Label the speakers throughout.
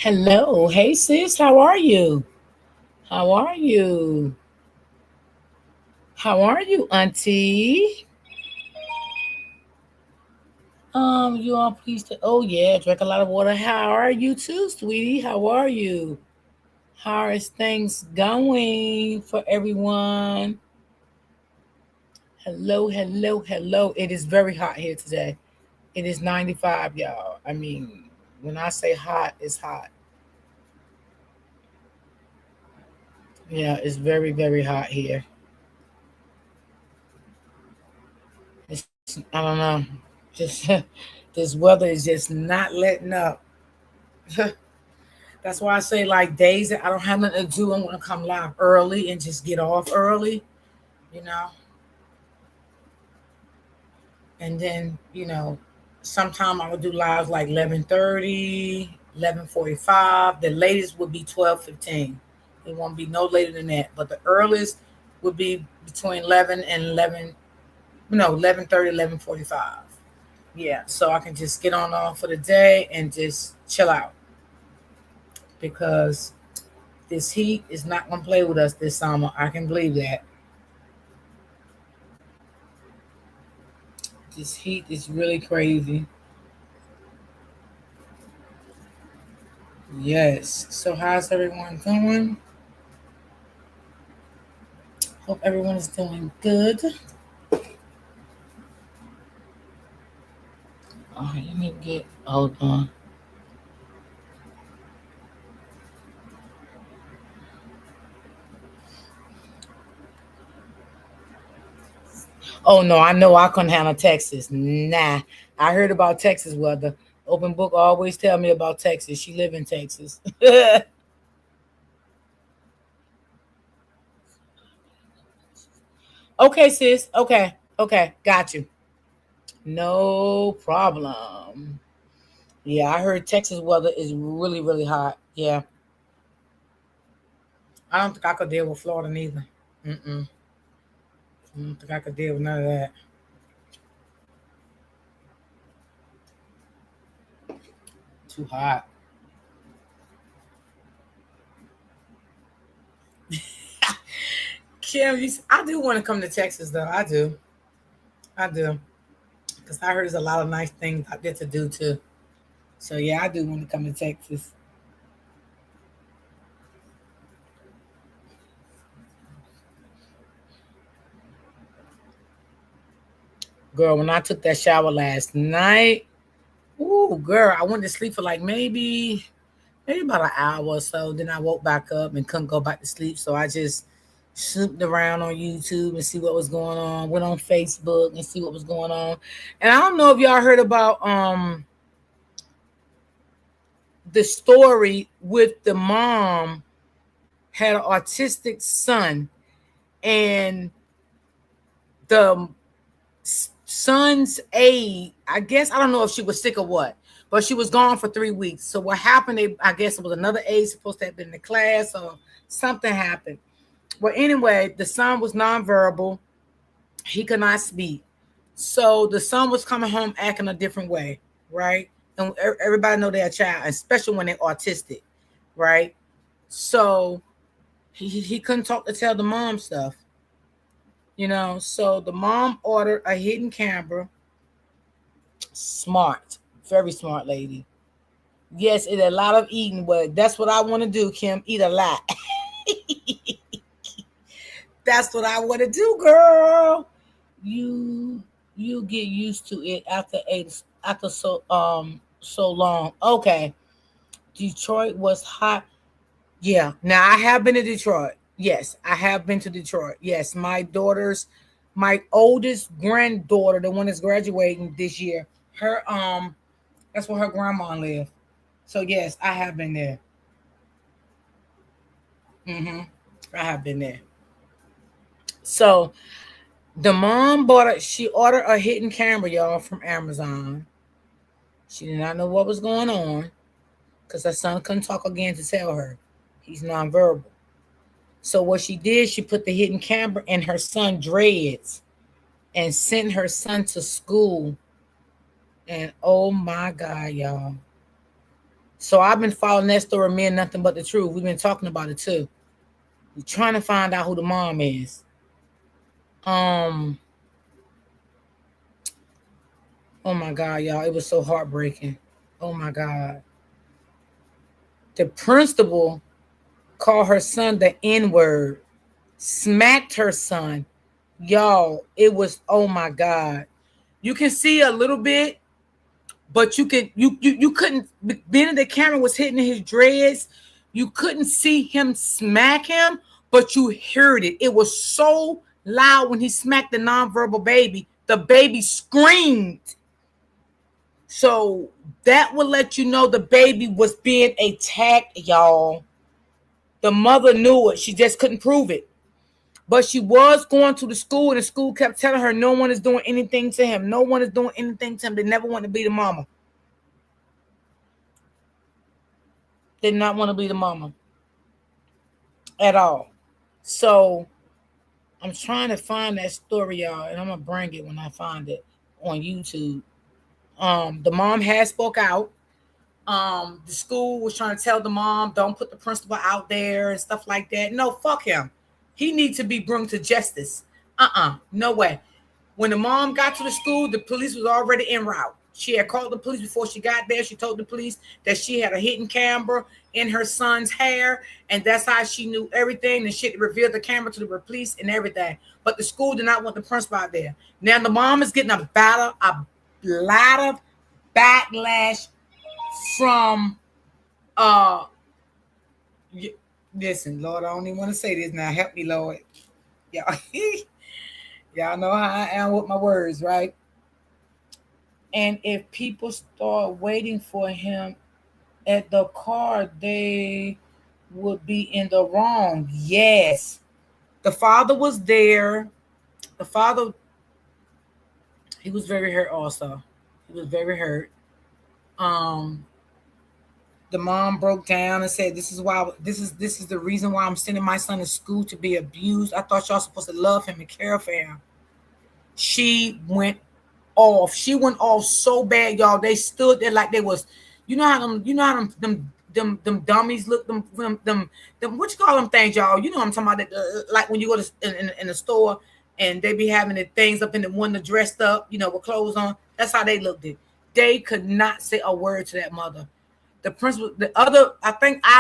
Speaker 1: Hello. Hey, sis. How are you? How are you? How are you, Auntie? You all pleased to. Oh, yeah. Drink a lot of water. How are you, too, sweetie? How are you? How is things going for everyone? Hello, hello, hello. It is very hot here today. It is 95, y'all. I mean, when I say hot, it's hot. Yeah, it's very, very hot here. I don't know. Just this weather is just not letting up. That's why I say like days that I don't have nothing to do, I'm gonna come live early and just get off early, you know. And then, sometime I will do live like 11:30, 11:45. The latest would be 12:15. It won't be no later than that. But the earliest would be between 11 and 11, 11:30, 11:45. Yeah, so I can just get on off for the day and just chill out because this heat is not gonna play with us this summer. I can believe that. This heat is really crazy. Yes. So how's everyone doing? Hope everyone is doing good. All right, let me get. Hold on. Oh no, I know I couldn't handle Texas. Nah, I heard about Texas weather. Open book always tell me about Texas. She live in Texas. Okay, sis. Okay, okay, got you. No problem. Yeah, I heard Texas weather is really, really hot. Yeah, I don't think I could deal with Florida neither. Mm-mm. I don't think I could deal with none of that. Too hot. Kim, I do want to come to Texas though. I do. I do. Because I heard there's a lot of nice things out there to do too. So yeah, I do want to come to Texas. Girl, when I took that shower last night, ooh, girl, I went to sleep for like maybe about an hour or so. Then I woke back up and couldn't go back to sleep. So I just snooped around on YouTube and see what was going on. Went on Facebook and see what was going on. And I don't know if y'all heard about the story with the mom had an autistic son, and the son's aide, I guess, I don't know if she was sick or what, but she was gone for 3 weeks. So what happened, I guess it was another aide supposed to have been in the class or something happened. Well, anyway, the son was nonverbal. He could not speak. So the son was coming home acting a different way, right? And everybody know they're a child, especially when they're autistic, right? So he couldn't talk to tell the mom stuff, So the mom ordered a hidden camera. Smart, very smart lady. Yes, it's a lot of eating, but that's what I want to do, Kim. Eat a lot. That's what I want to do, girl. You you get used to it after so long. Okay. Detroit was hot. Yeah. Now I have been to Detroit. Yes, I have been to Detroit. Yes, my oldest granddaughter, the one that's graduating this year, her that's where her grandma lived. So yes, I have been there. hmm I have been there. So the mom she ordered a hidden camera, y'all, from Amazon. She did not know what was going on because her son couldn't talk again to tell her. He's nonverbal. So what she did, she put the hidden camera in her son dreads and sent her son to school. And oh my God, y'all. So I've been following that story, me and Nothing But the Truth. We've been talking about it too. We're trying to find out who the mom is. Oh my God, y'all. It was so heartbreaking. Oh my God. The principal called her son the N-word, smacked her son. Y'all, it was, oh my God. You can see a little bit, but you couldn't, being the camera was hitting his dreads, you couldn't see him smack him, but you heard it. It was so loud when he smacked the nonverbal baby. The baby screamed. So that will let you know the baby was being attacked, y'all. The mother knew it. She just couldn't prove it. But she was going to the school, and the school kept telling her no one is doing anything to him. No one is doing anything to him. They never want to be the mama. Did not want to be the mama at all. So I'm trying to find that story, y'all, and I'm gonna bring it when I find it on YouTube. The mom has spoke out. The school was trying to tell the mom, don't put the principal out there and stuff like that. No, fuck him. He needs to be brought to justice. No way. When the mom got to the school, the police was already en route. She had called the police before she got there. She told the police that she had a hidden camera in her son's hair, and that's how she knew everything. And she revealed the camera to the police and everything. But the school did not want the principal out there. Now the mom is getting a lot of backlash from listen, Lord, I don't even want to say this now. Help me, Lord. Y'all, y'all know how I am with my words, right? And if people start waiting for him at the car, they would be in the wrong. Yes. The father was there. The father, he was very hurt also. He was very hurt. The mom broke down and said, this is the reason why I'm sending my son to school, to be abused. I thought y'all supposed to love him and care for him. She went off. She went off so bad, y'all. They stood there like they was, you know how them dummies look, them what you call them things, y'all? You know what I'm talking about? Like when you go to in the store and they be having the things up in the window dressed up, you know, with clothes on. That's how they looked it. They could not say a word to that mother. The principal, the other, I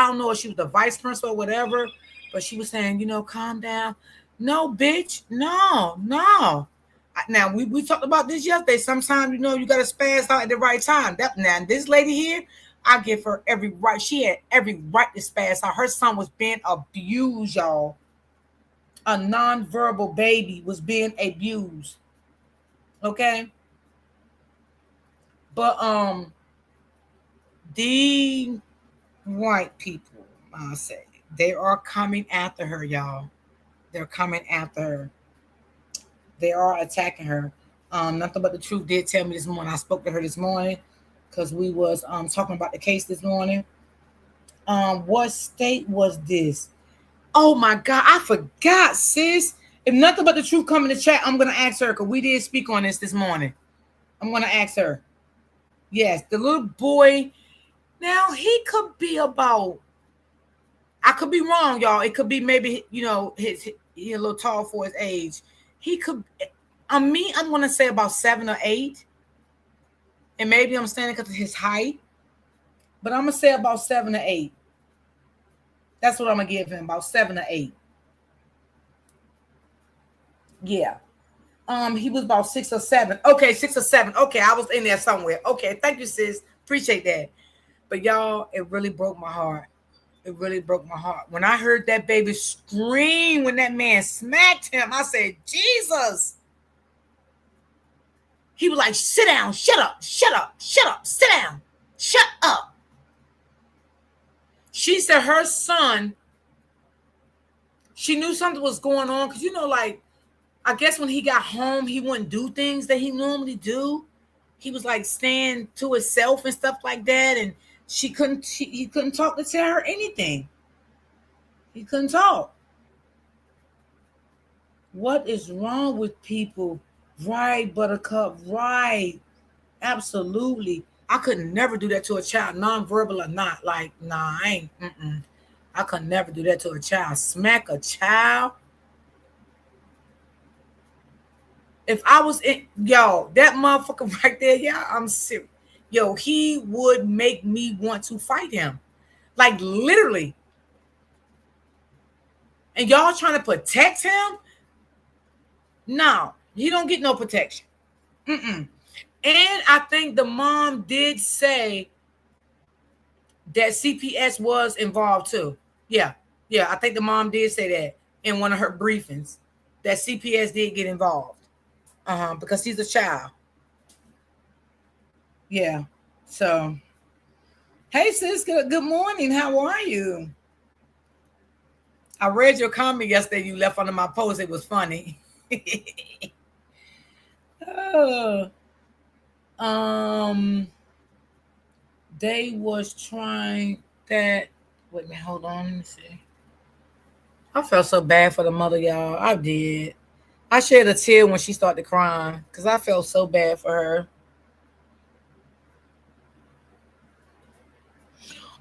Speaker 1: don't know if she was the vice principal or whatever, but she was saying, you know, calm down. No, bitch, no. Now we talked about this yesterday. Sometimes, you know, you gotta spaz out at the right time. Now this lady here, I give her every right. She had every right to spaz out. Her son was being abused, y'all. A nonverbal baby was being abused. Okay. But the white people, I say, they are coming after her, y'all. They're coming after her. They are attacking her. Nothing But the Truth did tell me this morning. I spoke to her this morning because we was talking about the case this morning. What state was this? Oh my God, I forgot, sis. If Nothing But the Truth come in the chat, I'm gonna ask her because we did speak on this morning. I'm gonna ask her. Yes, the little boy. Now he could be about. I could be wrong, y'all. It could be maybe, you know, he's a little tall for his age. He could. I'm gonna say about 7 or 8, and maybe I'm saying it because of his height. But I'm gonna say about 7 or 8. That's what I'm gonna give him, about 7 or 8. Yeah. He was about 6 or 7. Okay, 6 or 7. Okay, I was in there somewhere. Okay, thank you, sis. Appreciate that. But y'all, it really broke my heart. It really broke my heart. When I heard that baby scream when that man smacked him, I said, Jesus. He was like, sit down, shut up, sit down, shut up. She said her son, she knew something was going on because, you know, like, I guess when he got home, he wouldn't do things that he normally do. He was like staying to himself and stuff like that. And he couldn't talk to tell her anything. He couldn't talk. What is wrong with people? Right, Buttercup, right. Absolutely. I could never do that to a child, nonverbal or not. Like, nah, I ain't. I could never do that to a child. Smack a child. If I was in, yo, that motherfucker right there, yeah, I'm serious. Yo, he would make me want to fight him. Like, literally. And y'all trying to protect him? No, he don't get no protection. And I think the mom did say that CPS was involved too. Yeah. Yeah, I think the mom did say that in one of her briefings, that CPS did get involved. Because he's a child. Yeah. So, hey sis, good morning. How are you? I read your comment yesterday you left under my post. It was funny. Oh, they was trying that. Wait a minute, hold on. Let me see. I felt so bad for the mother, y'all. I did. I shed a tear when she started crying because I felt so bad for her.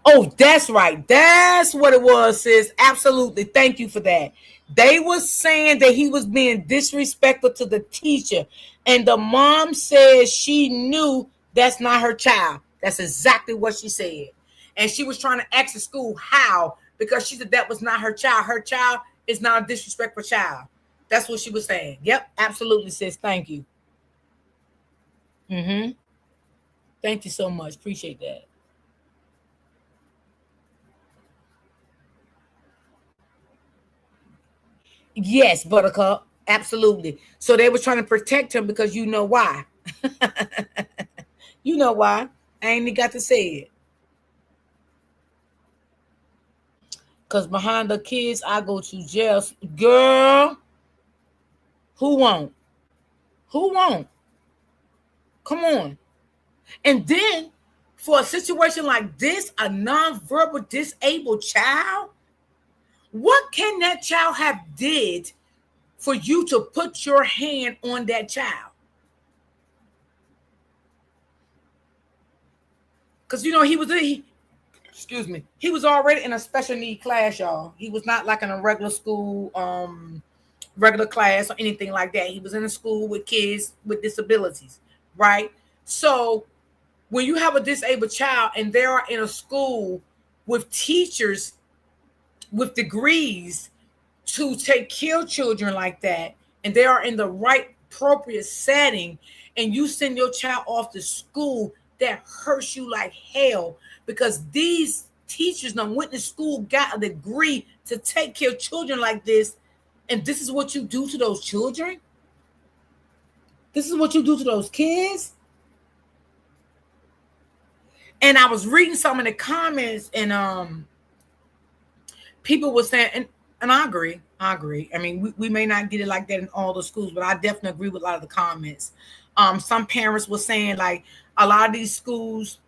Speaker 1: Oh, that's right. That's what it was, sis. Absolutely. Thank you for that. They were saying that he was being disrespectful to the teacher. And the mom said she knew that's not her child. That's exactly what she said. And she was trying to ask the school how, because she said that was not her child. Her child is not a disrespectful child. That's what she was saying. Yep, absolutely, sis. Thank you. Thank you so much. Appreciate that. Yes, Buttercup. Absolutely. So they were trying to protect him because you know why. You know why. I ain't even got to say it. Because behind the kids, I go to jail. Girl, who won't? Who won't? Come on. And then for a situation like this, a nonverbal disabled child, what can that child have did for you to put your hand on that child? Because he was excuse me, he was already in a special need class, y'all. He was not like in a regular school, regular class or anything like that. He was in a school with kids with disabilities, right? So when you have a disabled child and they are in a school with teachers with degrees to take care of children like that, and they are in the right appropriate setting, and you send your child off to school, that hurts you like hell, because these teachers done went to school, got a degree to take care of children like this, and this is what you do to those children. This is what you do to those kids. And I was reading some of the comments, and people were saying, and I agree. I mean, we may not get it like that in all the schools, but I definitely agree with a lot of the comments. Some parents were saying like a lot of these schools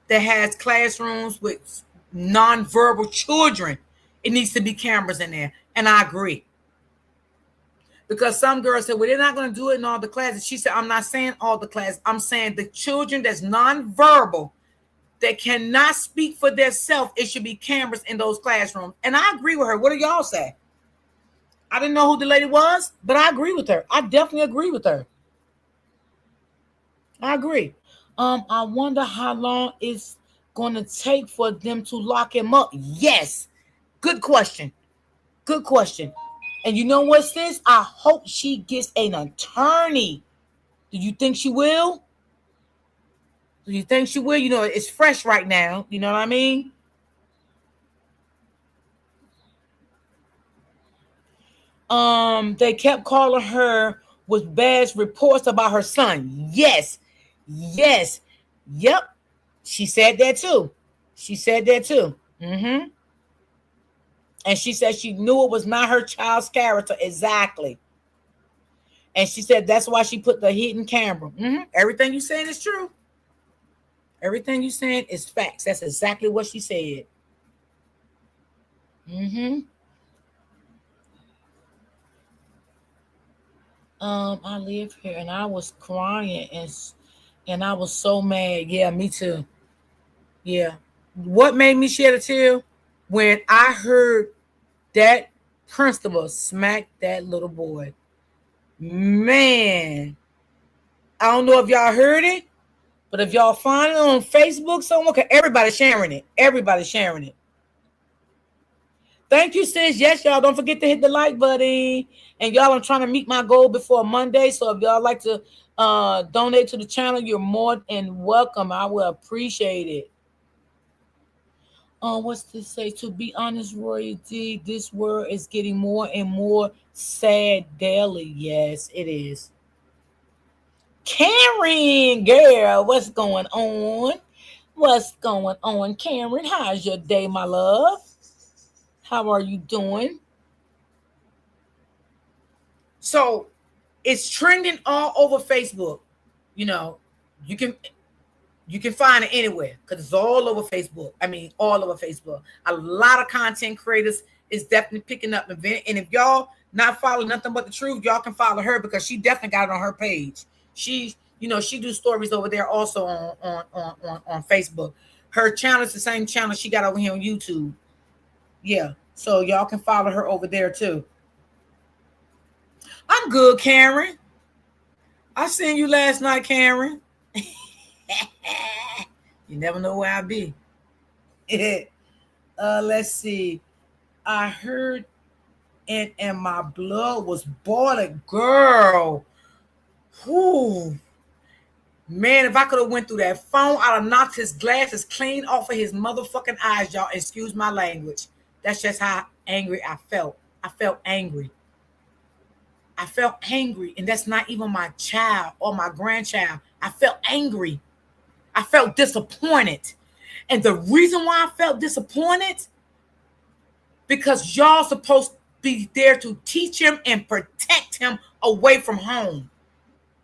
Speaker 1: that has classrooms with nonverbal children, it needs to be cameras in there. And I agree. Because some girls said, well, they're not going to do it in all the classes. She said, I'm not saying all the classes. I'm saying the children that's nonverbal, that cannot speak for themselves, it should be cameras in those classrooms. And I agree with her. What do y'all say? I didn't know who the lady was, but I agree with her. I definitely agree with her. I agree. I wonder how long it's going to take for them to lock him up. Yes. Good question. Good question. And you know what, sis? I hope she gets an attorney. Do you think she will? Do you think she will? It's fresh right now. You know what I mean? They kept calling her with bad reports about her son. Yes. Yes. Yep. She said that too. She said that too. And she said she knew it was not her child's character. Exactly. And she said that's why she put the hidden camera. Everything you saying is true. Everything you saying is facts. That's exactly what she said. I live here and I was crying, And I was so mad. Yeah, me too. Yeah. What made me shed a tear? When I heard that principal smack that little boy. Man, I don't know if y'all heard it, but if y'all find it on Facebook somewhere, cause everybody's sharing it. Everybody's sharing it. Thank you, sis. Yes, y'all. Don't forget to hit the like button. And y'all, I'm trying to meet my goal before Monday. So if y'all like to donate to the channel, you're more than welcome. I will appreciate it. What's this say? To be honest, Roy D, this world is getting more and more sad daily. Yes, it is. Karen, girl, what's going on? What's going on, Karen? How's your day, my love? How are you doing? So it's trending all over Facebook. You know, you can you can find it anywhere because it's all over Facebook. I mean, all over Facebook. A lot of content creators is definitely picking up the event. And if y'all not following nothing but the truth, y'all can follow her because she definitely got it on her page. She's, she do stories over there also on Facebook. Her channel is the same channel she got over here on YouTube. Yeah. So y'all can follow her over there too. I'm good, Karen. I seen you last night, Karen. You never know where I'll be. Let's see. I heard and my blood was boiling. Girl. Whew. Man, if I could have went through that phone, I'd have knocked his glasses clean off of his motherfucking eyes, y'all. Excuse my language. That's just how angry I felt. I felt angry. I felt angry. And that's not even my child or my grandchild. I felt angry. I felt disappointed. And the reason why I felt disappointed, because y'all supposed to be there to teach him and protect him away from home.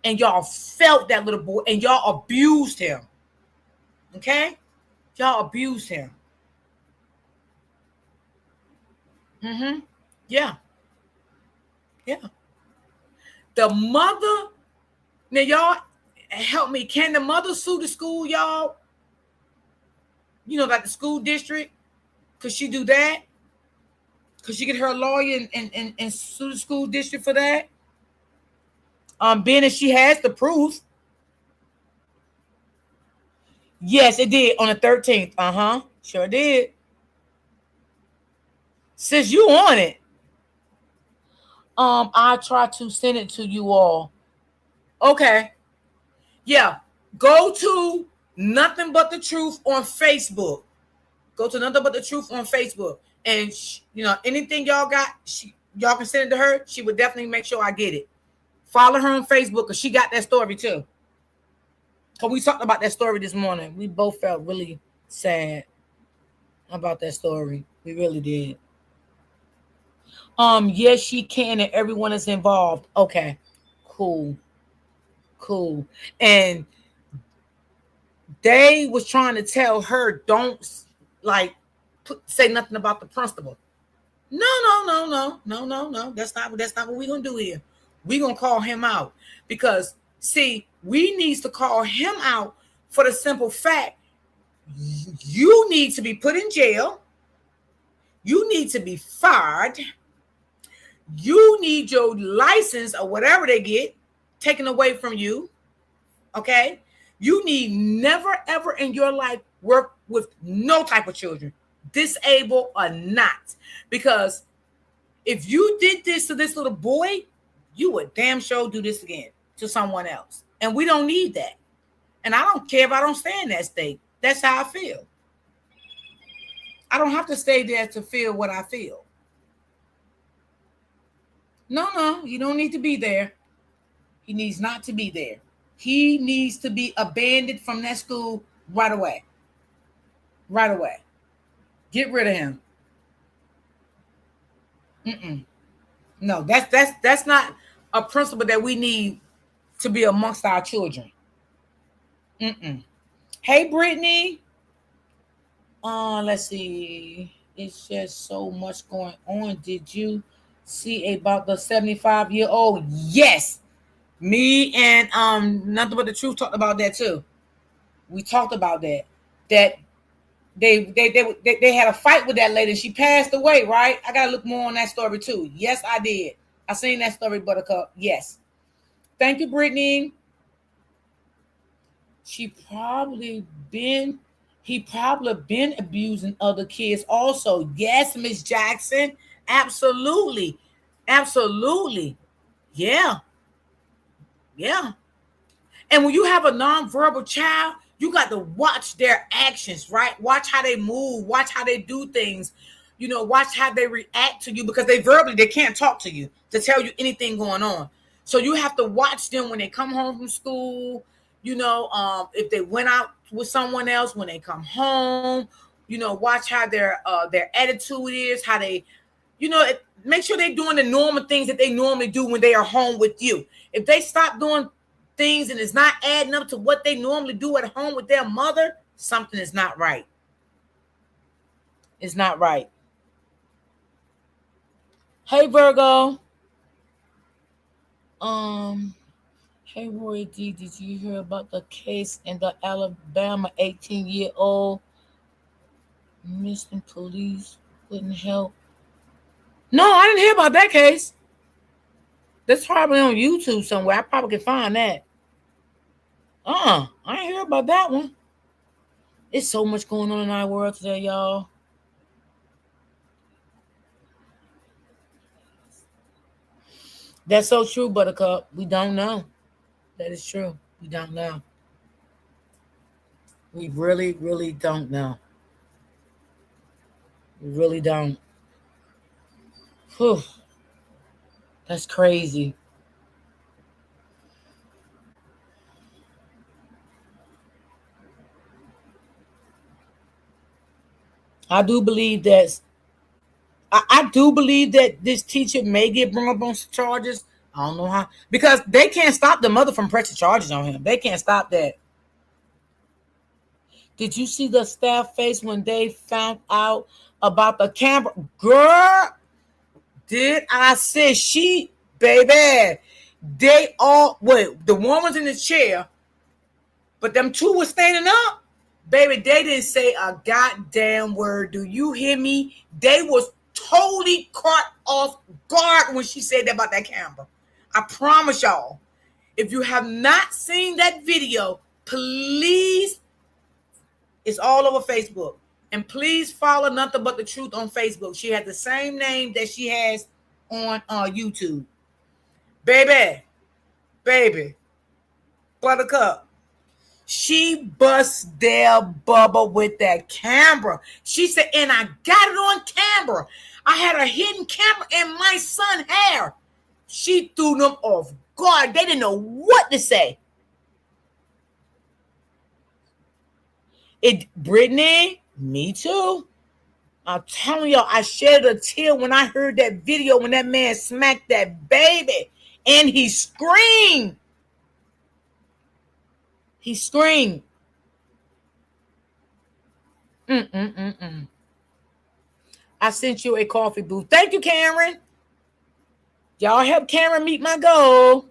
Speaker 1: And y'all felt that little boy and y'all abused him. Okay? Y'all abused him. Mm-hmm. Yeah. Yeah. The mother, now y'all help me. Can the mother sue the school, y'all? Like the school district? Could she do that? Could she get her lawyer and sue the school district for that? Being that she has the proof. Yes, it did on the 13th. Uh-huh. Sure did. Since you on it, I try to send it to you all. Okay. Yeah. Go to Nothing But the Truth on Facebook. Go to Nothing But the Truth on Facebook. And, anything y'all got, y'all can send it to her. She would definitely make sure I get it. Follow her on Facebook because she got that story too. Because we talked about that story this morning. We both felt really sad about that story. We really did. Yes, she can, and everyone is involved. Okay. Cool. And they was trying to tell her, don't say nothing about the principal. No. That's not what we're gonna do here. We're gonna call him out. Because see, we need to call him out for the simple fact you need to be put in jail. You need to be fired. You need your license or whatever they get taken away from you. Okay? You need never, ever in your life work with no type of children, disabled or not. Because if you did this to this little boy, you would damn sure do this again to someone else. And we don't need that. And I don't care if I don't stay in that state. That's how I feel. I don't have to stay there to feel what I feel. No, you don't need to be there. He needs not to be there. He needs to be abandoned from that school right away. Right away. Get rid of him. No, that's not a principle that we need to be amongst our children. Hey, Brittany. Let's see. It's just so much going on. Did you see about the 75-year-old? Yes. Me and Nothing But the Truth talked about that too. We talked about that. That they had a fight with that lady. She passed away, right? I gotta look more on that story too. Yes, I did. I seen that story, Buttercup. Yes. Thank you, Brittany. She probably been he probably been abusing other kids also. Yes, Miss Jackson. Absolutely. Absolutely. Yeah. Yeah. And when you have a nonverbal child, you got to watch their actions, right? Watch how they move, watch how they do things, watch how they react to you, because they can't talk to you to tell you anything going on. So you have to watch them when they come home from school, if they went out with someone else, when they come home, watch how their attitude is, how they, make sure they're doing the normal things that they normally do when they are home with you. If they stop doing things and it's not adding up to what they normally do at home with their mother, something is not right. It's not right. Hey, Virgo. Hey, Roy D, did you hear about the case in the Alabama 18-year-old missing police wouldn't help? No, I didn't hear about that case. That's probably on YouTube somewhere. I probably can find that. I ain't hear about that one. It's so much going on in our world today, y'all. That's so true, Buttercup. We don't know. That is true. We don't know. We really, really don't know. We really don't. Whew. That's crazy. I do believe that. I do believe that this teacher may get brought up on charges. I don't know how, because they can't stop the mother from pressing charges on him. They can't stop that. Did you see the staff face when they found out about the camera? Girl, did I say she, baby? They all wait. The woman's in the chair, but them two were standing up. Baby, they didn't say a goddamn word. Do you hear me? They was totally caught off guard when she said that about that camera. I promise y'all. If you have not seen that video, please, it's all over Facebook. And please follow Nothing But the Truth on Facebook. She has the same name that she has on YouTube. Baby, Buttercup. She bust their bubble with that camera. She said, and I got it on camera. I had a hidden camera in my son's hair. She threw them off guard. They didn't know what to say. Brittany, me too. I'm telling y'all, I shed a tear when I heard that video when that man smacked that baby. And he screamed. He screamed. I sent you a coffee booth. Thank you, Cameron. Y'all help Cameron meet my goal.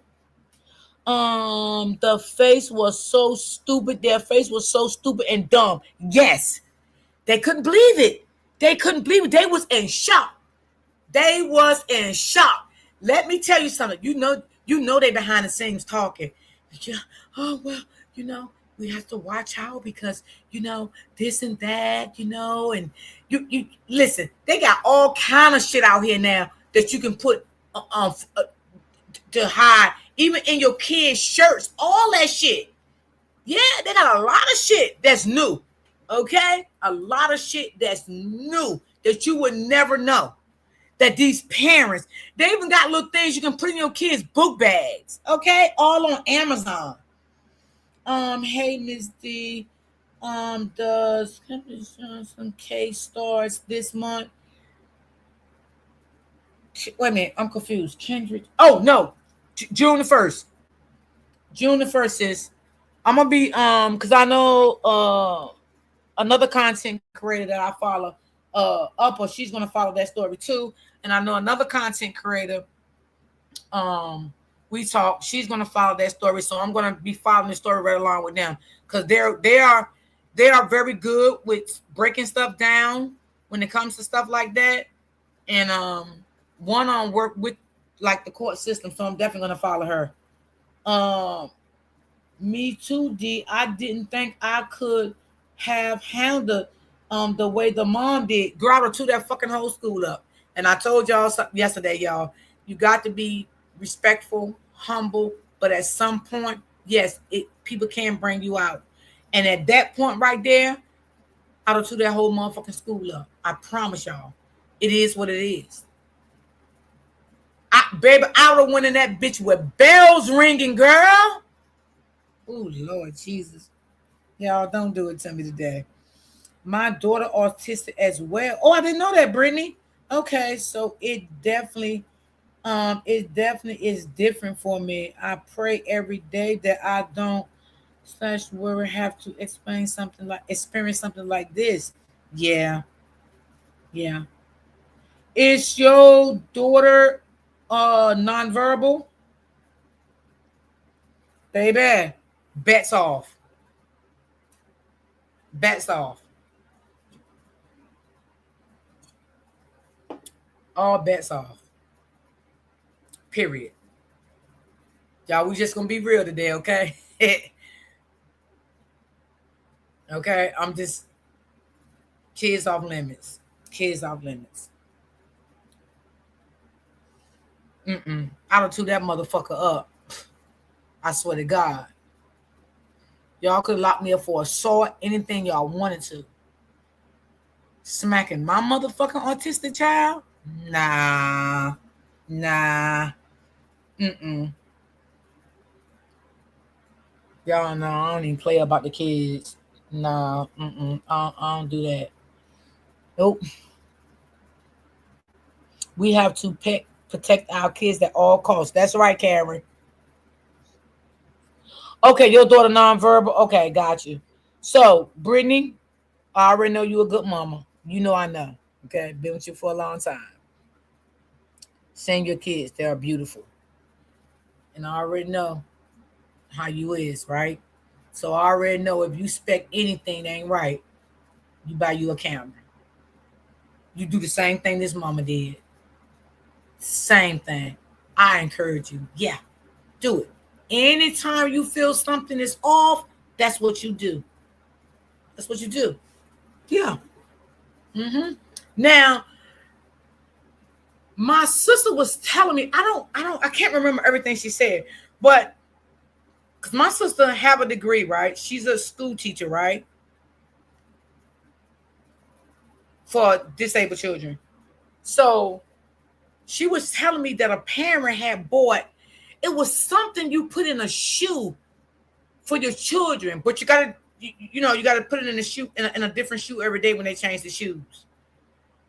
Speaker 1: The face was so stupid. Their face was so stupid and dumb. Yes. They couldn't believe it. They couldn't believe it. They was in shock. They was in shock. Let me tell you something. You know they behind the scenes talking. Oh, well, we have to watch out because, this and that, and you listen, they got all kind of shit out here now that you can put to hide, even in your kids' shirts, all that shit. Yeah, they got a lot of shit that's new. Okay? A lot of shit that's new that you would never know. That these parents, they even got little things you can put in your kids' book bags. Okay? All on Amazon. Hey, Miss D. Does some case starts this month? Wait a minute, I'm confused. Kendrick. Oh no, June the 1st. June the 1st is. I'm gonna be because I know another content creator that I follow, Upper, she's gonna follow that story too. And I know another content creator, We talk. She's gonna follow that story, so I'm gonna be following the story right along with them because they are very good with breaking stuff down when it comes to stuff like that, and one on work with like the court system. So I'm definitely gonna follow her. Me too, D. I didn't think I could have handled the way the mom did. Girl, I would took that fucking whole school up. And I told y'all yesterday, y'all, you got to be respectful, humble, but at some point, yes, people can bring you out. And at that point right there, I would took that whole motherfucking school up. I promise y'all. It is what it is. Baby, I would have went in that bitch with bells ringing, girl. Oh, Lord Jesus. Y'all, don't do it to me today. My daughter autistic as well. Oh, I didn't know that, Brittany. Okay, so it definitely is different for me. I pray every day that I don't worry have to experience something like this. Yeah. Yeah. Is your daughter nonverbal? Baby, bets off. Bets off. All bets off. Period. Y'all, we just gonna be real today, okay? Okay, I'm just kids off limits. Kids off limits. I done took that motherfucker up. I swear to God. Y'all could lock me up for assault, anything y'all wanted to. Smacking my motherfucking autistic child? Nah. Y'all know I don't even play about the kids. Nah, I don't do that. Nope. We have to protect our kids at all costs. That's right, Karen. Okay, your daughter nonverbal. Okay, got you. So, Brittany, I already know you a good mama. You know I know. Okay, been with you for a long time. Send your kids. They are beautiful. And I already know how you is, right? So I already know if you expect anything that ain't right, you buy you a camera. You do the same thing this mama did. Same thing. I encourage you. Yeah, do it. Anytime you feel something is off, that's what you do. That's what you do. Yeah. Now, my sister was telling me, I can't remember everything she said, but because my sister have a degree, right? She's a school teacher, right? For disabled children. So she was telling me that a parent had bought, it was something you put in a shoe for your children, but you gotta put it in a shoe in a different shoe every day when they change the shoes.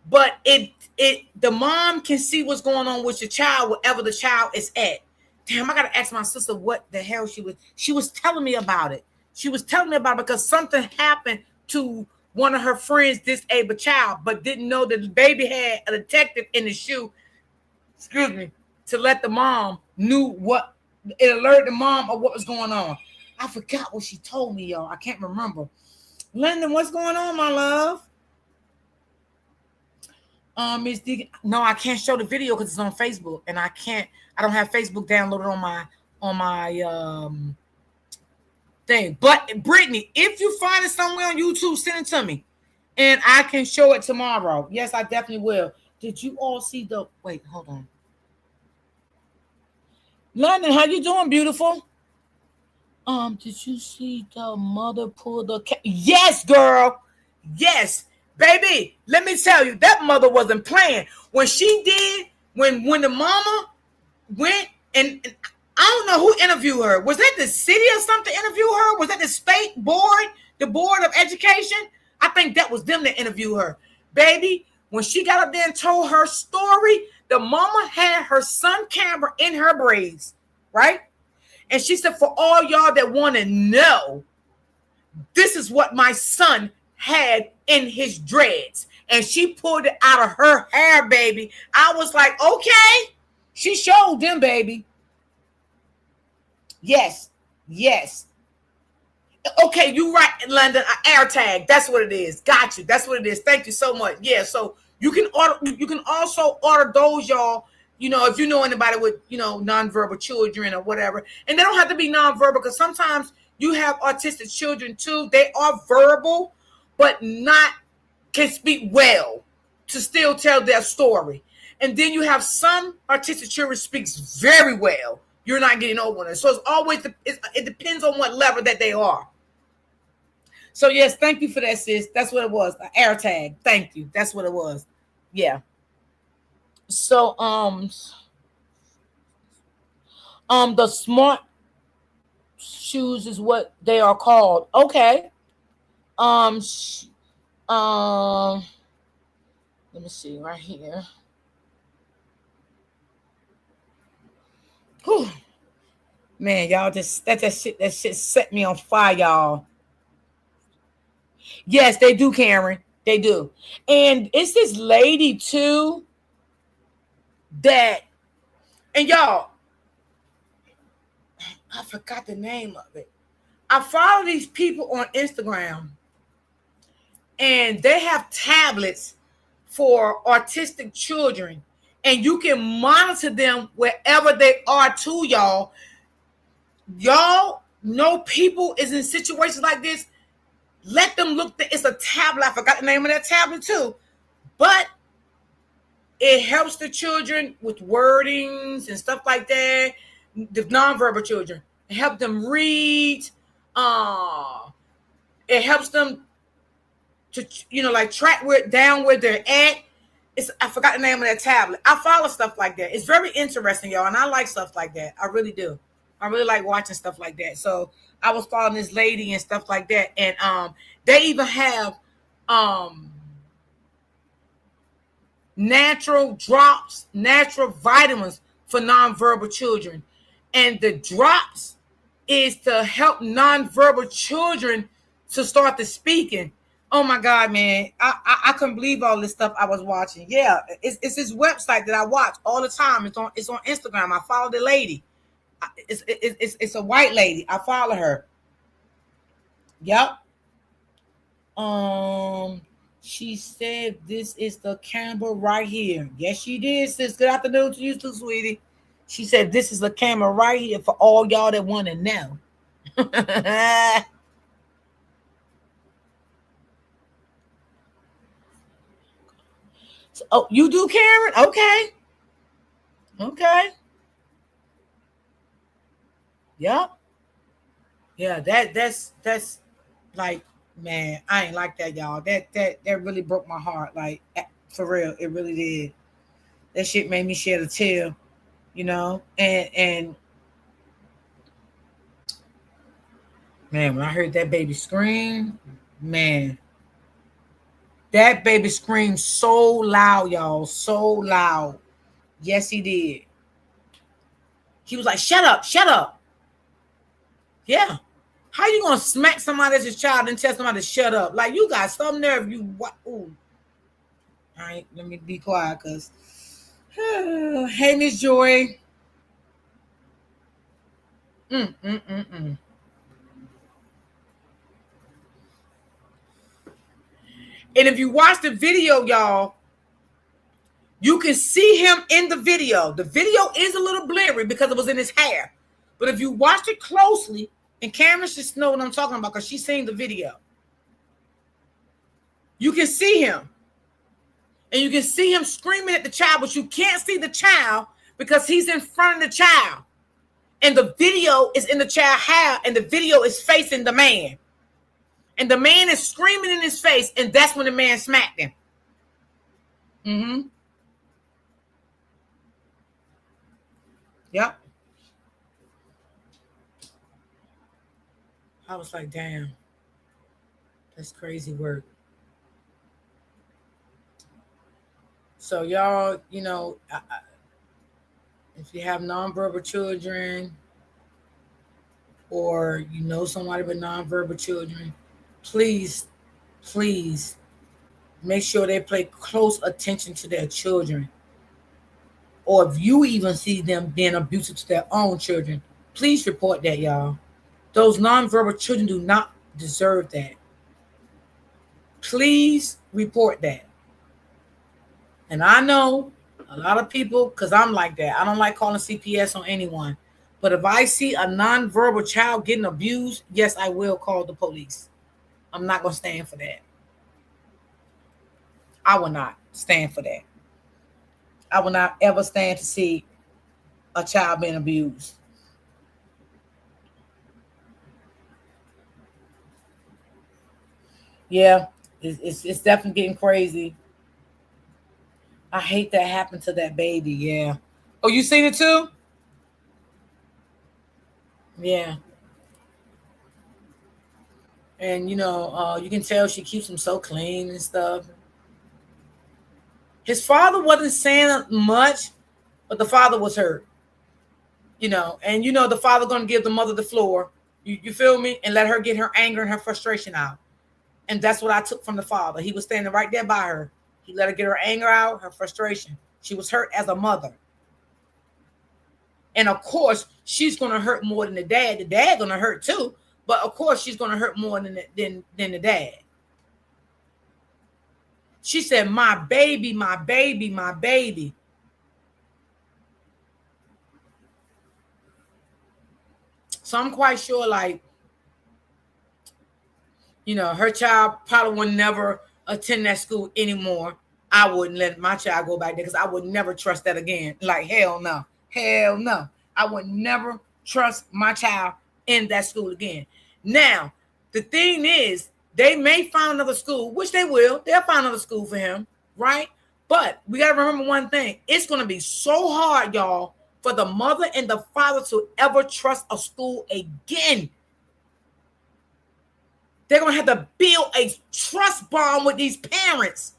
Speaker 1: But the mom can see what's going on with your child wherever the child is at. Damn, I gotta ask my sister what the hell she was telling me about it. She was telling me about it because something happened to one of her friends' disabled child, but didn't know that the baby had a detective in the shoe. Excuse me, to let the mom knew what it alerted the mom of what was going on. I forgot what she told me, y'all. I can't remember. Lyndon, what's going on, my love? Miss Deacon. No, I can't show the video because it's on Facebook, and I don't have Facebook downloaded on my thing. But Brittany, if you find it somewhere on YouTube, send it to me, and I can show it tomorrow. Yes, I definitely will. Did you all see the? Wait, hold on. London, how you doing, beautiful? Did you see the mother pull the cat? Yes, girl. Yes, baby. Let me tell you, that mother wasn't playing. When she did, when the mama went and I don't know who interviewed her. Was that the city or something interview her? Was that the state board, the board of education? I think that was them that interviewed her. Baby, when she got up there and told her story, the mama had her son camera in her braids, right? And she said, for all y'all that want to know, this is what my son had in his dreads. And she pulled it out of her hair, baby. I was like, okay. She showed them, baby. Yes. Yes. Okay, you right, London. Air tag. That's what it is. Got you. That's what it is. Thank you so much. Yeah. So you can order. You can also order those, y'all. You know, if you know anybody with nonverbal children or whatever, and they don't have to be nonverbal because sometimes you have autistic children too. They are verbal, but not can speak well to still tell their story. And then you have some autistic children speaks very well. You're not getting over it. So it's always it depends on what level that they are. So yes, thank you for that, sis. That's what it was. An air tag. Thank you. That's what it was. Yeah. So the smart shoes is what they are called. Okay. Um um let me see right here. Whew. Man, y'all just that shit set me on fire, y'all. Yes, they do, Karen. They do. And it's this lady too that, and y'all, I forgot the name of it. I follow these people on Instagram and they have tablets for autistic children and you can monitor them wherever they are too, y'all. Y'all know people is in situations like this. Let them look. It's a tablet. I forgot the name of that tablet too. But it helps the children with wordings and stuff like that. The nonverbal children. It helps them read. It helps them to like track down where they're at. I forgot the name of that tablet. I follow stuff like that. It's very interesting, y'all, and I like stuff like that. I really do. I really like watching stuff like that. So I was following this lady and stuff like that, and they even have natural drops, natural vitamins for nonverbal children, and the drops is to help nonverbal children to start the speaking. Oh my God, man. I couldn't believe all this stuff I was watching. Yeah, it's this website that I watch all the time. It's on Instagram. I follow the lady. It's a white lady. I follow her. Yep. She said this is the camera right here. Yes, she did, sis. Good afternoon to you too, sweetie. She said this is the camera right here for all y'all that want to know. So, oh, you do, Karen? Okay. Okay. Yep. Yeah, that's like, man, I ain't like that, y'all. That really broke my heart. Like, for real, it really did. That shit made me shed a tear, and man, when I heard that baby scream, man, that baby screamed so loud, y'all, so loud. Yes, he did. He was like, "Shut up, shut up." Yeah. How you gonna smack somebody as a child and tell somebody to shut up? Like, you got some nerve. You what? Ooh. All right, let me be quiet, cause hey, Miss Joy. And if you watch the video, y'all, you can see him in the video. The video is a little blurry because it was in his hair. But if you watch it closely, and Cameron should know what I'm talking about because she's seen the video, you can see him. And you can see him screaming at the child, but you can't see the child because he's in front of the child. And the video is in the child's hair, and the video is facing the man. And the man is screaming in his face, and that's when the man smacked him. Yep. I was like, damn, that's crazy work. So y'all, if you have nonverbal children or you know somebody with nonverbal children, please make sure they pay close attention to their children. Or if you even see them being abusive to their own children, Please report that, y'all. Those nonverbal children do not deserve that. Please report that. And I know a lot of people, because I'm like that. I don't like calling CPS on anyone. But if I see a nonverbal child getting abused, yes, I will call the police. I'm not going to stand for that. I will not stand for that. I will not ever stand to see a child being abused. Yeah, it's definitely getting crazy. I hate that happened to that baby. Yeah. Oh, you seen it too? Yeah. And you can tell she keeps him so clean and stuff. His father wasn't saying much, but the father was hurt. And the father gonna give the mother the floor. You feel me? And let her get her anger and her frustration out. And that's what I took from the father. He was standing right there by her. He let her get her anger out, her frustration. She was hurt as a mother. And of course, she's gonna hurt more than the dad. The dad gonna hurt too, but of course she's gonna hurt more than the dad. She said, "My baby, my baby, my baby." So I'm quite sure, like, her child probably would never attend that school anymore. I wouldn't let my child go back there because I would never trust that again. Like, hell no. Hell no. I would never trust my child in that school again. Now, the thing is, they may find another school, which they will. They'll find another school for him, right? But we got to remember one thing. It's going to be so hard, y'all, for the mother and the father to ever trust a school again. They're going to have to build a trust bond with these parents.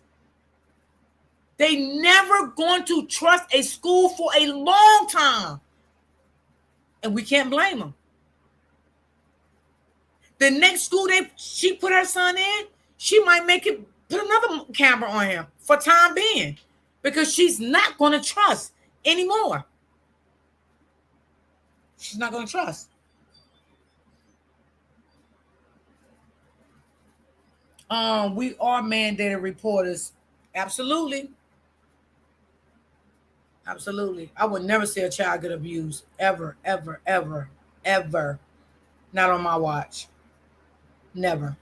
Speaker 1: They never going to trust a school for a long time. And we can't blame them. The next school she put her son in, she might put another camera on him for time being, because she's not going to trust anymore. She's not going to trust. We are mandated reporters. Absolutely. Absolutely. I would never see a child get abused. Ever, ever, ever, ever. Not on my watch. Never.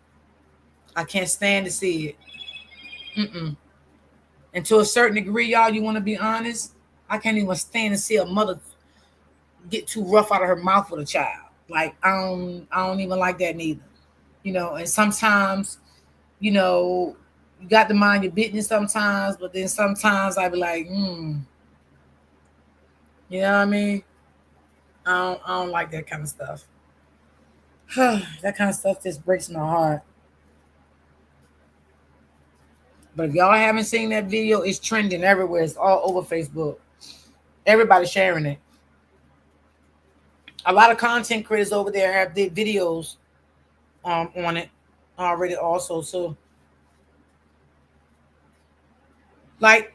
Speaker 1: I can't stand to see it. And to a certain degree, y'all, you want to be honest, I can't even stand to see a mother get too rough out of her mouth with a child. Like, I don't even like that neither. And sometimes, you got to mind your business sometimes, but then sometimes I be like, You know what I mean? I don't like that kind of stuff. That kind of stuff just breaks my heart. But if y'all haven't seen that video, it's trending everywhere. It's all over Facebook. Everybody's sharing it. A lot of content creators over there have their videos on it already also. So, like,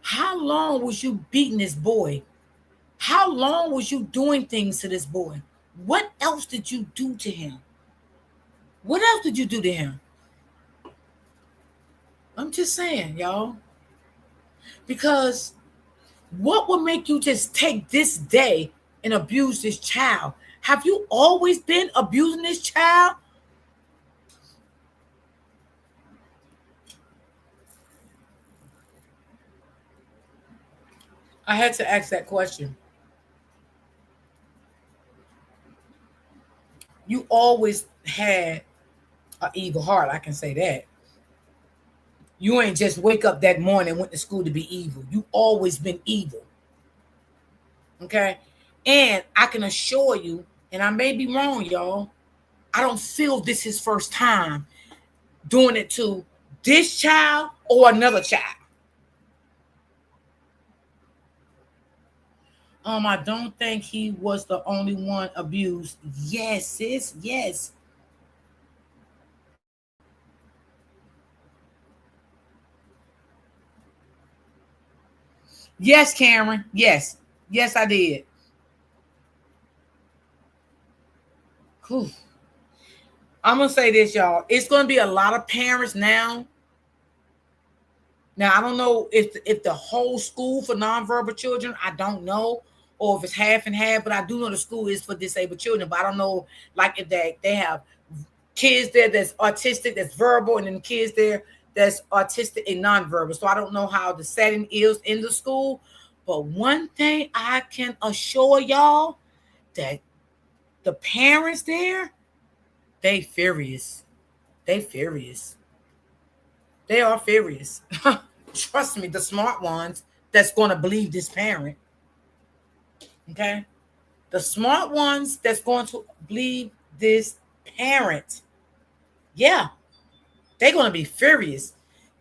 Speaker 1: how long was you beating this boy? How long was you doing things to this boy? What else did you do to him? What else did you do to him? I'm just saying, y'all. Because what would make you just take this day and abuse this child? Have you always been abusing this child? I had to ask that question. You always had an evil heart, I can say that. You ain't just wake up that morning and went to school to be evil. You always been evil. Okay? And I can assure you, and I may be wrong, y'all, I don't feel this his first time doing it to this child or another child. I don't think he was the only one abused. Yes, sis. Yes. Yes, Cameron. Yes. Yes, I did. Whew. I'm gonna say this, y'all. It's gonna be a lot of parents now. Now I don't know if the whole school for nonverbal children. I don't know, or if it's half and half. But I do know the school is for disabled children. But I don't know, like if they have kids there that's autistic, that's verbal, and then kids there that's autistic and nonverbal. So I don't know how the setting is in the school. But one thing I can assure y'all that the parents there, they furious. They furious. They are furious. Trust me, the smart ones that's going to believe this parent. Okay? The smart ones that's going to believe this parent. Yeah. They're going to be furious.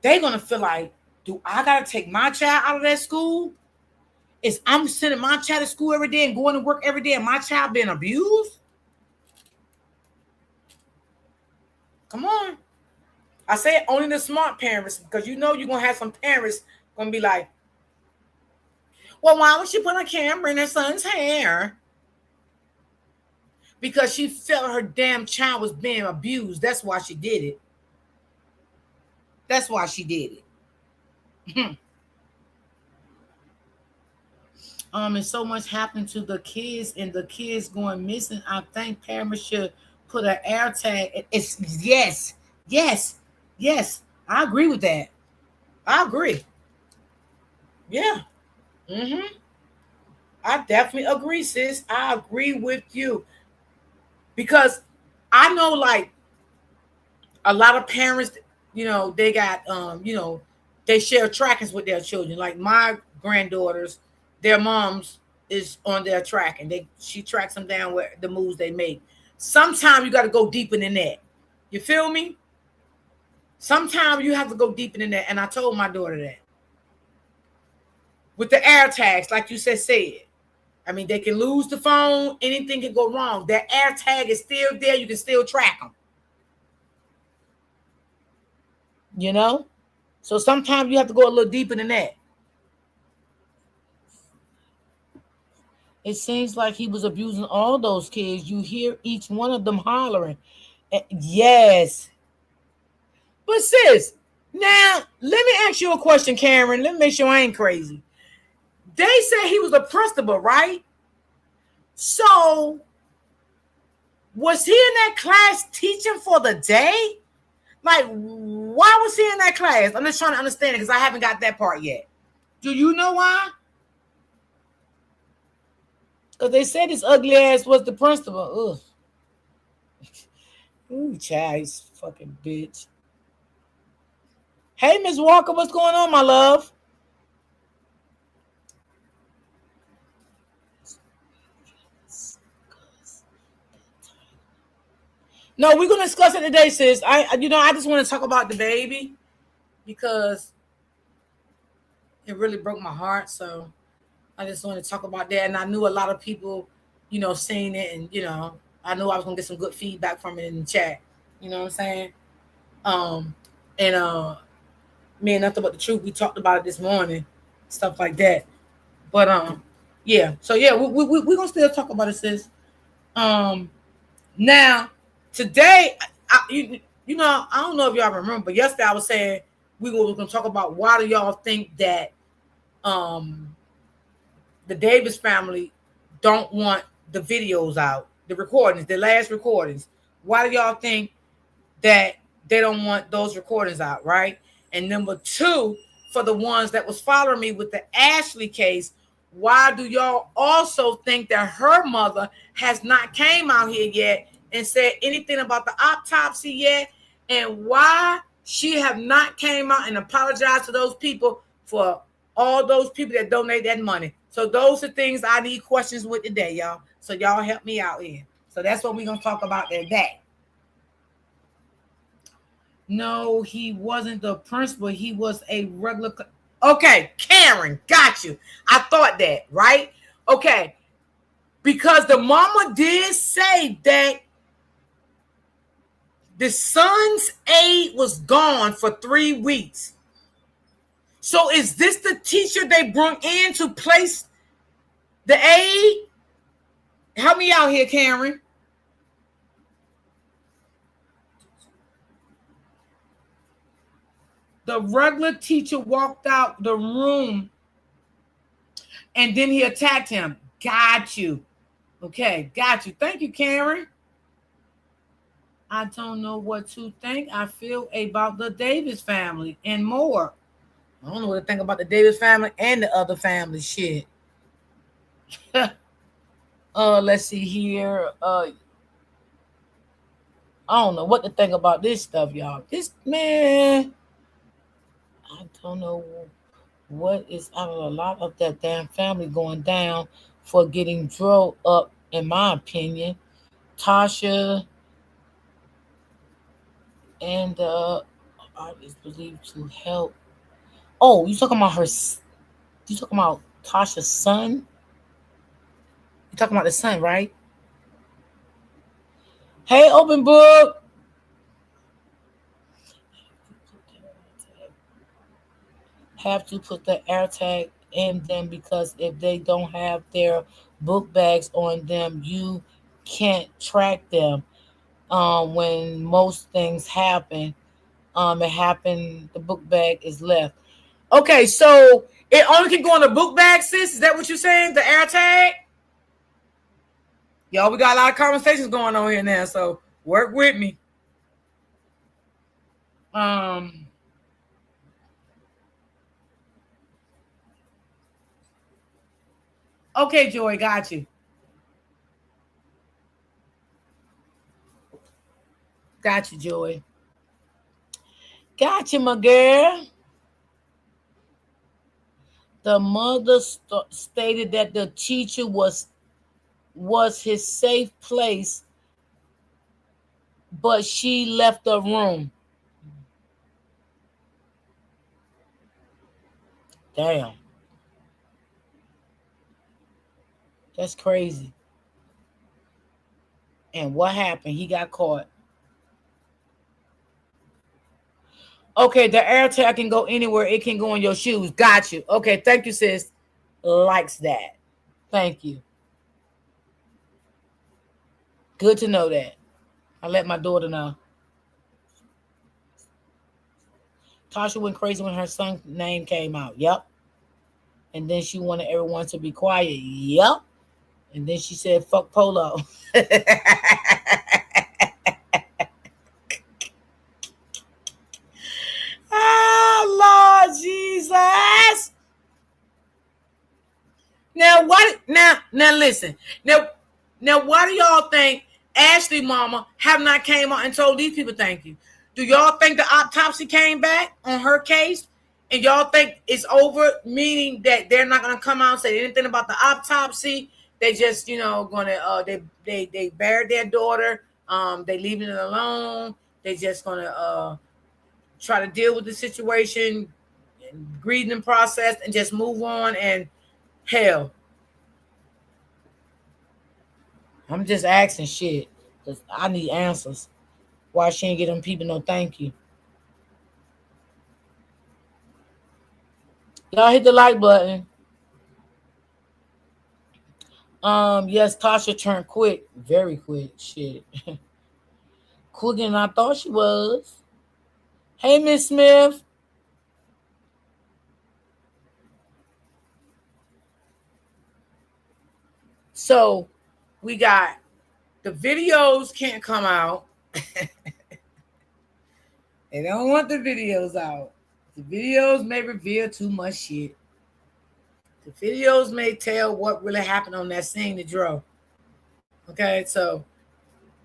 Speaker 1: They're going to feel like, do I got to take my child out of that school? Is I'm sending my child to school every day and going to work every day and my child being abused? Come on. I say only the smart parents, because you know you're going to have some parents going to be like, well, why would she put a camera in her son's hair? Because she felt her damn child was being abused. That's why she did it. That's why she did it. And so much happened to the kids and the kids going missing. I think parents should put an air tag. It's yes. I agree with that. I agree. Yeah. I definitely agree, sis. I agree with you. Because I know, like, a lot of parents, they got, they share trackers with their children. Like my granddaughters, their moms is on their track, and she tracks them down where the moves they make. Sometimes you got to go deeper than that. You feel me? Sometimes you have to go deeper than that. And I told my daughter that. With the air tags, like you said. I mean, they can lose the phone. Anything can go wrong. That air tag is still there. You can still track them. So sometimes you have to go a little deeper than that. It seems like he was abusing all those kids. You hear each one of them hollering. Yes. But sis, now let me ask you a question, Karen. Let me make sure I ain't crazy. They say he was a principal, right? So was he in that class teaching for the day? Like, why was he in that class? I'm just trying to understand it because I haven't got that part yet. Do you know why? Because they said his ugly ass was the principal. Ugh. Ooh, child, he's fucking bitch. Hey, Miss Walker, what's going on, my love? No, we're gonna discuss it today, sis. I just want to talk about the baby because it really broke my heart. So I just want to talk about that. And I knew a lot of people, seeing it, and I knew I was gonna get some good feedback from it in the chat. You know what I'm saying? Man, nothing but the truth. We talked about it this morning, stuff like that. But yeah. So yeah, we're gonna still talk about it, sis. Now today, I don't know if y'all remember, but yesterday I was saying we were gonna talk about why do y'all think that the Davis family don't want the videos out, the recordings, the last recordings. Why do y'all think that they don't want those recordings out, right? And number two, for the ones that was following me with the Ashlee case, why do y'all also think that her mother has not came out here yet and said anything about the autopsy yet? And why she have not came out and apologized to those people for all those people that donate that money? So those are things I need questions with today, y'all. So y'all help me out here. So that's what we're going to talk about today. No, he wasn't the principal. He was a regular. Okay, Karen, got you. I thought that, right? Okay, because the mama did say that the son's aide was gone for 3 weeks. So is this the teacher they brought in to place The aide, help me out here, Karen. The regular teacher walked out the room and then he attacked him. Got you. Okay, got you. Thank you, Karen. I don't know what to think. I feel about the Davis family and more. I don't know what to think about the Davis family and the other family shit. Let's see here. I don't know what to think about this stuff, y'all. This man, I don't know what is out of a lot of that damn family going down for getting drove up, in my opinion. Tasha and art is believed to help. Oh, you talking about her? You talking about Tasha's son? You talking about the son, right? Hey, open book. Have to put the air tag in them because if they don't have their book bags on them, you can't track them. When most things happen, it happened. The book bag is left. Okay, so it only can go on the book bag, sis. Is that what you're saying? The air tag? Y'all, we got a lot of conversations going on here now, so work with me. Okay, Joy, got you. Got you, Joy. Got you, my girl. The mother stated that the teacher was his safe place, but she left the room. Damn. That's crazy. And what happened? He got caught. Okay, the air tag can go anywhere. It can go in your shoes. Got you. Okay, thank you, sis. Likes that. Thank you. Good to know that. I let my daughter know. Tasha went crazy when her son's name came out. Yep. And then she wanted everyone to be quiet. Yep. And then she said, fuck Polo. Oh, Lord Jesus. Now what? Now listen. Now why do y'all think Ashlee mama have not came out and told these people thank you? Do y'all think the autopsy came back on her case, and y'all think it's over? Meaning that they're not gonna come out and say anything about the autopsy. They just gonna they buried their daughter. They leaving it alone. They just gonna try to deal with the situation, grieving process, and just move on. And hell, I'm just asking shit because I need answers. Why she ain't get them people no thank you? Y'all hit the like button. Yes, Tasha turned quick, very quick. Shit, quicker than I thought she was. Hey, Miss Smith. So we got the videos can't come out. They don't want the videos out. The videos may reveal too much shit. The videos may tell what really happened on that scene to Dro. Okay, so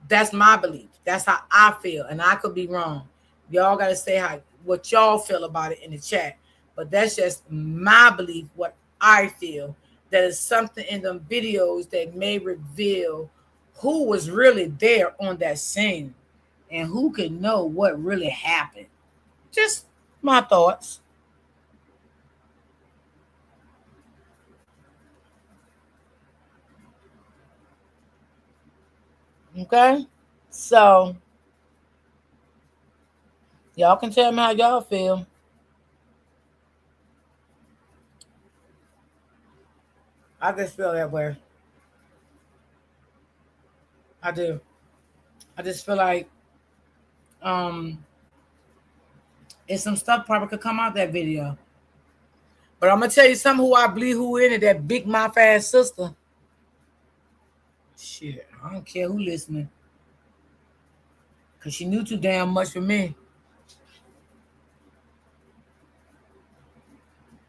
Speaker 1: that's my belief. That's how I feel, and I could be wrong. Y'all got to say what y'all feel about it in the chat. But that's just my belief, what I feel. That is something in them videos that may reveal who was really there on that scene and who could know what really happened. Just my thoughts. Okay? So, y'all can tell me how y'all feel. I just feel that way. I do. I just feel like um and some stuff probably could come out that video. But I'm gonna tell you something who I believe who in it, that big mouth ass sister. Shit, I don't care who listening. Cause she knew too damn much for me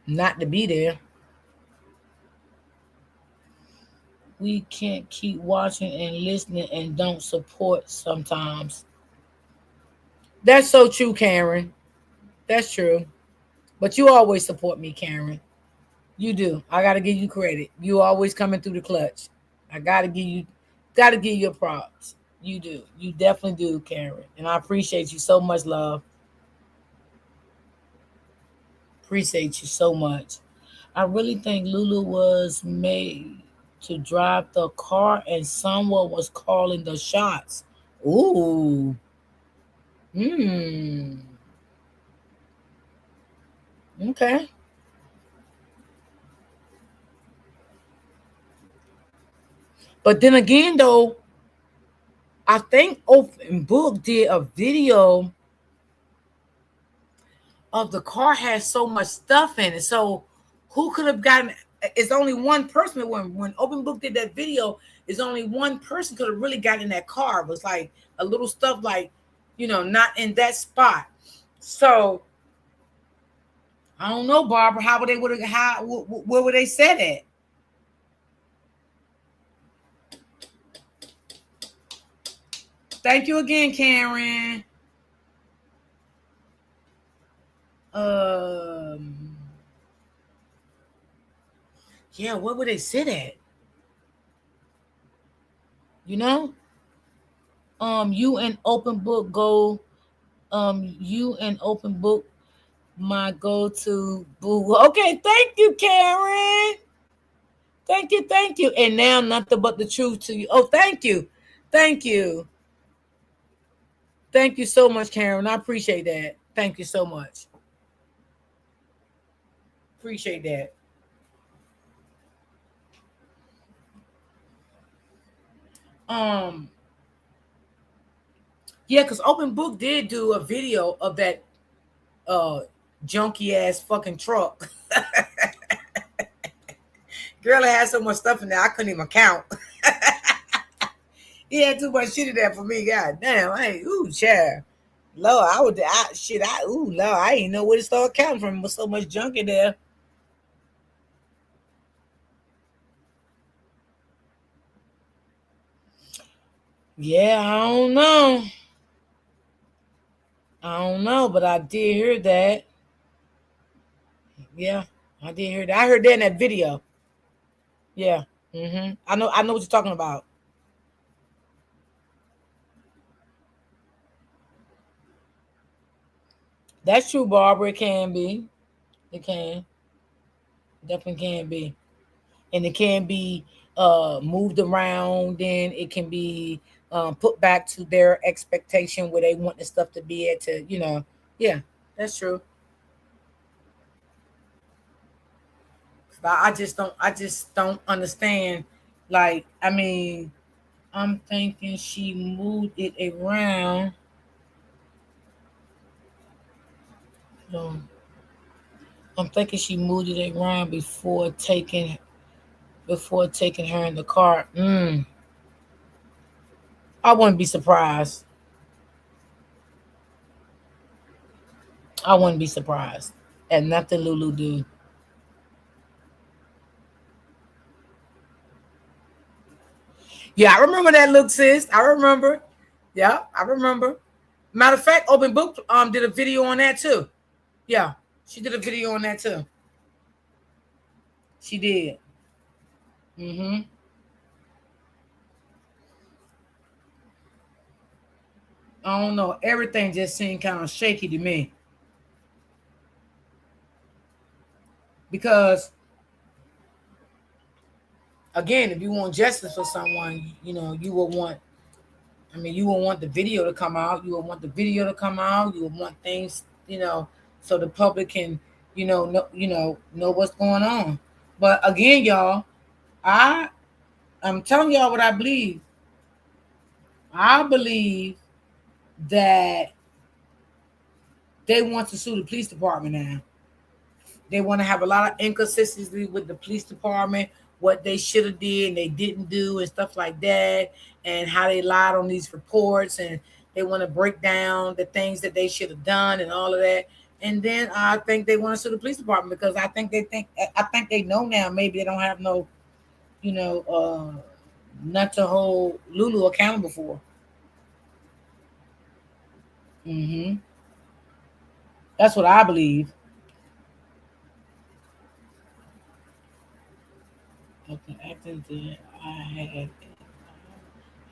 Speaker 1: not to be there. We can't keep watching and listening and don't support sometimes. That's so true, Karen. That's true. But you always support me, Karen. You do. I gotta give you credit. You always coming through the clutch. I gotta give you props. You do. You definitely do, Karen. And I appreciate you so much, love. Appreciate you so much. I really think Lulu was made to drive the car and someone was calling the shots. Ooh. Hmm. Okay. But then again though, I think Open Book did a video of the car has so much stuff in it. So who could have gotten, it's only one person when Open Book did that video, it's only one person could have really gotten in that car. It was like a little stuff like, not in that spot. So I don't know, Barbara, how would they would have how where would they set it? Thank you again, Karen. Um yeah, where would they sit at? You know? You and Open Book go, you and Open Book my go-to boo. Okay, thank you, Karen. Thank you. And now nothing but the truth to you. Oh, thank you. Thank you. Thank you so much, Karen. I appreciate that. Thank you so much. Appreciate that. Um, yeah, because Open Book did do a video of that uh junky ass fucking truck. Girl, it had so much stuff in there I couldn't even count. He had too much shit in there for me. God damn, I ain't child. Lord, Lord, I didn't know where to start counting from with so much junk in there. Yeah, I don't know. I don't know, but I did hear that. Yeah, I did hear that. I heard that in that video. Yeah. I know what you're talking about. That's true, Barbara. It can be. It can. Definitely can be. And it can be moved around, and it can be put back to their expectation where they want the stuff to be at to. Yeah, that's true. But I just don't understand. Like, I mean, I'm thinking she moved it around. So I'm thinking she moved it around before taking her in the car. I wouldn't be surprised. I wouldn't be surprised at nothing Lulu do. Yeah, I remember that look, sis. I remember. Yeah, I remember. Matter of fact, Open Book did a video on that too. Yeah, she did a video on that too. She did. Mm-hmm. I don't know. Everything just seemed kind of shaky to me because, again, if you want justice for someone, you will want. I mean, you will want the video to come out. You will want the video to come out. You will want things, so the public can, know what's going on. But again, y'all, I'm telling y'all what I believe. I believe that they want to sue the police department now. They want to have a lot of inconsistency with the police department, what they should have did and they didn't do and stuff like that, and how they lied on these reports, and they want to break down the things that they should have done and all of that. And then I think they want to sue the police department because I think they know now maybe they don't have no, you know, not to hold Lulu accountable for. Mm-hmm. That's what I believe. Okay, acting that I had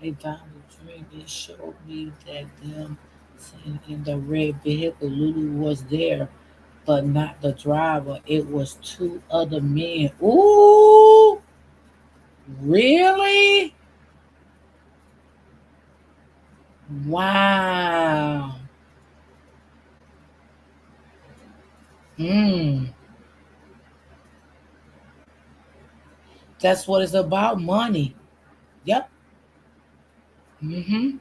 Speaker 1: a violent dream. It showed me that them sitting in the red vehicle, Lulu was there, but not the driver. It was two other men. Ooh, really? Wow. Mm, that's what it's about, money. Yep. Mm-hmm.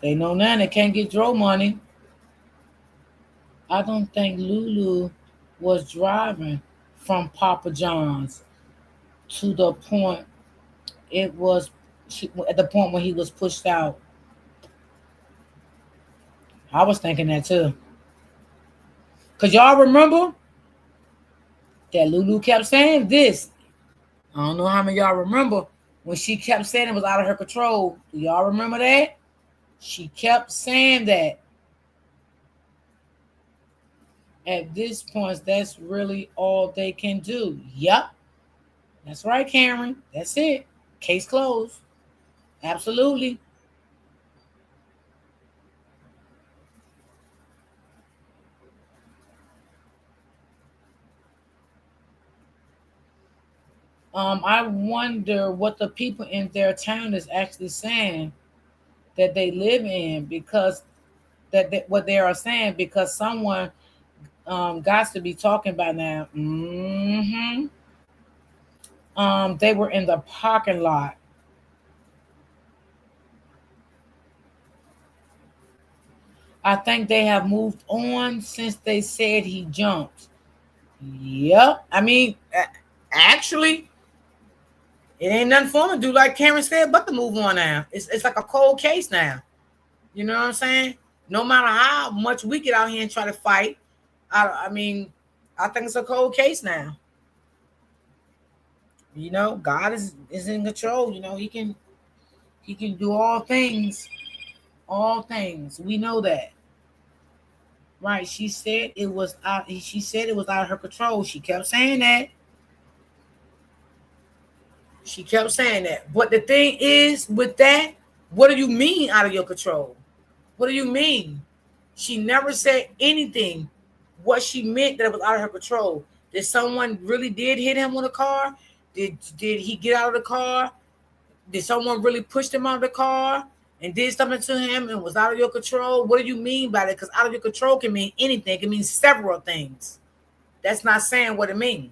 Speaker 1: They know now they can't get drove money. I don't think Lulu was driving from Papa John's to the point it was at the point when he was pushed out. I was thinking that too. Cause y'all remember that Lulu kept saying this. I don't know how many y'all remember when she kept saying it was out of her control. Do y'all remember that? She kept saying that. At this point, that's really all they can do. Yep. That's right, Cameron. That's it. Case closed. Absolutely. I wonder what the people in their town is actually saying that they live in, because what they are saying, because someone got to be talking by now. They were in the parking lot. I think they have moved on since they said he jumped. Yep. I mean, actually, it ain't nothing for him to do, like Karen said, but to move on now. It's like a cold case now. You know what I'm saying? No matter how much we get out here and try to fight, I mean, I think it's a cold case now. You know, God is in control. You know, he can do all things, all things. We know that, right? She said it was out. She said it was out of her control. She kept saying that. She kept saying that. But the thing is, with that, what do you mean out of your control? What do you mean? She never said anything. What she meant that it was out of her control. Did someone really did hit him with a car? Did he get out of the car? Did someone really push him out of the car and did something to him and was out of your control? What do you mean by that? Because out of your control can mean anything. It can mean several things. That's not saying what it means.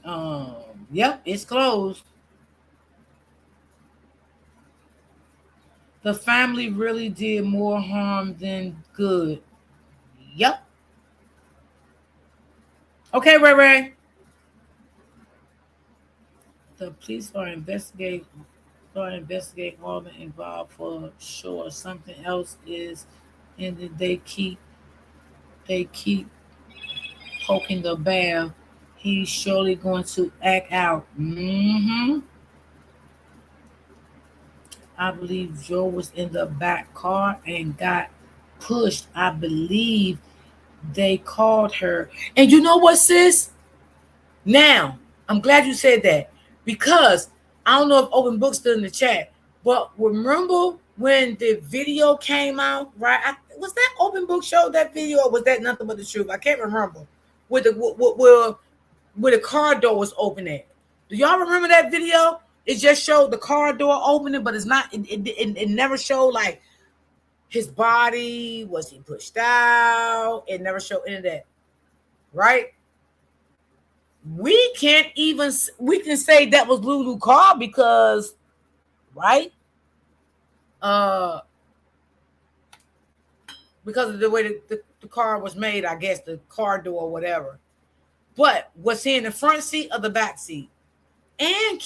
Speaker 1: Um, yep, it's closed. The family really did more harm than good. Yep. Okay, Ray Ray. The police are investigating all the involved for sure. Something else is, and they keep poking the bear. He's surely going to act out. I believe Joe was in the back car and got pushed. I believe they called her. And you know what, sis? Now, I'm glad you said that, because I don't know if Open Book's still in the chat, but remember when the video came out, right? Was that Open Book show that video, or was that Nothing But the Truth? I can't remember. With the where the car door was opening. Do y'all remember that video? It just showed the car door opening, but it's not. It never showed like his body. Was he pushed out? It never showed any of that. right? We can say that was Lulu's car because, right? Because of the way the car was made, I guess, the car door or whatever. But was he in the front seat or the back seat? And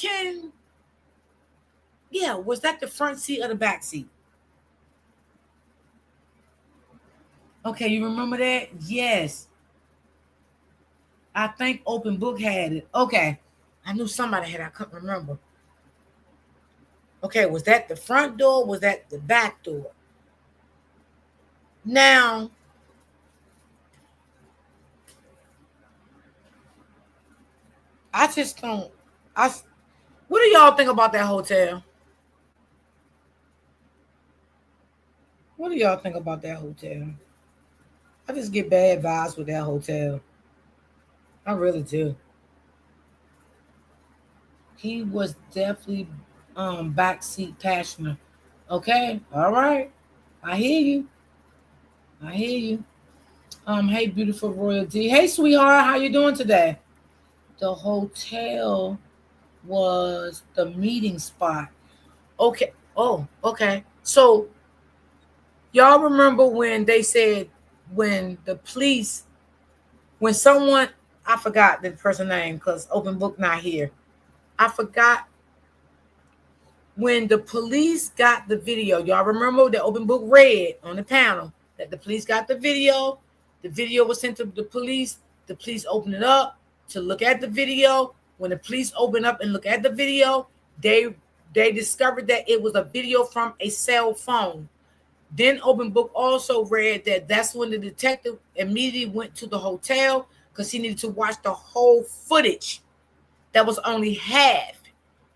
Speaker 1: was that the front seat or the back seat? Okay, you remember that? Yes. I think Open Book had it. Okay. I knew somebody had it. I couldn't remember. Okay, was that the front door? Was that the back door? Now, I just don't. What do y'all think about that hotel? What do y'all think about that hotel? I just get bad vibes with that hotel. I really do. He was definitely backseat passenger. Okay, all right. I hear you. I hear you. Hey, beautiful royalty. Hey, sweetheart, how you doing today? The hotel was the meeting spot. Okay. Oh, okay. So y'all remember when they said when the police, when someone, I forgot the person's name because Open Book not here. I forgot when the police got the video. Y'all remember that Open Book read on the panel that the police got the video. The video was sent to the police. The police opened it up to look at the video. When the police opened up and look at the video, they discovered that it was a video from a cell phone. Then Open Book also read that that's when the detective immediately went to the hotel because he needed to watch the whole footage. That was only half.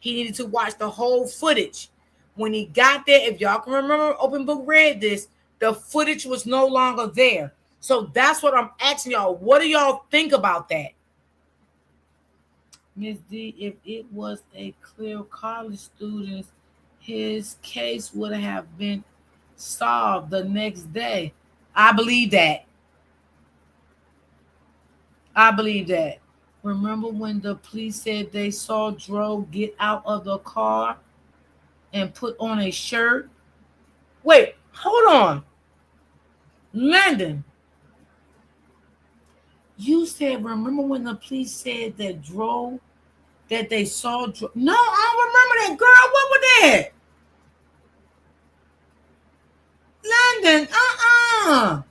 Speaker 1: He needed to watch the whole footage. When he got there, if y'all can remember, Open Book read this, the footage was no longer there. So that's what I'm asking y'all. What do y'all think about that? Ms. D, if it was a clear college student, his case would have been solved the next day. I believe that. I believe that. Remember when the police said they saw Dro get out of the car and put on a shirt? Wait, hold on. Landon, you said, remember when the police said that Dro, that they saw Dro? No, I don't remember that, girl. What was that? Landon,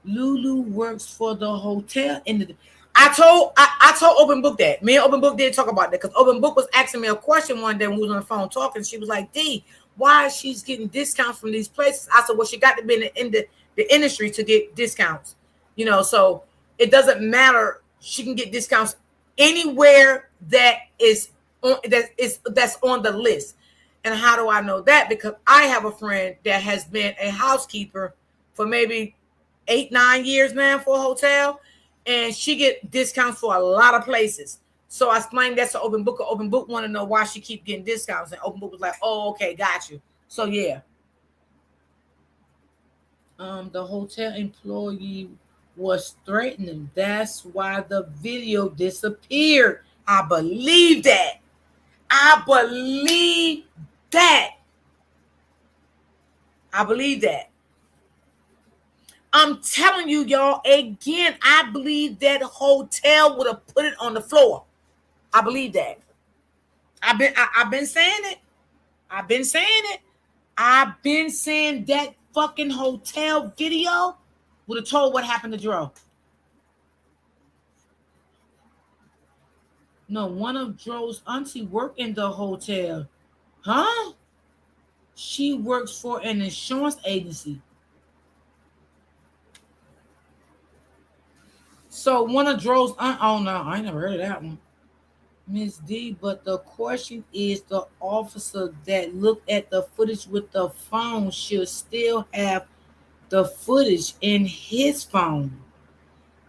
Speaker 1: Lulu works for the hotel. I told Open Book that. Me and Open Book did talk about that because Open Book was asking me a question one day when we was on the phone talking. She was like, D, why is she getting discounts from these places? I said, well, she got to be in the industry to get discounts. You know, so it doesn't matter. She can get discounts anywhere that's on the list. And how do I know that? Because I have a friend that has been a housekeeper for maybe 8-9 years now for a hotel, and she get discounts for a lot of places. So I explained that to Open Book. Open Book want to know why she keep getting discounts, and Open Book was like, "Oh, okay, got you." So yeah, the hotel employee was threatening. That's why the video disappeared. I believe that. I believe that. I believe that. I'm telling you, y'all, again, I believe that hotel would have put it on the floor. I believe that. I've been saying it. I've been saying it. I've been saying that fucking hotel video would have told what happened to Dro. No, one of Dro's auntie worked in the hotel. Huh? She works for an insurance agency. So one of Dro's oh no, I ain't never heard of that one. Miss D, but the question is the officer that looked at the footage with the phone should still have the footage in his phone,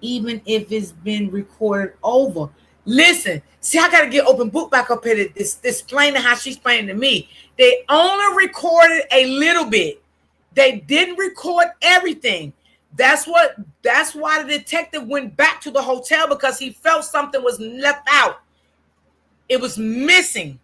Speaker 1: even if it's been recorded over. Listen, see, I gotta get Open Book back up here to explaining how she's explaining to me. They only recorded a little bit. They didn't record everything. That's why the detective went back to the hotel, because he felt something was left out. It was missing.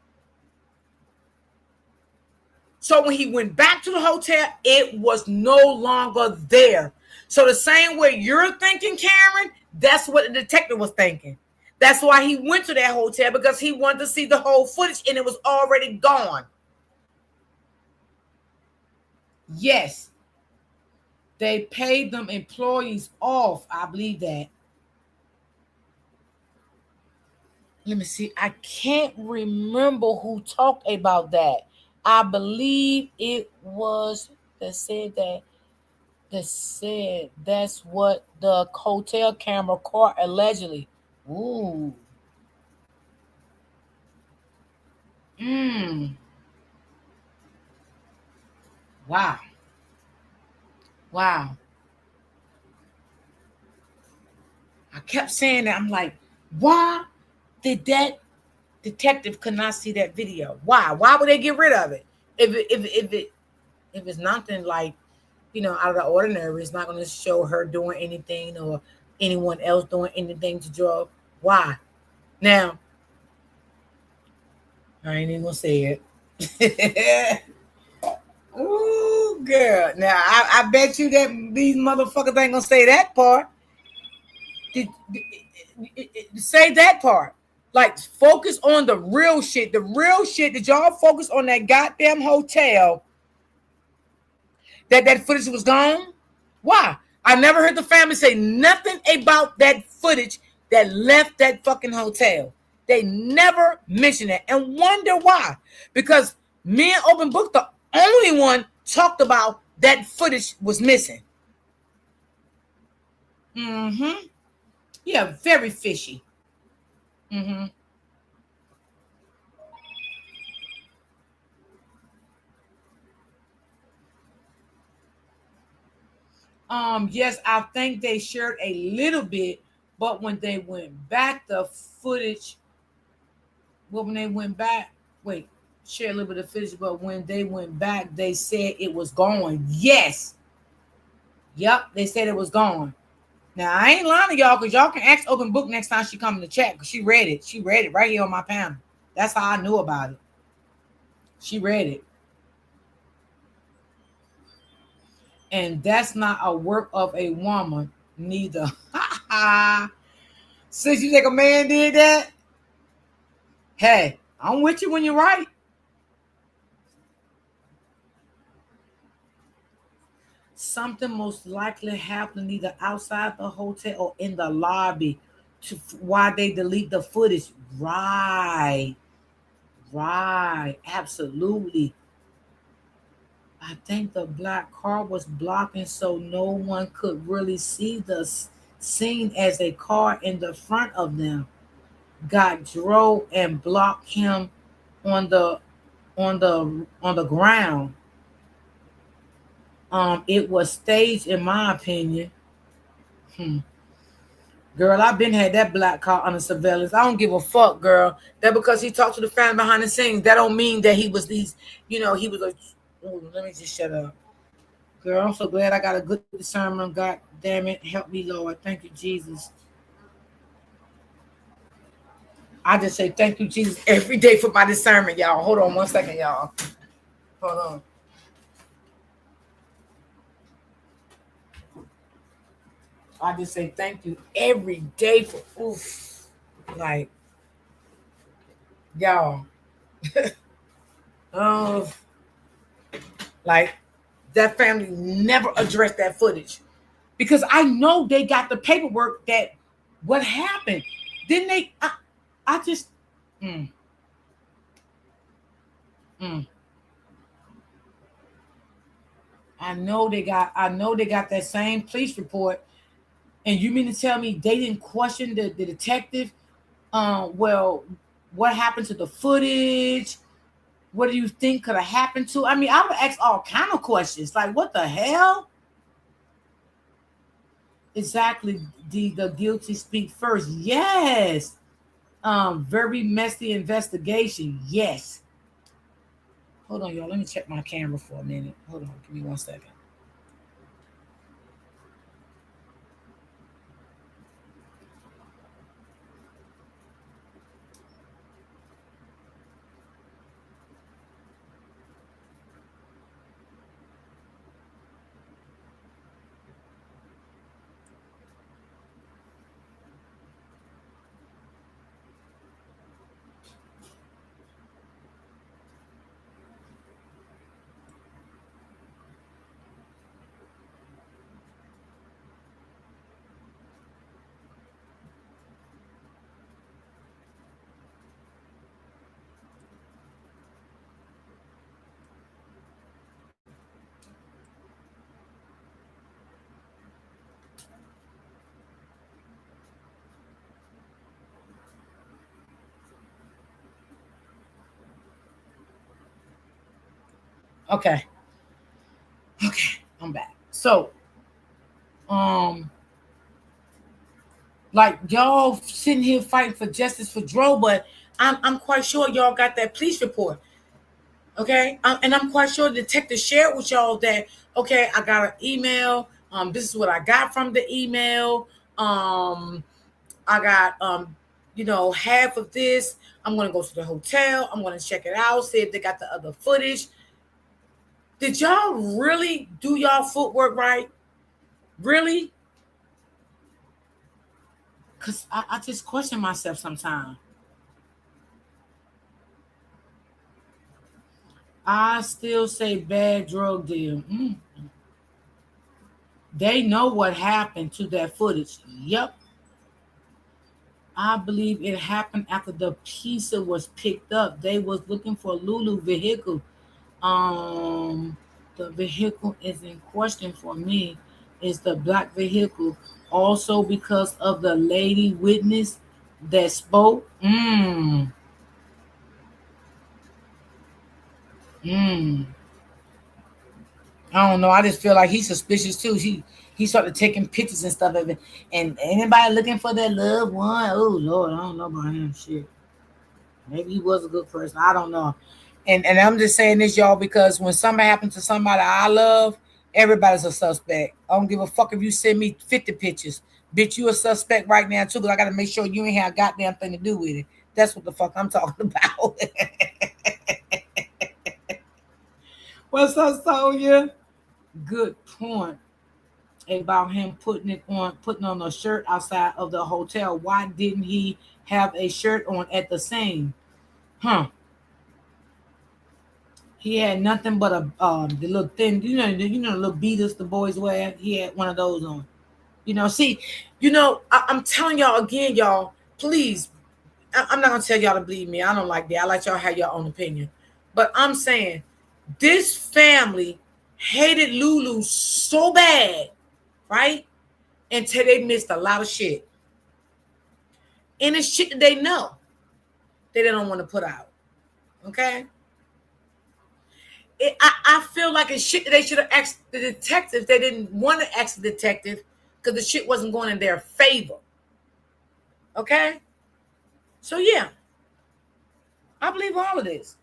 Speaker 1: So when he went back to the hotel, it was no longer there. So the same way you're thinking, Karen, that's what the detective was thinking. That's why he went to that hotel, because he wanted to see the whole footage, and it was already gone. Yes. They paid them employees off. I believe that. Let me see. I can't remember who talked about that. I believe it was that said that's what the hotel camera caught allegedly. Ooh. Wow. Wow. I kept saying that. I'm like, why did that detective could not see that video? Why? Why would they get rid of it? If it's nothing like, out of the ordinary, it's not going to show her doing anything or anyone else doing anything to drug. Why? Now, I ain't even gonna say it. Ooh, girl. Now, I bet you that these motherfuckers ain't gonna say that part. Say that part. Like, focus on the real shit. The real shit. Did y'all focus on that goddamn hotel that footage was gone? Why? I never heard the family say nothing about that footage that left that fucking hotel. They never mentioned it, and wonder why. Because me and Open Book, the only one talked about that footage was missing. Mm-hmm. Yeah, very fishy. Mm-hmm. Yes, I think they shared a little bit, but when they went back, the footage. Well, when they went back, wait, share a little bit of footage, but when they went back, they said it was gone. Yes. Yep, they said it was gone. Now I ain't lying to y'all, because y'all can ask Open Book next time she come in the chat, because she read it. She read it right here on my panel. That's how I knew about it. She read it. And that's not a work of a woman, neither. Since you think a man did that, hey, I'm with you when you're right. Something most likely happened either outside the hotel or in the lobby to why they delete the footage. Right. Right. Absolutely. I think the black car was blocking so no one could really see the scene, as a car in the front of them got drove and blocked him on the ground. It was staged, in my opinion. Hmm. Girl, I've been had that black car under surveillance. I don't give a fuck, girl. That because he talked to the family behind the scenes, that don't mean that he was these, he was a. Oh, let me just shut up. Girl, I'm so glad I got a good discernment. God damn it. Help me, Lord. Thank you, Jesus. I just say thank you, Jesus, every day for my discernment, y'all. Hold on one second, y'all. Hold on. I just say thank you every day for oof. Like, y'all. Oh, like that family never addressed that footage. Because I know they got the paperwork that what happened. Didn't they? I just mm, mm. I know they got that same police report. And you mean to tell me they didn't question the detective? Well, what happened to the footage? What do you think could have happened to? I mean, I would ask all kind of questions. Like, what the hell? Exactly. The guilty speak first. Yes. Very messy investigation. Yes. Hold on, y'all. Let me check my camera for a minute. Hold on. Give me 1 second. Okay. Okay. I'm back. So, um, like y'all sitting here fighting for justice for Dro, but I'm quite sure y'all got that police report. Okay, and I'm quite sure the detective shared with y'all that okay, I got an email. This is what I got from the email. I got half of this. I'm gonna go to the hotel. I'm gonna check it out, see if they got the other footage. Did y'all really do y'all footwork right? Really? Cause I just question myself sometimes. I still say bad drug deal. They know what happened to that footage. Yep. I believe it happened after the pizza was picked up. They was looking for Lulu vehicle. Um, the vehicle is in question for me. Is the black vehicle also because of the lady witness that spoke? Mm. I don't know. I just feel like he's suspicious too. He started taking pictures and stuff of it. And anybody looking for that loved one? Oh Lord, I don't know about him. Shit. Maybe he was a good person. I don't know. And I'm just saying this, y'all, because when something happens to somebody I love, everybody's a suspect. I don't give a fuck if you send me 50 pictures. Bitch, you a suspect right now too, because I gotta make sure you ain't have a goddamn thing to do with it. That's what the fuck I'm talking about. What's up, Sonya? Good point about him putting on a shirt outside of the hotel. Why didn't he have a shirt on at the scene? Huh? He had nothing but a the little thin, the little beaters the boys wear. He had one of those on. See, I'm telling y'all again, y'all. Please, I'm not gonna tell y'all to believe me. I don't like that. I like y'all have your own opinion, but I'm saying this family hated Lulu so bad, right? Until they missed a lot of shit, and it's shit that they know that they don't want to put out. Okay, I feel like it's shit that they should have asked the detective. They didn't want to ask the detective because the shit wasn't going in their favor. Okay? So yeah, I believe all of this.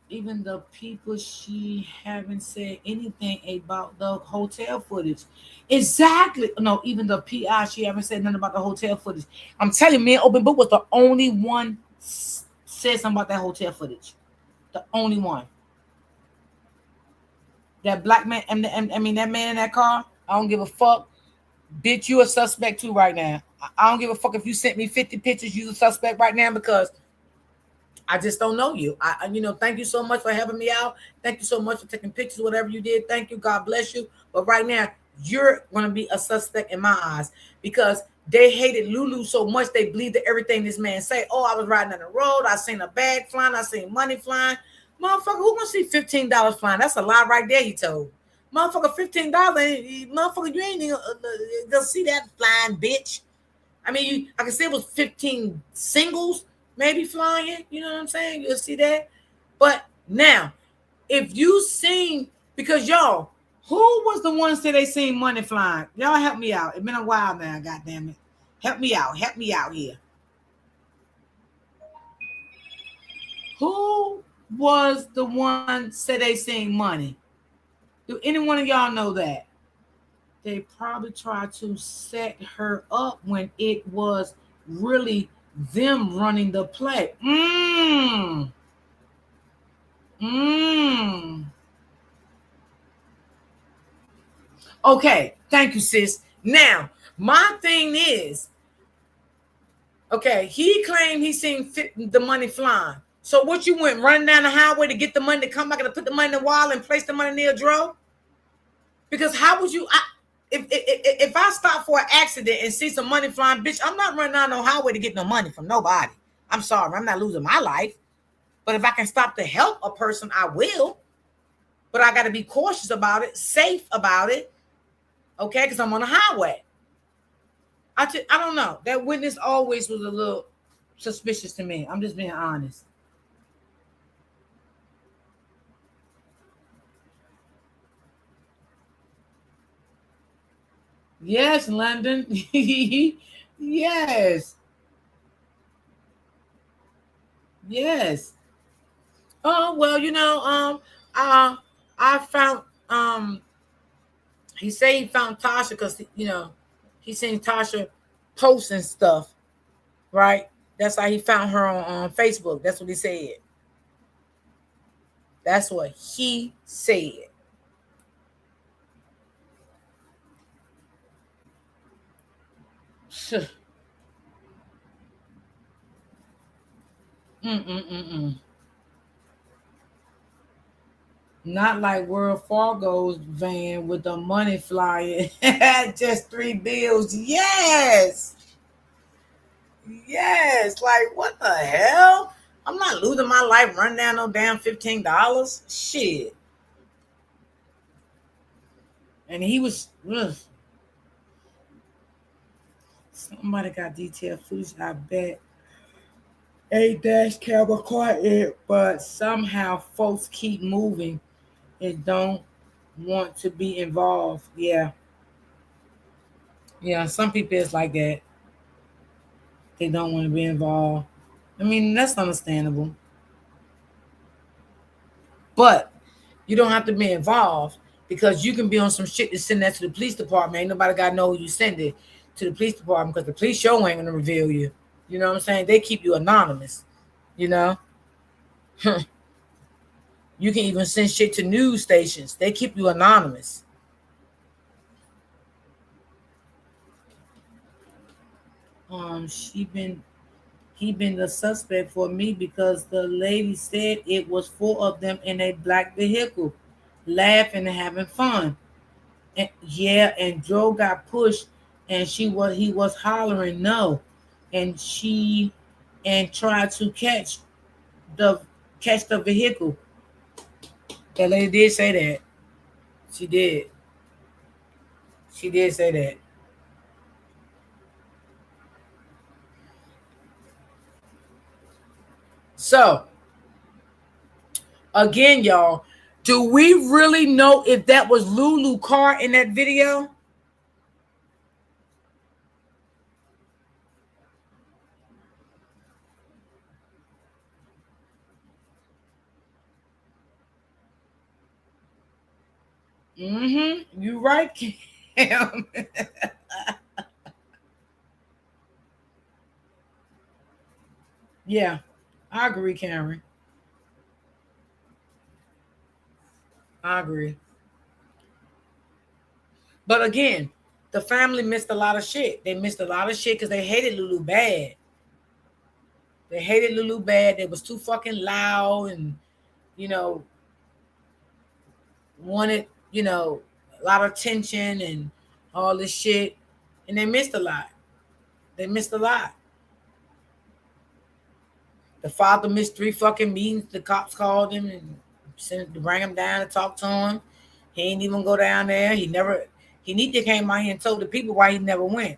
Speaker 1: Even the people she haven't said anything about the hotel footage. Exactly. No, even the PI, she haven't said nothing about the hotel footage. I'm telling you, me and Open Book was the only one said something about that hotel footage. The only one. That black man, I mean that man in that car. I don't give a fuck. Bitch, you a suspect too right now. I don't give a fuck if you sent me 50 pictures. You a suspect right now because I just don't know you. Thank you so much for helping me out. Thank you so much for taking pictures, whatever you did. Thank you. God bless you. But right now, you're going to be a suspect in my eyes because they hated Lulu so much they believed that everything this man say. Oh, I was riding on the road. I seen a bag flying. I seen money flying. Motherfucker, who gonna see $15 flying? That's a lie right there, he told. Motherfucker, $15. Motherfucker, you ain't gonna see that flying, bitch. I mean, I can say it was 15 singles maybe flying. You know what I'm saying? You'll see that. But now, if you seen, because y'all, who was the ones that they seen money flying? Y'all help me out. It's been a while now, goddamn it. Help me out. Help me out here. Who was the one said they seen money? Do any one of y'all know that? They probably tried to set her up when it was really them running the play. Mm. Okay, thank you, sis. Now, my thing is, okay, he claimed he seen the money flying. So what you went running down the highway to get the money to come back and to put the money in the wallet and place the money near Dro? Because how would you? If I stop for an accident and see some money flying, bitch, I'm not running down no highway to get no money from nobody. I'm sorry, I'm not losing my life. But if I can stop to help a person, I will. But I got to be cautious about it, safe about it, okay? Because I'm on the highway. I don't know. That witness always was a little suspicious to me. I'm just being honest. Yes, London. Yes. Yes. Oh well, uh, I found he said he found Tasha because he seen Tasha posting stuff, right? That's how he found her on Facebook. That's what he said. That's what he said. Mm-mm-mm-mm. Not like World Fargo's van with the money flying. Just three bills. Yes. Yes. Like, what the hell? I'm not losing my life running down no damn $15. Shit. And he was, ugh. Somebody got detailed footage, I bet. A dash camera caught it, but somehow folks keep moving and don't want to be involved. Yeah. Yeah. Some people it's like that. They don't want to be involved. I mean, that's understandable. But you don't have to be involved because you can be on some shit to send that to the police department. Ain't nobody got to know who you send it to the police department because the police show ain't going to reveal you. You know what I'm saying? They keep you anonymous, you know? You can even send shit to news stations. They keep you anonymous. She been he been the suspect for me because the lady said it was four of them in a black vehicle, laughing and having fun. And, yeah, and Joe got pushed, and he was hollering no, and she and tried to the catch the vehicle. That lady did say that. She did. She did say that. So again, y'all, do we really know if that was Lulu Carr in that video? Mm-hmm. You right, Cam. Yeah, I agree, Cameron. I agree. But again, the family missed a lot of shit. They missed a lot of shit because they hated Lulu bad. They hated Lulu bad. They was too fucking loud and, you know, wanted, a lot of attention and all this shit. And they missed a lot. They missed a lot. The father missed three fucking meetings. The cops called him and sent to bring him down and talk to him. He ain't even go down there. He need to came out here and told the people why he never went.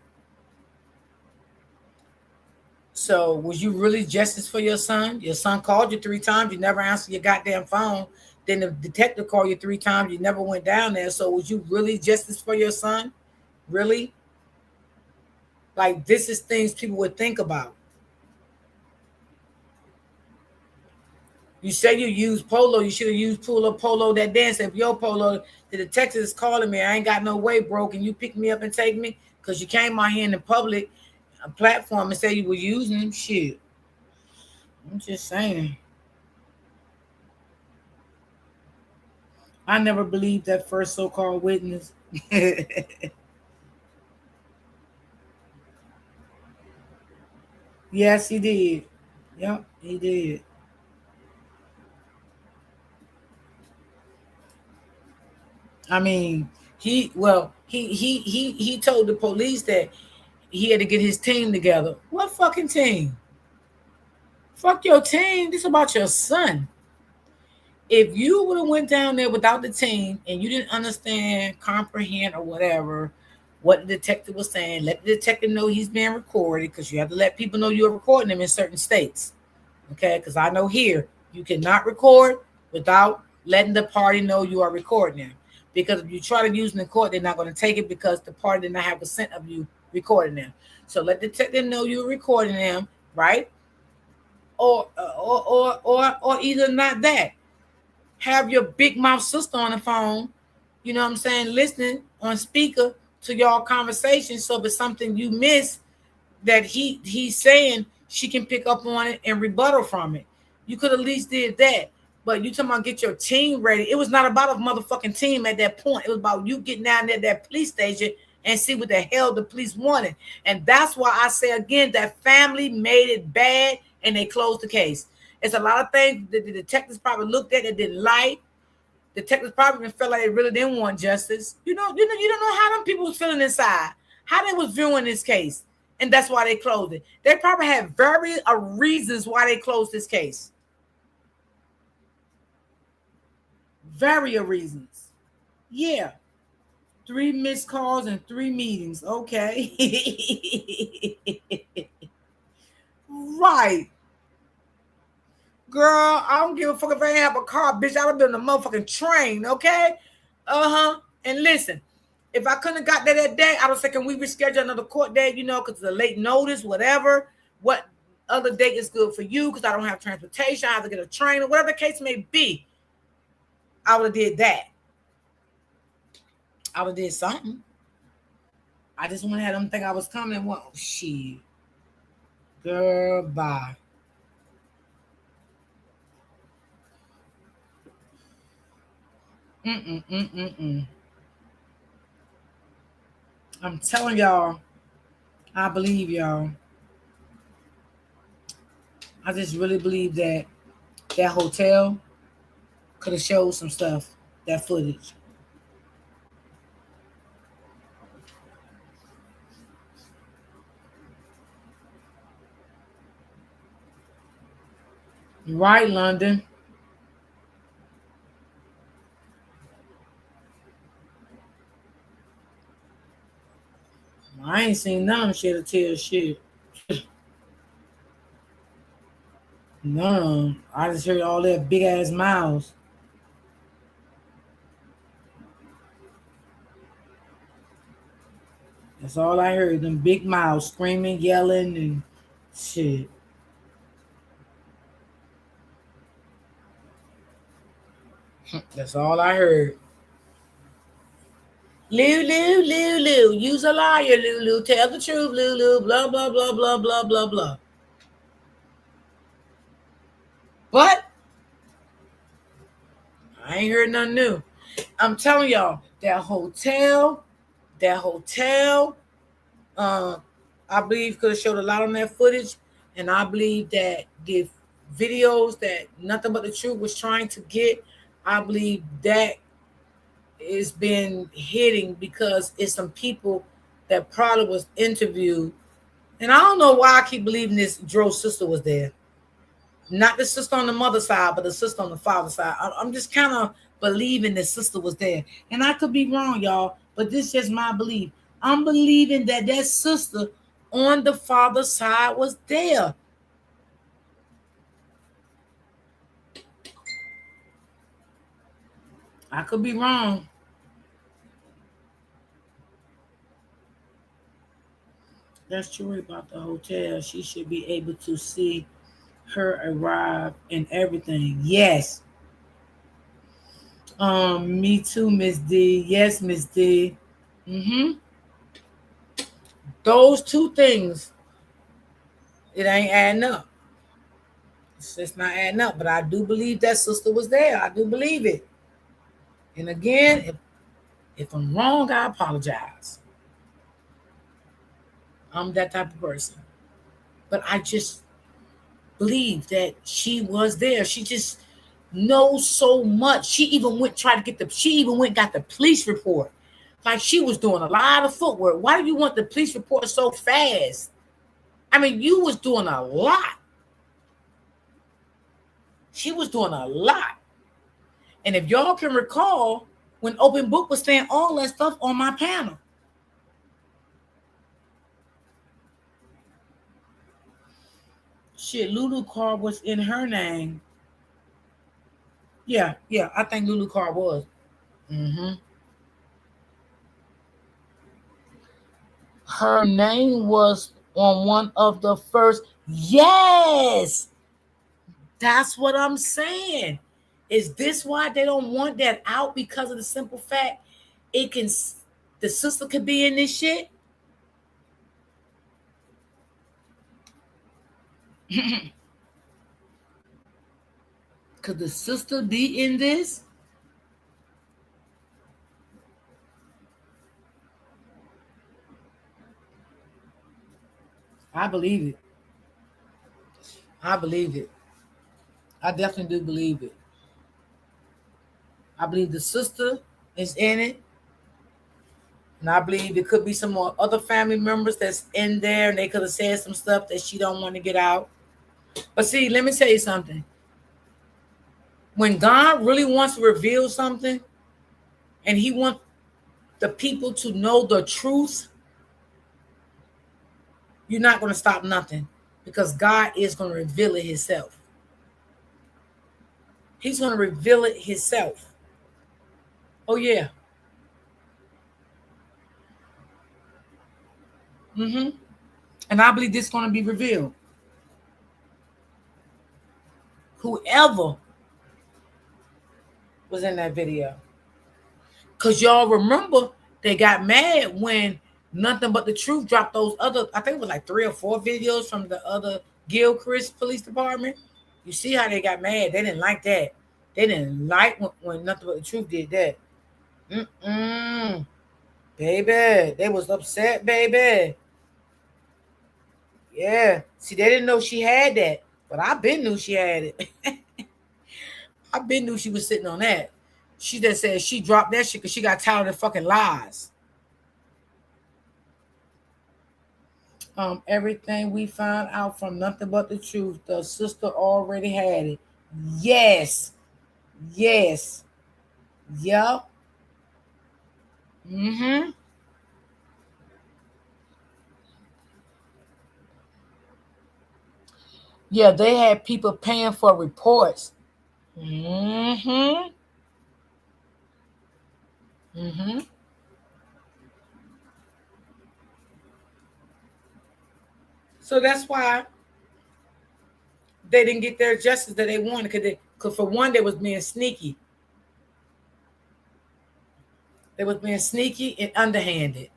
Speaker 1: So was you really justice for your son? Your son called you three times. You never answered your goddamn phone. Then the detective called you three times. You never went down there. So was you really justice for your son? Really? Like this is things people would think about. You say you use polo. You should have used polo that dance. If your polo, the detective is calling me. I ain't got no way, bro. Can you pick me up and take me? Because you came out here in the public platform and said you were using them. Shit. I'm just saying. I never believed that first so-called witness. Yes, he did. Yep, he did. I mean, he told the police that he had to get his team together. What fucking team? Fuck your team. This is about your son. If you would have went down there without the team and you didn't understand, comprehend, or whatever, what the detective was saying, let the detective know he's being recorded because you have to let people know you're recording them in certain states. Okay, because I know here you cannot record without letting the party know you are recording them. Because if you try to use them in court, they're not going to take it because the party did not have consent of you recording them. So let the detective know you're recording them, right? Or either not that. Have your big mouth sister on the phone, you know what I'm saying, listening on speaker to y'all conversation. So if it's something you miss that he's saying, she can pick up on it and rebuttal from it. You could at least did that. But you talking about get your team ready. It was not about a motherfucking team at that point. It was about you getting down there at that police station and see what the hell the police wanted. And that's why I say again, that family made it bad and they closed the case. It's a lot of things that the detectives probably looked at that didn't like. Detectives probably felt like they really didn't want justice. You don't know how them people was feeling inside, how they was viewing this case. And that's why they closed it. They probably had various reasons why they closed this case. Various reasons. Yeah. 3 missed calls and 3 meetings. Okay. Right. Girl, I don't give a fuck if I ain't have a car, bitch. I would have been on a motherfucking train, okay? And listen, if I couldn't have got there that day, I was say, can we reschedule another court date, because it's a late notice, whatever. What other date is good for you? Because I don't have transportation. I have to get a train or whatever the case may be. I would have did that. I would have did something. I just want to have them think I was coming and went, oh, shit. Girl, bye. I'm telling y'all, I believe y'all. I just really believe that hotel could have showed some stuff, that footage. Right, London. I ain't seen none of them shit to tell shit. None. I just heard all that big ass mouths. That's all I heard. Them big mouths screaming, yelling, and shit. That's all I heard. Lulu, Lulu, you's a liar, Lulu. Tell the truth, Lulu. Blah, blah, blah, blah, blah, blah, blah. But I ain't heard nothing new. I'm telling y'all, that hotel, I believe could have showed a lot on that footage. And I believe that the videos that Nothing But the Truth was trying to get, I believe that is been hitting because it's some people that probably was interviewed. And I don't know why I keep believing this Dro's sister was there. Not the sister on the mother side, but the sister on the father side. I'm just kind of believing the sister was there. And I could be wrong, y'all, but this is just my belief. I'm believing that sister on the father side was there. I could be wrong. That's true about the hotel. She should be able to see her arrive and everything. Yes. Me too, Miss D. Yes, Miss D. Those two things, it ain't adding up. It's just not adding up. But I do believe that sister was there. I do believe it. And again, if I'm wrong, I apologize. I'm that type of person. But I just believe that she was there. She just knows so much. She even went got the police report. Like she was doing a lot of footwork. Why do you want the police report so fast? I mean, you was doing a lot. She was doing a lot. And if y'all can recall, when Open Book was saying all that stuff on my panel. Shit, Lulu Carr was in her name. Yeah, I think Lulu Carr was. Her name was on one of the first. Yes, that's what I'm saying. Is this why they don't want that out? Because of the simple fact it can, the sister could be in this shit. Could the sister be in this? I believe it. I believe it. I definitely do believe it. I believe the sister is in it. And I believe there could be some more other family members that's in there and they could have said some stuff that she don't want to get out. But see, let me tell you something. When God really wants to reveal something and he wants the people to know the truth, you're not going to stop nothing because God is going to reveal it himself. He's going to reveal it himself. Oh, yeah. Mm-hmm. And I believe this is going to be revealed. Whoever was in that video. Because y'all remember they got mad when Nothing But the Truth dropped those other, I think it was like 3 or 4 videos from the other Gilchrist Police Department. You see how they got mad. They didn't like that. They didn't like when Nothing But the Truth did that. Baby. They was upset, baby. Yeah. See, they didn't know she had that. But I been knew she had it. I been knew she was sitting on that. She just said she dropped that shit because she got tired of the fucking lies. Everything we found out from Nothing But the Truth, the sister already had it. Yes. Yes. Yup. Mm-hmm. Yeah, they had people paying for reports. Mm-hmm. Mm-hmm. So that's why they didn't get their justice that they wanted. Because for one, they was being sneaky. They was being sneaky and underhanded.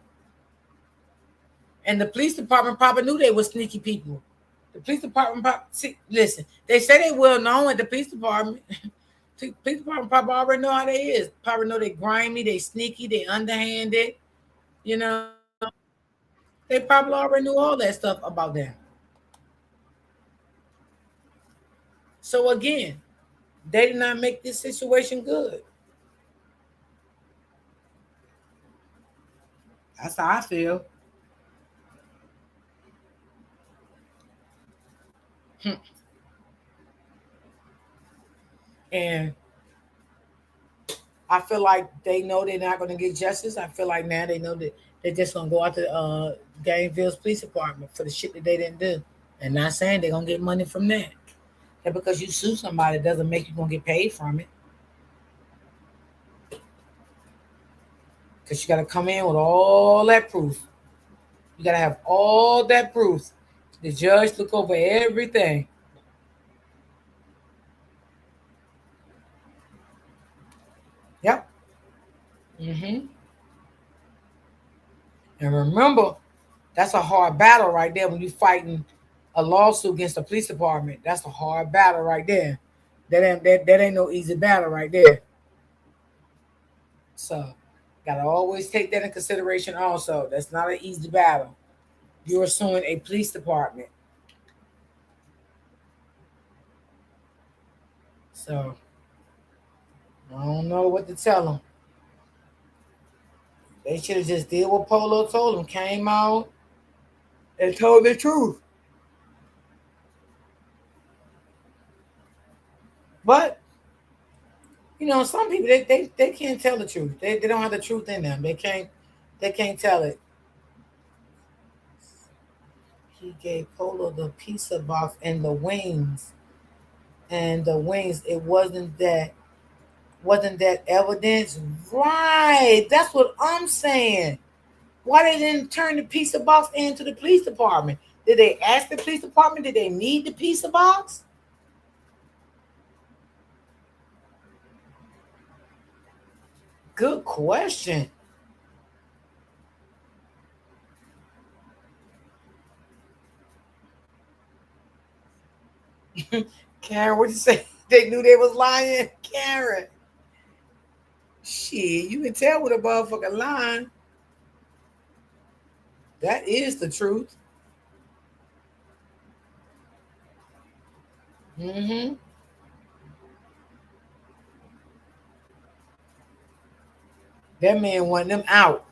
Speaker 1: And the police department probably knew they were sneaky people. The police department, see, listen, they say they well known at the police department. Police department probably already know how they is. Probably know they grimy, they sneaky, they underhanded. You know, they probably already knew all that stuff about them. So again, they did not make this situation good. That's how I feel. And I feel like they know they're not going to get justice. I feel like now they know that they're just going to go out to Gainesville's police department for the shit that they didn't do. And not saying they're going to get money from that. And because you sue somebody doesn't make you going to get paid from it. Because you got to come in with all that proof. You got to have all that proof. The judge look over everything. Yep. Mm-hmm. And remember, that's a hard battle right there when you're fighting a lawsuit against the police department. That's a hard battle right there. That ain't no easy battle right there. So gotta always take that in consideration also. That's not an easy battle. You're suing a police department. So I don't know what to tell them. They should have just did what Polo told them, came out and told the truth. But some people they can't tell the truth. They don't have the truth in them. They can't tell it. He gave Polo the pizza box and the wings. And the wings, it wasn't that evidence? Right. That's what I'm saying. Why they didn't turn the pizza box into the police department? Did they ask the police department? Did they need the pizza box? Good question. Karen, what you say? They knew they was lying? Karen. Shit, you can tell with a motherfucker lying. That is the truth. Mm-hmm. That man wanted them out.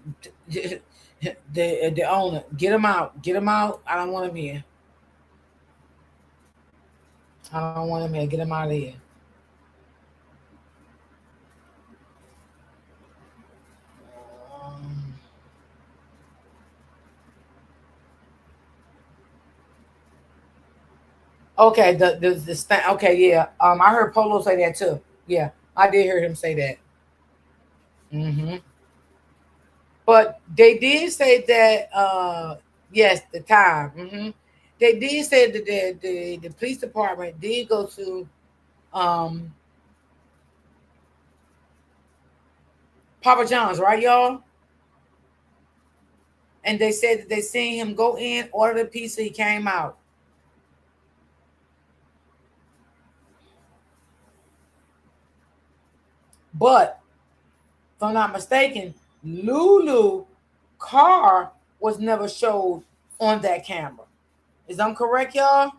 Speaker 1: The owner, get him out. Get him out. I don't want him here. I don't want him here. Get him out of here. Um, okay, okay, yeah. I heard Polo say that too. Yeah, I did hear him say that. Hmm. But they did say that. Yes, the time. They did say that the police department did go to um Papa John's, right, y'all? And they said that they seen him go in, order the pizza, he came out. But if I'm not mistaken, Lulu car was never showed on that camera. Is I'm correct, y'all?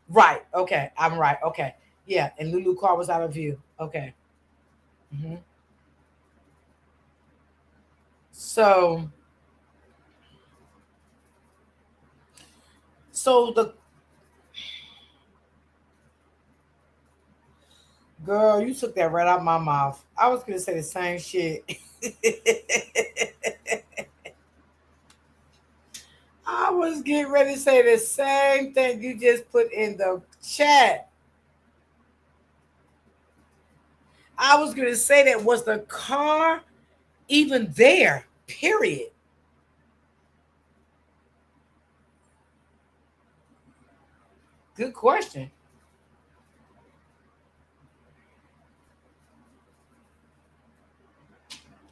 Speaker 1: Right. Okay. I'm right. Okay. Yeah. And Lulu car was out of view. Okay. Hmm. So, so the girl, you took that right out my mouth. I was gonna say the same shit. I was getting ready to say the same thing you just put in the chat. I was gonna say that, was the car even there? Period. Good question.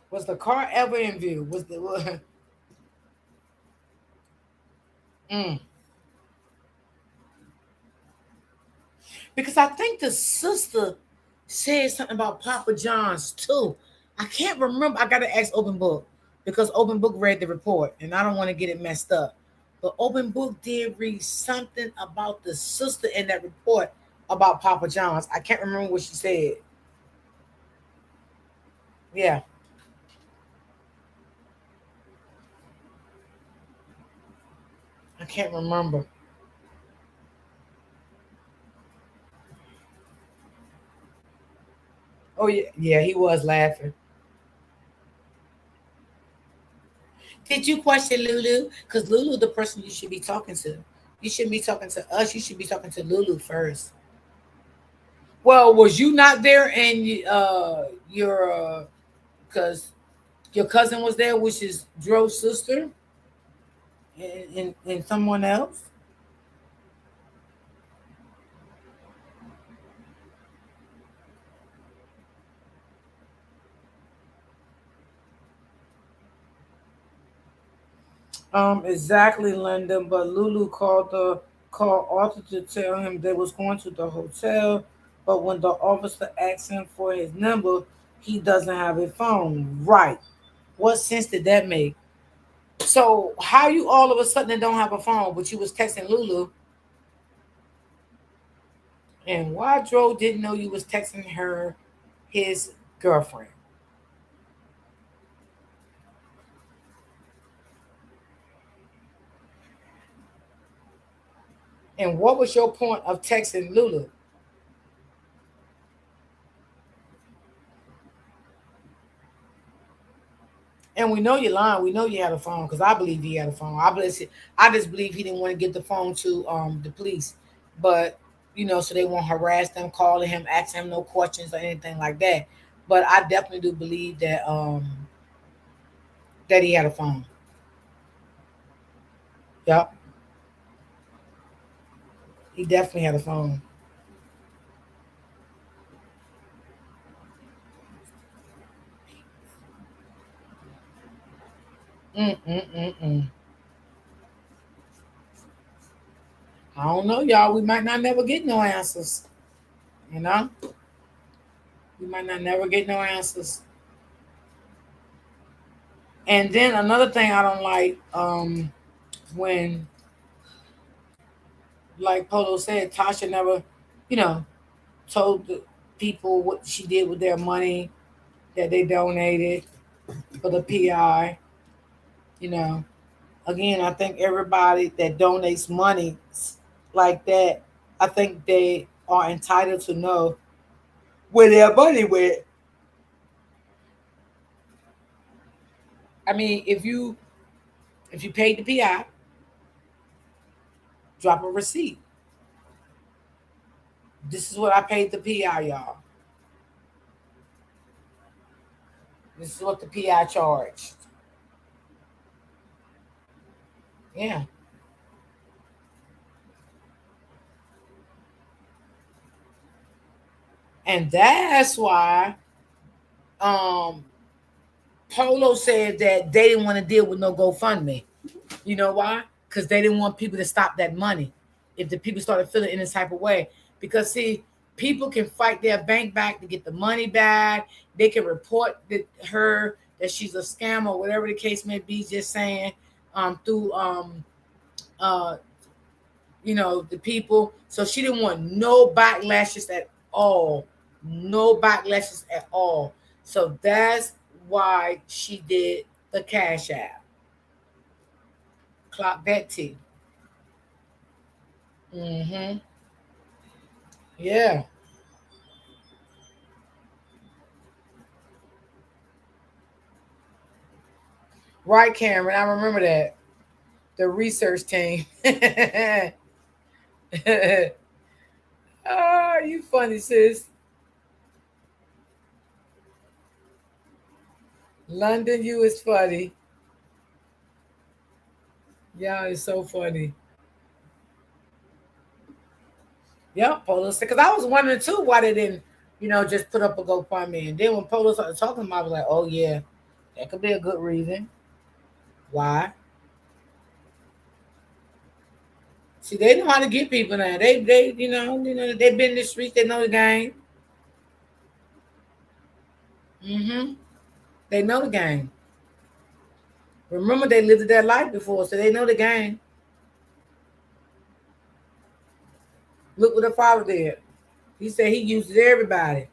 Speaker 1: Was the car ever in view? Was the mm. Because I think the sister said something about Papa John's too. I can't remember. I gotta ask Open Book because Open Book read the report and I don't want to get it messed up. But Open Book did read something about the sister in that report about Papa John's. I can't remember what she said. Yeah, I can't remember. Oh yeah, yeah, he was laughing. Did you question Lulu? Because Lulu, the person you should be talking to. You shouldn't be talking to us. You should be talking to Lulu first. Well, was you not there and your because your cousin was there, which is Dro's sister, and someone else? Exactly, London. But Lulu called Arthur to tell him they was going to the hotel. But when the officer asked him for his number, he doesn't have a phone. Right. What sense did that make? So how you all of a sudden don't have a phone, but you was texting Lulu, and why Dro didn't know you was texting her, his girlfriend? And what was your point of texting Lulu? And we know you're lying. We know you had a phone because I believe he had a phone. I just believe he didn't want to get the phone to the police. but so they won't harass them, calling him, asking him no questions or anything like that. But I definitely do believe that he had a phone. Yep, he definitely had a phone. Mm-mm-mm-mm. I don't know, y'all. We might not never get no answers. You know, we might not never get no answers. And then another thing I don't like, when, like Polo said, Tasha never, you know, told the people what she did with their money that they donated for the PI. You know, again, I think everybody that donates money like that, I think they are entitled to know where their money went. I mean, if you paid the PI, drop a receipt. This is what I paid the PI, y'all. This is what the PI charged. Yeah. And that's why um Polo said that they didn't want to deal with no GoFundMe. You know why? Because they didn't want people to stop that money if the people started feeling in this type of way. Because see, people can fight their bank back to get the money back. They can report her that she's a scam or whatever the case may be. Just saying, through uh the people. So she didn't want no backlashes at all, no backlashes at all. So that's why she did the Cash App. Clock that T. Mm-hmm. Yeah. Right, Cameron. I remember that. The research team. Oh, you funny, sis. London, you is funny. Yeah, it's so funny. Yep, Polo said, because I was wondering too why they didn't, just put up a GoFundMe. And then when Polo started talking about it, I was like, oh, yeah, that could be a good reason. Why? See, they know how to get people now. They they've been in the streets, they know the game. Mm-hmm. They know the game. Remember, they lived their life before, so they know the game. Look what the father did. He said he uses everybody.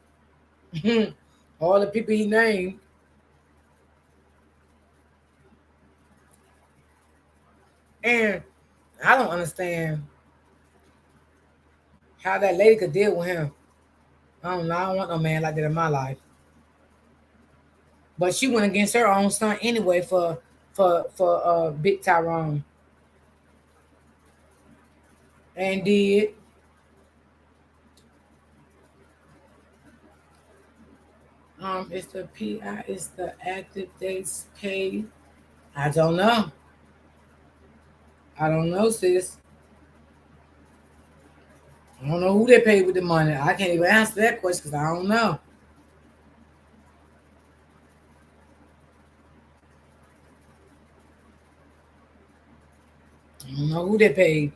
Speaker 1: All the people he named. And I don't understand how that lady could deal with him. I don't know. I don't want no man like that in my life. But she went against her own son anyway for Big Tyrone. And did. It's the PI, it's the active dates paid. I don't know. I don't know, sis. I don't know who they paid with the money. I can't even answer that question because I don't know. I don't know who they paid.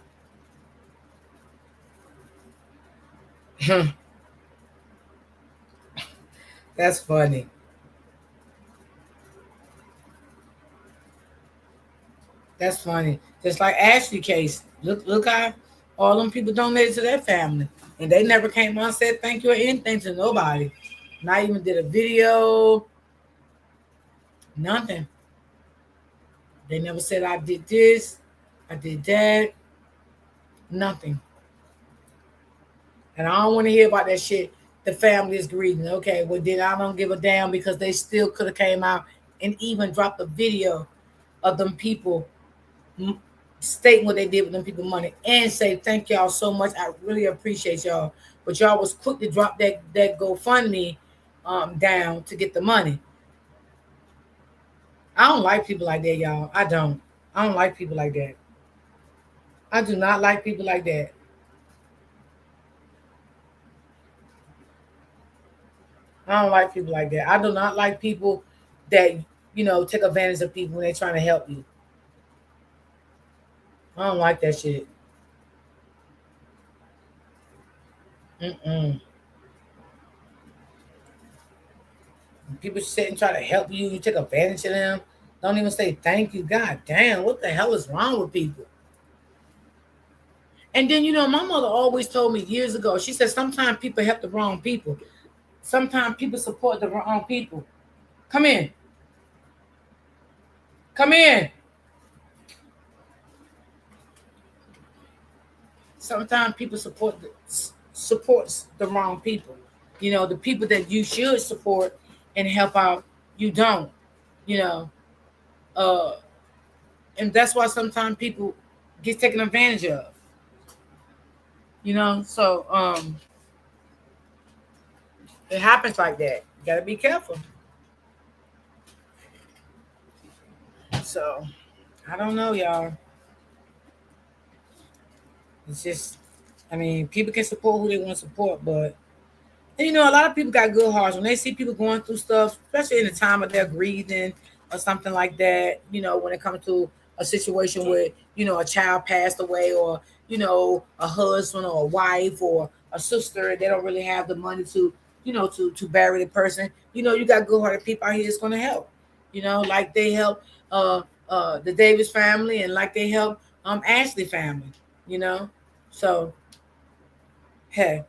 Speaker 1: That's funny. That's funny. Just like Ashlee case. Look how all them people donated to their family. And they never came on and said thank you or anything to nobody. Not even did a video, nothing. They never said I did this, I did that, nothing. And I don't want to hear about that shit. The family is grieving. Okay, well then I don't give a damn because they still could have came out and even dropped a video of them people stating what they did with them people money and say thank y'all so much. I really appreciate y'all. But y'all was quick to drop that GoFundMe down to get the money. I don't like people like that, y'all. I don't. I don't like people like that. I do not like people like that. I don't like people like that. I do not like people that take advantage of people when they're trying to help you. I don't like that shit. Mm-mm. People sit and try to help you. You take advantage of them. Don't even say thank you. God damn, what the hell is wrong with people? And then my mother always told me years ago. She said sometimes people help the wrong people. Sometimes people support the wrong people. Come in. Come in. Sometimes people supports the wrong people. The people that you should support and help out, you don't. You know, uh, and that's why sometimes people get taken advantage of. So it happens like that. You gotta be careful. So I don't know, y'all. It's just, I mean, people can support who they want to support, but and, a lot of people got good hearts when they see people going through stuff, especially in the time of their grieving or something like that. When it comes to a situation where a child passed away, or a husband or a wife or a sister, they don't really have the money to to bury the person. You got good hearted people out here that's going to help. Like they help the Davis family, and like they help Ashlee family. You know, so hey.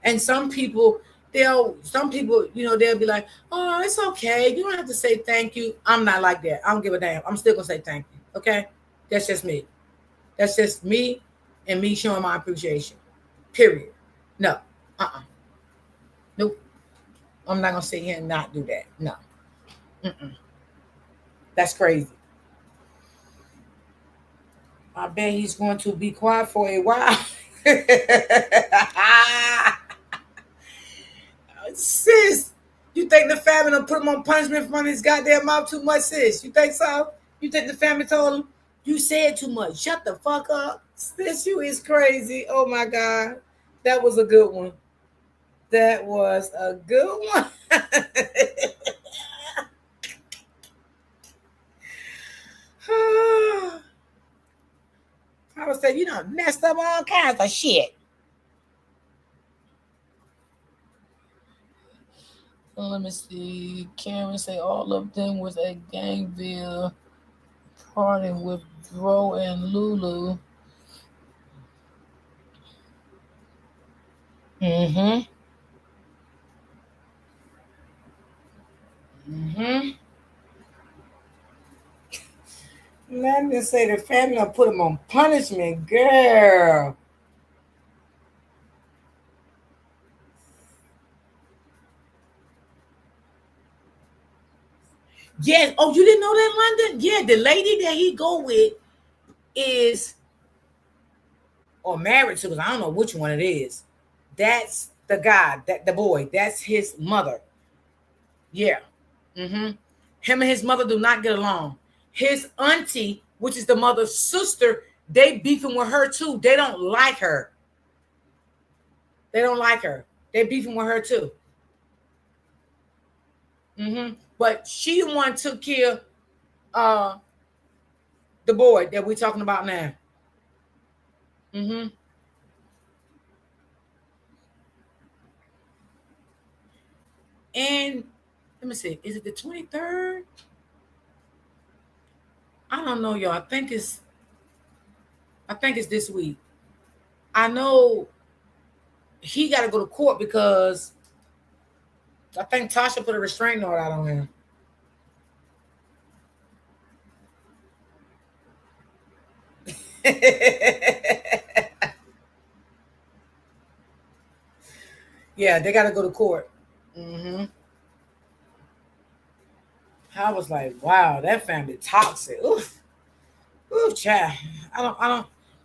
Speaker 1: And some people, they'll be like, oh, it's okay. You don't have to say thank you. I'm not like that. I don't give a damn. I'm still gonna say thank you. Okay? That's just me. That's just me and me showing my appreciation. Period. No. Uh-uh. Nope. I'm not gonna sit here and not do that. No. Mm-mm. That's crazy. I bet he's going to be quiet for a while. Sis, you think the family don't put him on punishment for his goddamn mouth too much, sis? You think so? You think the family told him you said too much? Shut the fuck up, sis. You is crazy. Oh my god, that was a good one. That was a good one. I would say you done messed up all kinds of shit. Let me see. Karen say all of them was at Gangville party with Dro and Lulu. Mm-hmm. Mm-hmm. Let me say the family put him on punishment, girl. Yes. Oh, you didn't know that, London? Yeah, the lady that he go with is or married to, because I don't know which one it is. That's the guy, that the boy. That's his mother. Yeah. Mm-hmm. Him and his mother do not get along. His auntie, which is the mother's sister, they beefing with her too. They don't like her. They don't like her. They beefing with her too. Mm-hmm. But she the one took care uh the boy that we're talking about now. Mm-hmm. And let me see, is it the 23rd? I don't know, y'all. I think it's this week. I know he got to go to court because I think Tasha put a restraining order out on him. Yeah, they got to go to court. Mm-hmm. I was like, wow, that family toxic. Oof. Ooh, child. I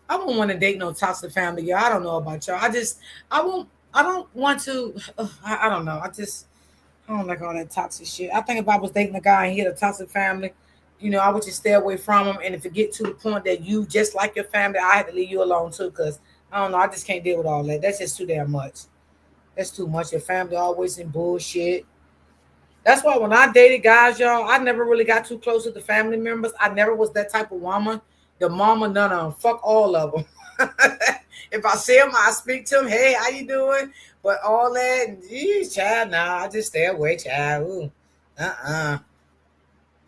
Speaker 1: don't want to date no toxic family, y'all. I don't know about y'all. I won't, I don't want to, I don't know. I don't like all that toxic shit. I think if I was dating a guy and he had a toxic family, I would just stay away from him. And if it get to the point that you just like your family, I had to leave you alone too. Cause I don't know, I just can't deal with all that. That's just too damn much. That's too much. Your family always in bullshit. That's why when I dated guys, y'all, I never really got too close to the family members. I never was that type of woman. The mama, none of them. Fuck all of them. If I see them, I speak to them. Hey, how you doing? But all that, geez, child, nah, I just stay away, child. Ooh,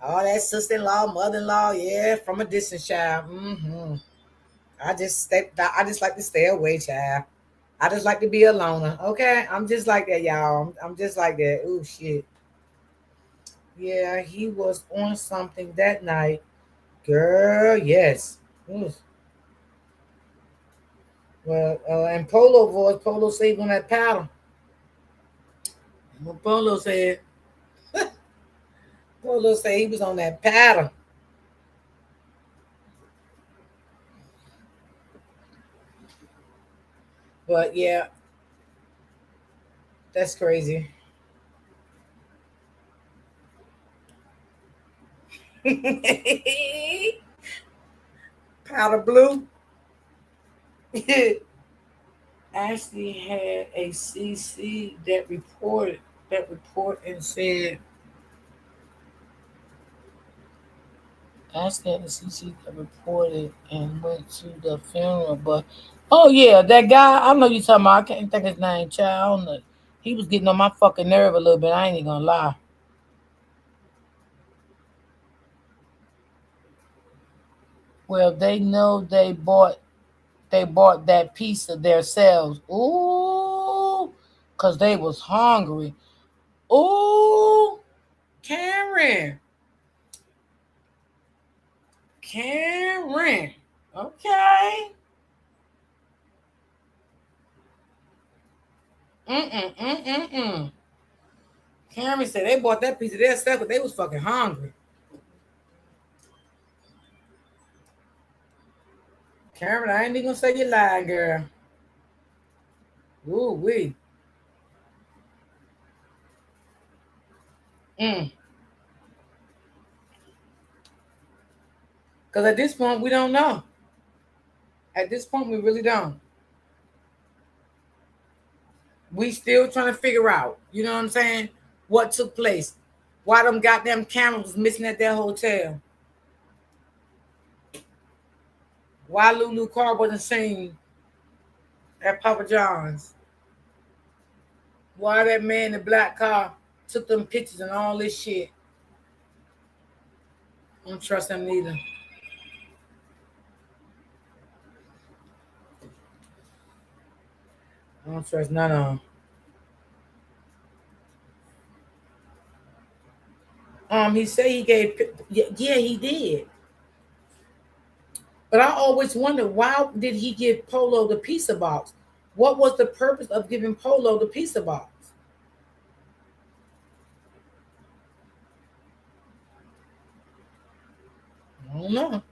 Speaker 1: all that sister-in-law, mother-in-law, yeah, from a distance, child. I just like to stay away, child. I just like to be a loner. Okay, I'm just like that, y'all. I'm just like that. Ooh, shit. Yeah, he was on something that night. Girl, yes. Ooh. Well, and Polo voice, Polo said on that paddle. What Polo said, Polo said he was on that paddle. But yeah, that's crazy. Powder blue. Ashley had a CC that report and said Ashley had a CC that reported and went to the funeral. But oh yeah, that guy I know you talking about. I can't think his name. Child, I don't know. He was getting on my fucking nerve a little bit. I ain't even gonna lie. Well, they know they bought that piece of themselves. Ooh, cause they was hungry. Ooh, Karen, Karen. Okay. Mm. Karen said they bought that piece of their stuff, but they was fucking hungry. Karen, I ain't even gonna say you lying, girl. Ooh wee. Mm. Cause at this point we don't know. At this point we really don't. We still trying to figure out. You know what I'm saying? What took place? Why them goddamn cameras was missing at that hotel? Why Lulu car wasn't seen at Papa John's? Why that man in the black car took them pictures and all this shit? I don't trust them neither. I don't trust none of them. He said he gave. Yeah, he did. But I always wondered why did he give Polo the pizza box? What was the purpose of giving Polo the pizza box? I don't know.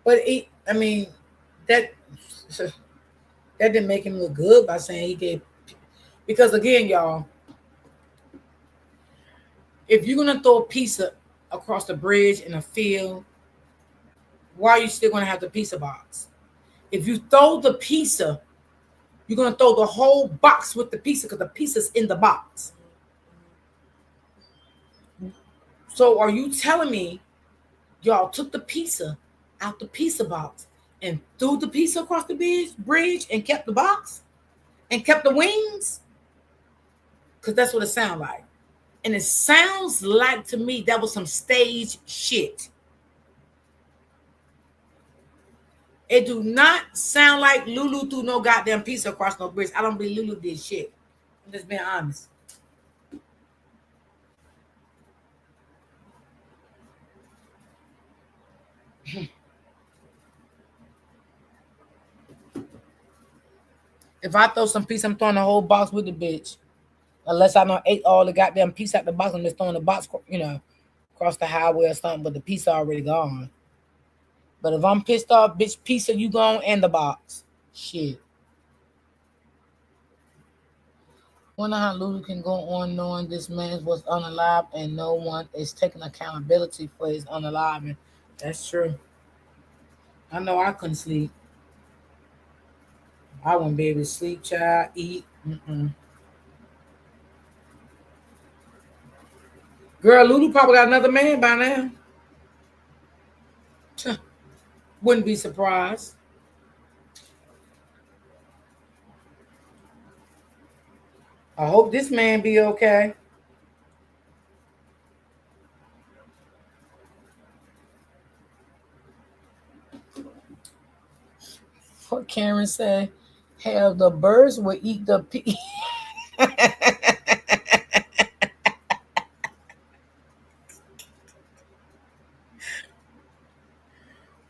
Speaker 1: But I mean, that that didn't make him look good by saying he gave. Because again, y'all, if you're gonna throw a pizza across the bridge in a field, why are you still gonna have the pizza box? If you throw the pizza, you're gonna throw the whole box with the pizza because the pizza's in the box. So are you telling me y'all took the pizza out the pizza box and threw the pizza across the bridge and kept the box and kept the wings? Because that's what it sounds like. And it sounds like to me that was some stage shit. It do not sound like Lulu threw no goddamn pizza across no bridge. I don't believe Lulu did shit. I'm just being honest. If I throw some pizza, I'm throwing the whole box with the bitch. Unless I don't ate all the goddamn piece out the box, I'm just throwing the box, across the highway or something, but the pizza already gone. But if I'm pissed off, bitch, pizza you gone and the box. Shit. Wonder how Lulu can go on knowing this man was unalive and no one is taking accountability for his unaliving. That's true. I know I couldn't sleep. I wouldn't be able to sleep, child, eat. Mm-mm. Girl, Lulu probably got another man by now. Wouldn't be surprised. I hope this man be okay. What Karen said, hell, the birds will eat the pea.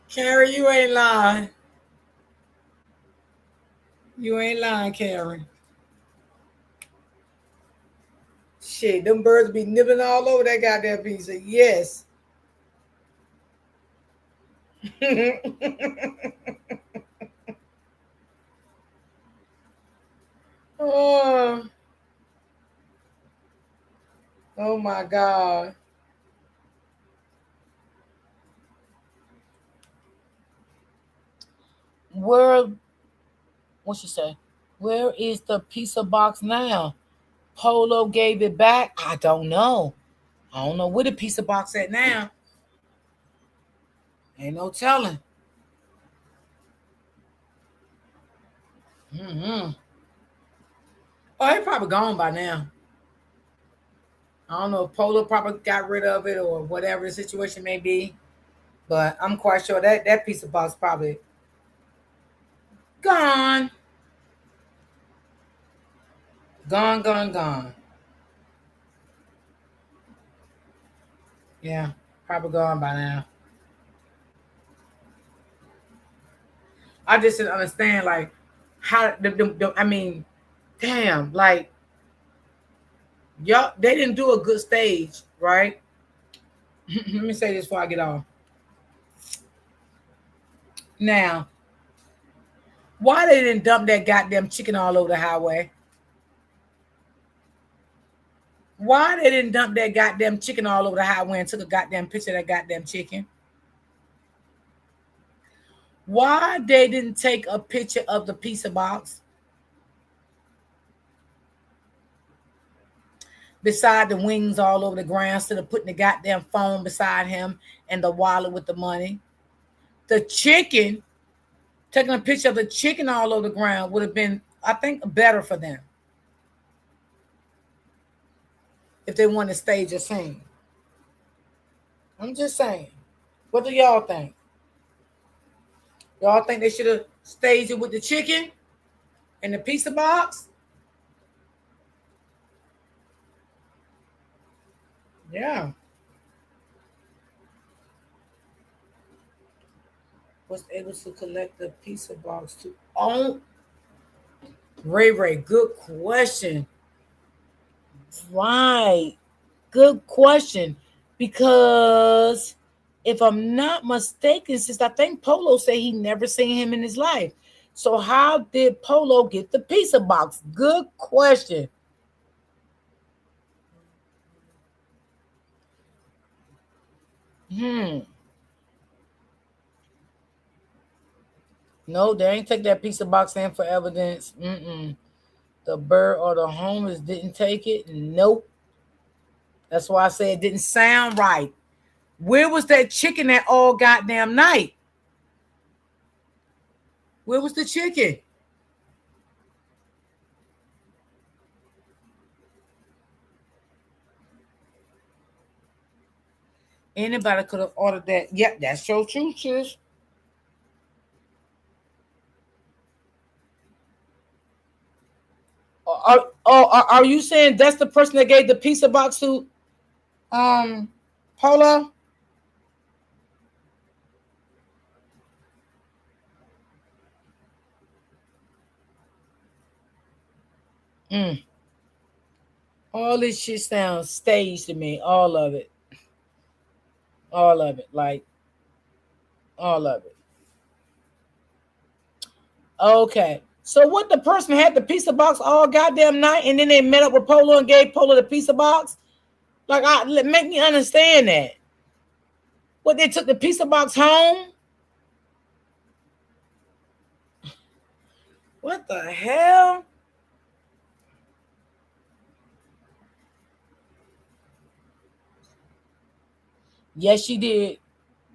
Speaker 1: Karen, you ain't lying. You ain't lying, Karen. Shit, them birds be nibbling all over that goddamn pizza. Yes. oh, oh my God. Where, what she say? Where is the pizza box now? Polo gave it back. I don't know. I don't know where the pizza box at now. Ain't no telling. Mm-hmm. Oh, it probably gone by now. I don't know if Polo probably got rid of it or whatever the situation may be. But I'm quite sure that pizza box probably gone. Gone, gone, gone. Yeah, probably gone by now. I just didn't understand, like, how, I mean, damn, like, y'all, they didn't do a good stage, right? Let me say this before I get off. Now, why they didn't dump that goddamn chicken all over the highway? Why they didn't dump that goddamn chicken all over the highway and took a goddamn picture of that goddamn chicken? Why they didn't take a picture of the pizza box beside the wings all over the ground instead of putting the goddamn phone beside him and the wallet with the money? The chicken, taking a picture of the chicken all over the ground would have been, I think, better for them if they wanted to stage a scene. I'm just saying. What do y'all think? Y'all think they should have staged it with the chicken and the pizza box? Yeah. Was able to collect the pizza box to own. Ray Ray, good question. Right. Good question. Because if I'm not mistaken, since I think Polo said he never seen him in his life. So how did Polo get the pizza box? Good question. Hmm. No, they ain't take that pizza box in for evidence. Mm-mm. The bird or the homeless didn't take it. Nope. That's why I said it didn't sound right. Where was that chicken at all goddamn night? Where was the chicken? Anybody could have ordered that. Yep, that's so true, sis. Are you saying that's the person that gave the pizza box to um Polo? Mm. All this shit sounds staged to me. All of it. All of it. Like, all of it. Okay. So what, the person had the pizza box all goddamn night and then they met up with Polo and gave Polo the pizza box? Like, make me understand that. What, they took the pizza box home? What the hell? Yes, she did.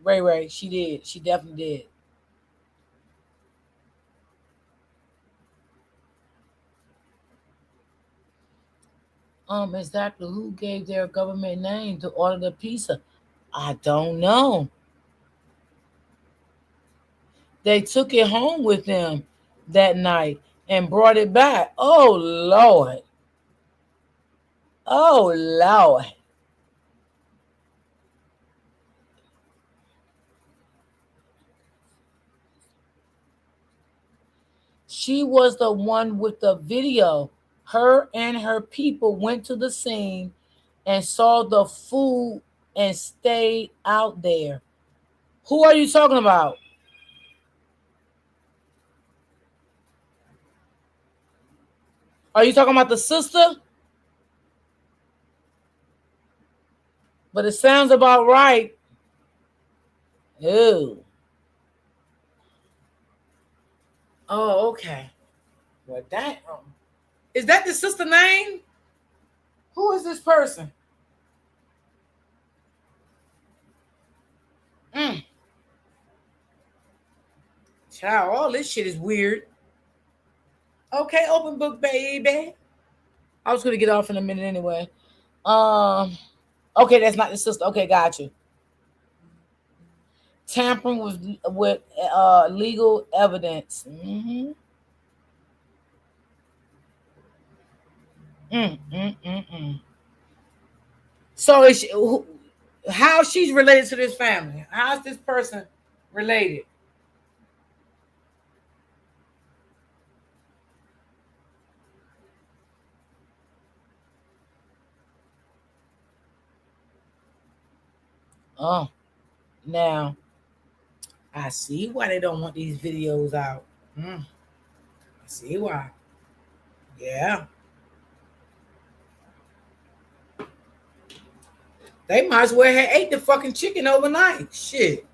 Speaker 1: Ray, she did. She definitely did. Exactly who gave their government name to order the pizza? I don't know. They took it home with them that night and brought it back. Oh Lord. Oh Lord. She was the one with the video. Her and her people went to the scene and saw the food and stayed out there. Who are you talking about? Are you talking about the sister? But it sounds about right. Ew. Oh, okay. Well, that is that the sister name? Who is this person? Mm. Child, all this shit is weird. Okay, open book, baby. I was gonna get off in a minute anyway. Um. Okay, that's not the sister. Okay, got you. Tampering with legal evidence. Mm-hmm. Mm. So how she's related to this family? How's this person related? Oh, now I see why they don't want these videos out. I see why. Yeah, they might as well have ate the fucking chicken overnight. Shit.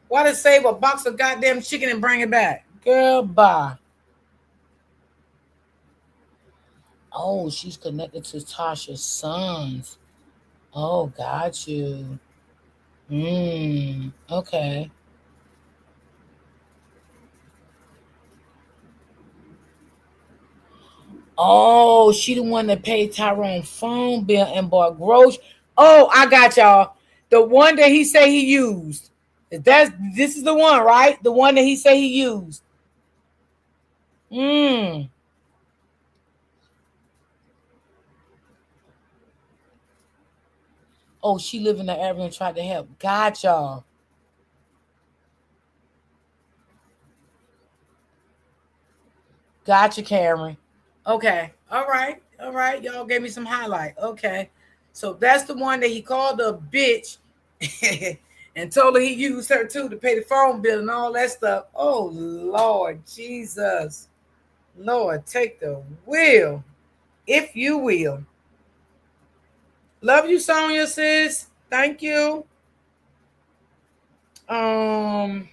Speaker 1: Why they save a box of goddamn chicken and bring it back? Girl, bye. Oh, she's connected to Tasha's sons. Oh, got you. Okay. Oh, she the one that paid Tyrone phone bill and bought groceries. Oh, I got y'all. The one that he say he used. This is the one, right? The one that he say he used. Mm. Oh, she lived in the area and tried to help. Got y'all. Gotcha, Cameron. Okay. All right. All right. Y'all gave me some highlight. Okay. So that's the one that he called a bitch and told her he used her too to pay the phone bill and all that stuff. Oh Lord Jesus. Lord, take the wheel, if you will. Love you, Sonia, sis. Thank you. Um,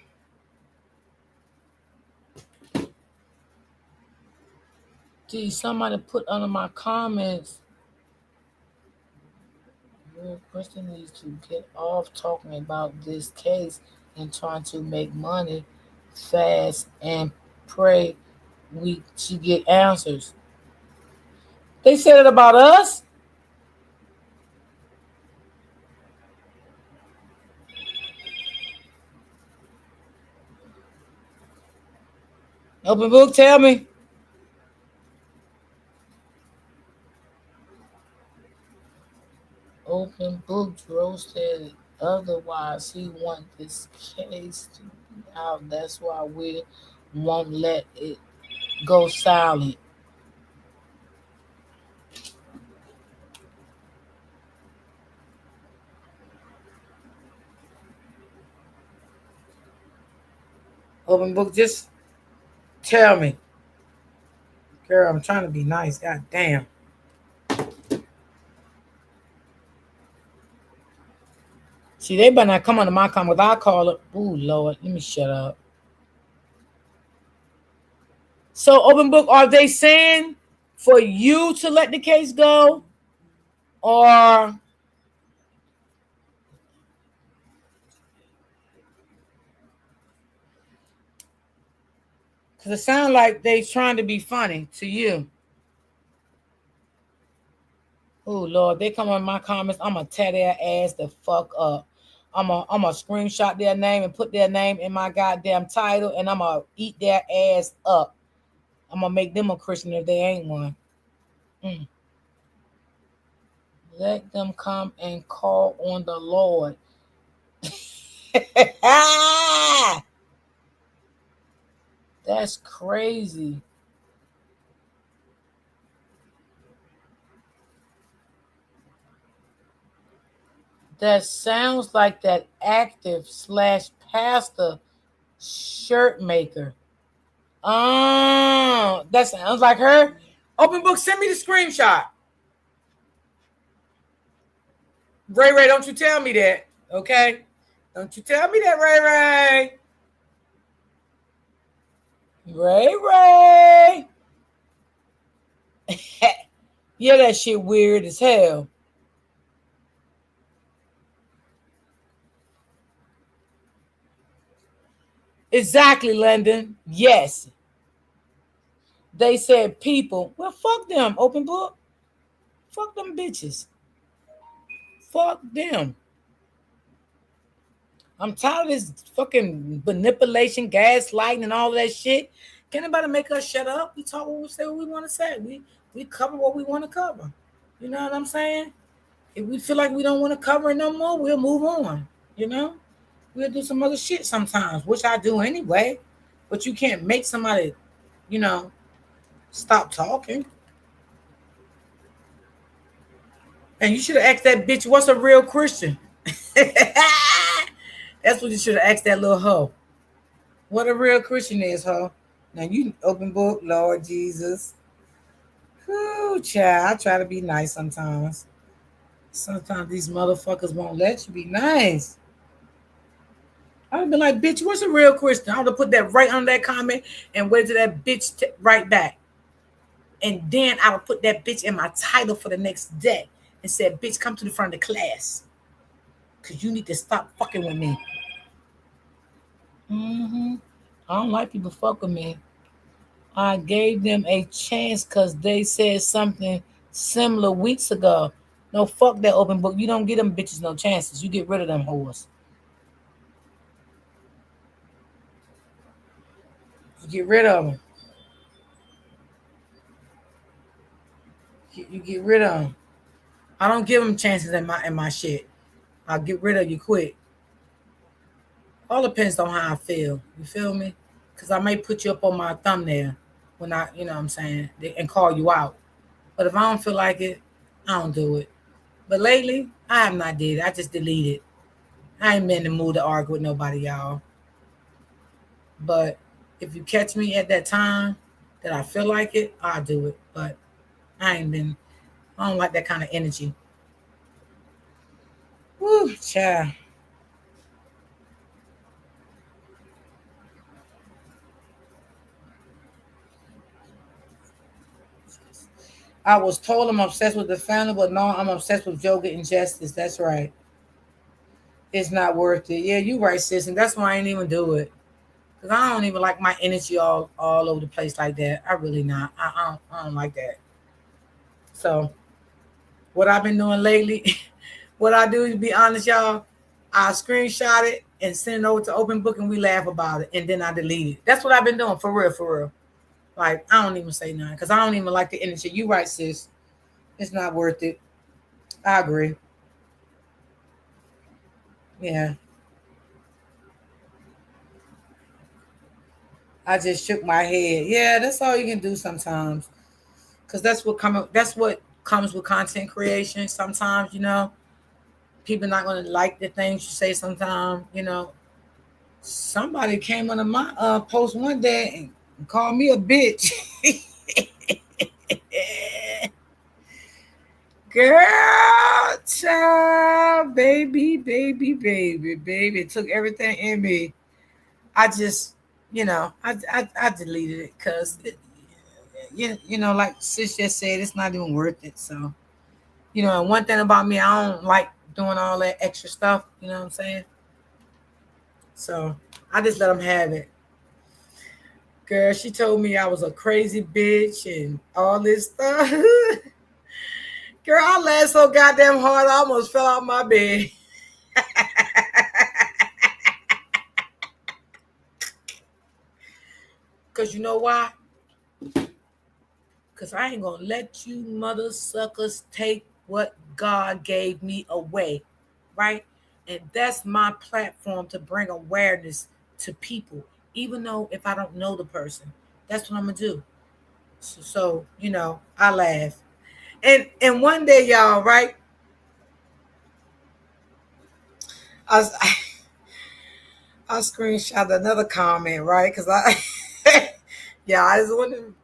Speaker 1: gee, somebody put under my comments. Your person needs to get off talking about this case and trying to make money fast and pray we to get answers. They said it about us. Open book, tell me. Open book, Dro said otherwise he want this case to be out. That's why we won't let it go silent. Open book, just tell me. Girl, I'm trying to be nice. God damn. See, they better not come under my comment. I call it. Ooh, Lord, let me shut up. So, open book, are they saying for you to let the case go? Or because it sounds like they trying to be funny to you. Oh Lord, they come on my comments. I'm gonna tear their ass the fuck up. I'm gonna screenshot their name and put their name in my goddamn title, and I'm gonna eat their ass up. I'm gonna make them a Christian if they ain't one. Mm. Let them come and call on the Lord. That's crazy. That sounds like that active / pastor shirt maker. Oh, that sounds like her. Open book, send me the screenshot. Ray Ray, don't you tell me that, okay? Don't you tell me that, Ray Ray. Ray Ray. Yeah, that shit weird as hell. Exactly, London. Yes. They said people. Well, fuck them, open book. Fuck them bitches. Fuck them. I'm tired of this fucking manipulation, gaslighting, and all of that shit. Can anybody make us shut up? We talk what we say what we want to say. We cover what we want to cover. You know what I'm saying? If we feel like we don't want to cover it no more, we'll move on. You know? We'll do some other shit sometimes, which I do anyway. But you can't make somebody, you know, stop talking. And you should have asked that bitch, what's a real Christian? That's what you should have asked that little hoe. What a real Christian is, huh? Now you open book, Lord Jesus. Whoo, child. I try to be nice sometimes. Sometimes these motherfuckers won't let you be nice. I would be like, bitch, what's a real Christian? I would have put that right under that comment and wait till that bitch right back. And then I would put that bitch in my title for the next day and said, bitch, come to the front of the class. Because you need to stop fucking with me. Mm-hmm. I don't like people fuck with me. I gave them a chance because they said something similar weeks ago. No, fuck that open book. You don't give them bitches no chances. You get rid of them whores. You get rid of them. You get rid of them. I don't give them chances in my shit. I'll get rid of you quick. All depends on how I feel. You feel me? Because I may put you up on my thumbnail when I, you know what I'm saying, and call you out. But if I don't feel like it, I don't do it. But lately, I have not did it. I just deleted. I ain't been in the mood to argue with nobody, y'all. But if you catch me at that time that I feel like it, I'll do it. But I don't like that kind of energy. Woo, child. I was told I'm obsessed with the family, but no, I'm obsessed with yoga and justice. That's right. It's not worth it. Yeah, you right, sis. And that's why I ain't even do it. Because I don't even like my energy all over the place like that. I really not. I don't like that. So what I've been doing lately, what I do is be honest, y'all. I screenshot it and send it over to open book and we laugh about it. And then I delete it. That's what I've been doing for real, for real. Like, I don't even say nothing because I don't even like the energy. You right, sis. It's not worth it. I agree. Yeah. I just shook my head. Yeah, that's all you can do sometimes. Cause that's what comes with content creation. Sometimes, people not gonna like the things you say sometimes, Somebody came under my post one day and called me a bitch. Girl, child, baby. It took everything in me. I just, I deleted it because, like sis just said, it's not even worth it. So, and one thing about me, I don't like doing all that extra stuff. You know what I'm saying? So I just let them have it. Girl, she told me I was a crazy bitch and all this stuff. Girl, I laughed so goddamn hard I almost fell out my bed. Because you know why? Because I ain't going to let you mother suckers take what God gave me away. Right? And that's my platform to bring awareness to people, even though if I don't know the person. That's what I'm going to do. So, I laugh. And one day, y'all, right? I was, I screenshot another comment, right? Because yeah, I just want to,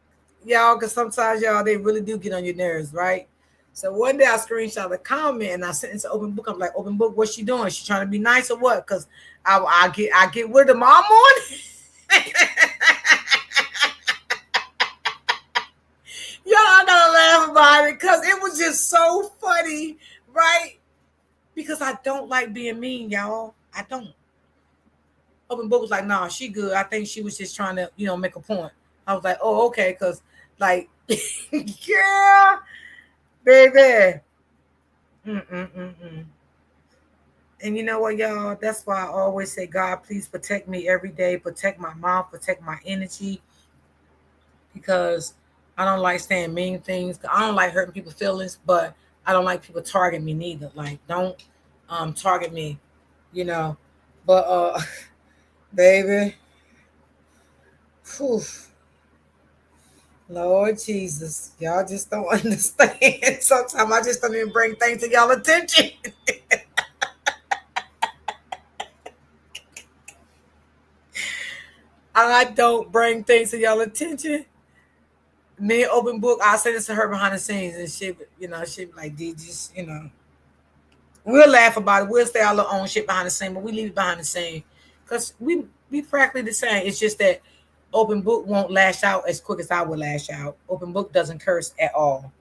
Speaker 1: y'all, because sometimes y'all, they really do get on your nerves, right? So one day I screenshot the comment and I sent it to Open Book. I'm like, Open Book, what's she doing? She trying to be nice or what? Because I get with them all morning. Y'all, I gotta laugh about it because it was just so funny, right? Because I don't like being mean, y'all. I don't. Open Book was like, nah, she good. I think she was just trying to, make a point. I was like, oh, okay, because, like, yeah, baby. Mm-mm-mm-mm. And you know what, y'all? That's why I always say, God, please protect me every day. Protect my mouth. Protect my energy. Because I don't like saying mean things. I don't like hurting people's feelings, but I don't like people targeting me neither. Like, don't target me, you know. But, baby, whew. Lord Jesus, y'all just don't understand. Sometimes I just don't even bring things to y'all attention. I don't bring things to y'all attention. Me and Open Book, I say this to her behind the scenes, and she be like, D, just, we'll laugh about it. We'll say our little own shit behind the scene, but we leave it behind the scene because we practically the same. It's just that Open Book won't lash out as quick as I would lash out. Open Book doesn't curse at all.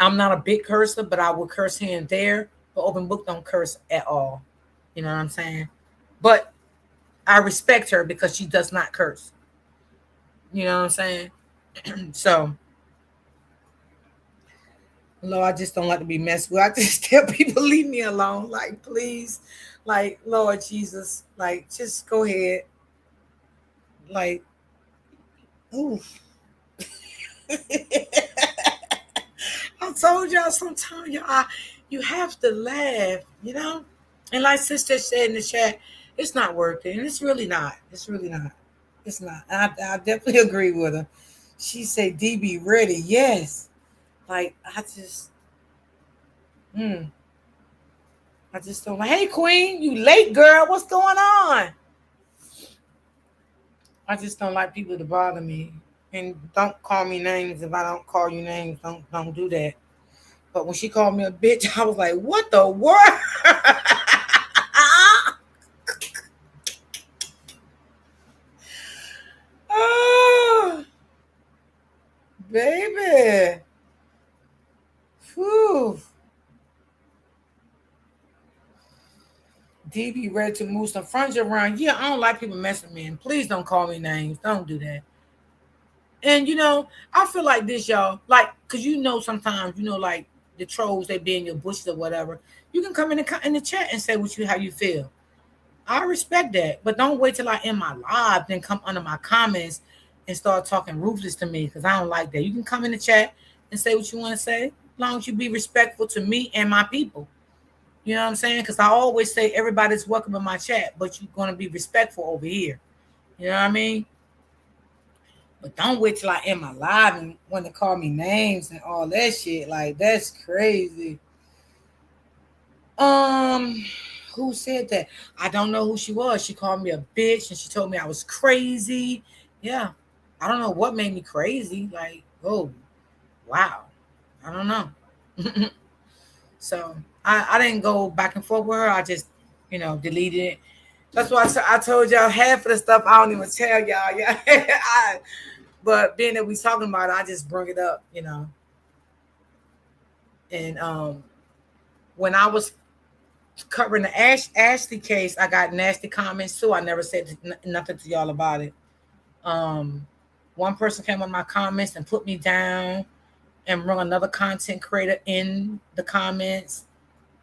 Speaker 1: I'm not a big cursor, but I will curse here and there. But Open Book don't curse at all. You know what I'm saying? But I respect her because she does not curse. You know what I'm saying? So, Lord, I just don't like to be messed with. I just tell people leave me alone. Like, please, like, Lord Jesus, like, just go ahead. Like, ooh. I told y'all sometimes you have to laugh, And like sister said in the chat, it's not worth it. And it's really not. It's really not. It's not. I definitely agree with her. She said, DB ready. Yes. Like, mm, I just don't like, hey, Queen, you late, girl. What's going on? I just don't like people to bother me. And don't call me names if I don't call you names. Don't do that. But when she called me a bitch, I was like, what the world? Oh, baby. Whew. DB ready to move some furniture around. Yeah, I don't like people messing with me. And please don't call me names. Don't do that. And I feel like this, y'all. Like, cause sometimes like the trolls they be in your bushes or whatever. You can come in the chat and say how you feel. I respect that, but don't wait till I end my live then come under my comments and start talking ruthless to me because I don't like that. You can come in the chat and say what you want to say, as long as you be respectful to me and my people. You know what I'm saying? Because I always say everybody's welcome in my chat, but you're going to be respectful over here. You know what I mean? But don't wait till I end my live and want to call me names and all that shit. Like, that's crazy. who said that? I don't know who she was. She called me a bitch and she told me I was crazy. Yeah. I don't know what made me crazy. Like, oh, wow. I don't know. So I didn't go back and forth with her. I just, deleted it. That's why I told y'all half of the stuff I don't even tell y'all. Yeah, but being that we talking about it, I just bring it up. And when I was covering the Ashlee case, I got nasty comments too. I never said nothing to y'all about it. One person came on my comments and put me down and rung another content creator in the comments,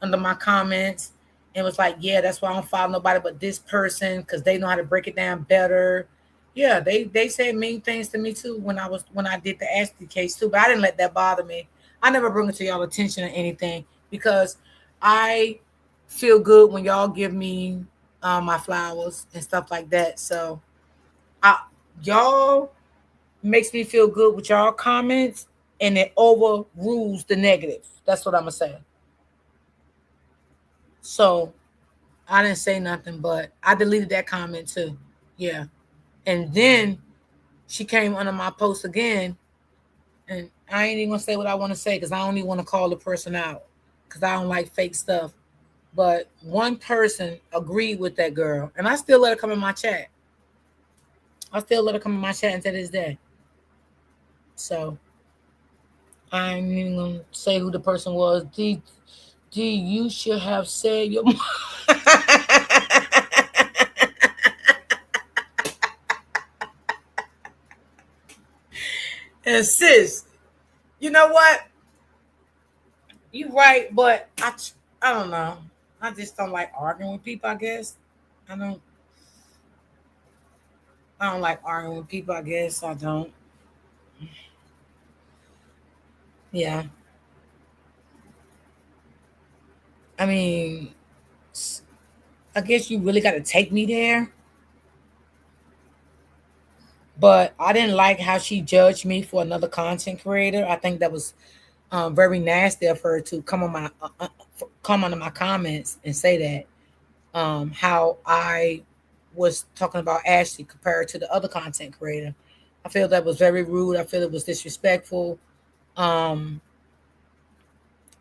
Speaker 1: under my comments, and was like, yeah, that's why I don't follow nobody but this person because they know how to break it down better. Yeah, they said mean things to me too when I did the Ashley case too, but I didn't let that bother me. I never bring it to y'all attention or anything because I feel good when y'all give me my flowers and stuff like that. So y'all makes me feel good with y'all comments and it overrules the negative. That's what I'm gonna say. So I didn't say nothing, but I deleted that comment too. Yeah. And then she came under my post again, and I ain't even gonna say what I want to say because I don't even want to call the person out because I don't like fake stuff. But one person agreed with that girl, and I still let her come in my chat. I still let her come in my chat until this day. So I ain't even gonna say who the person was. D, you should have said your. And sis, you know what? You right, but I don't know. I just don't like arguing with people. I guess I don't. I don't like arguing with people. I guess I don't. Yeah. I mean, I guess you really got to take me there. But I didn't like how she judged me for another content creator. I think that was very nasty of her to come under my comments and say that how I was talking about Ashlee compared to the other content creator. I feel that was very rude. I feel it was disrespectful. Um,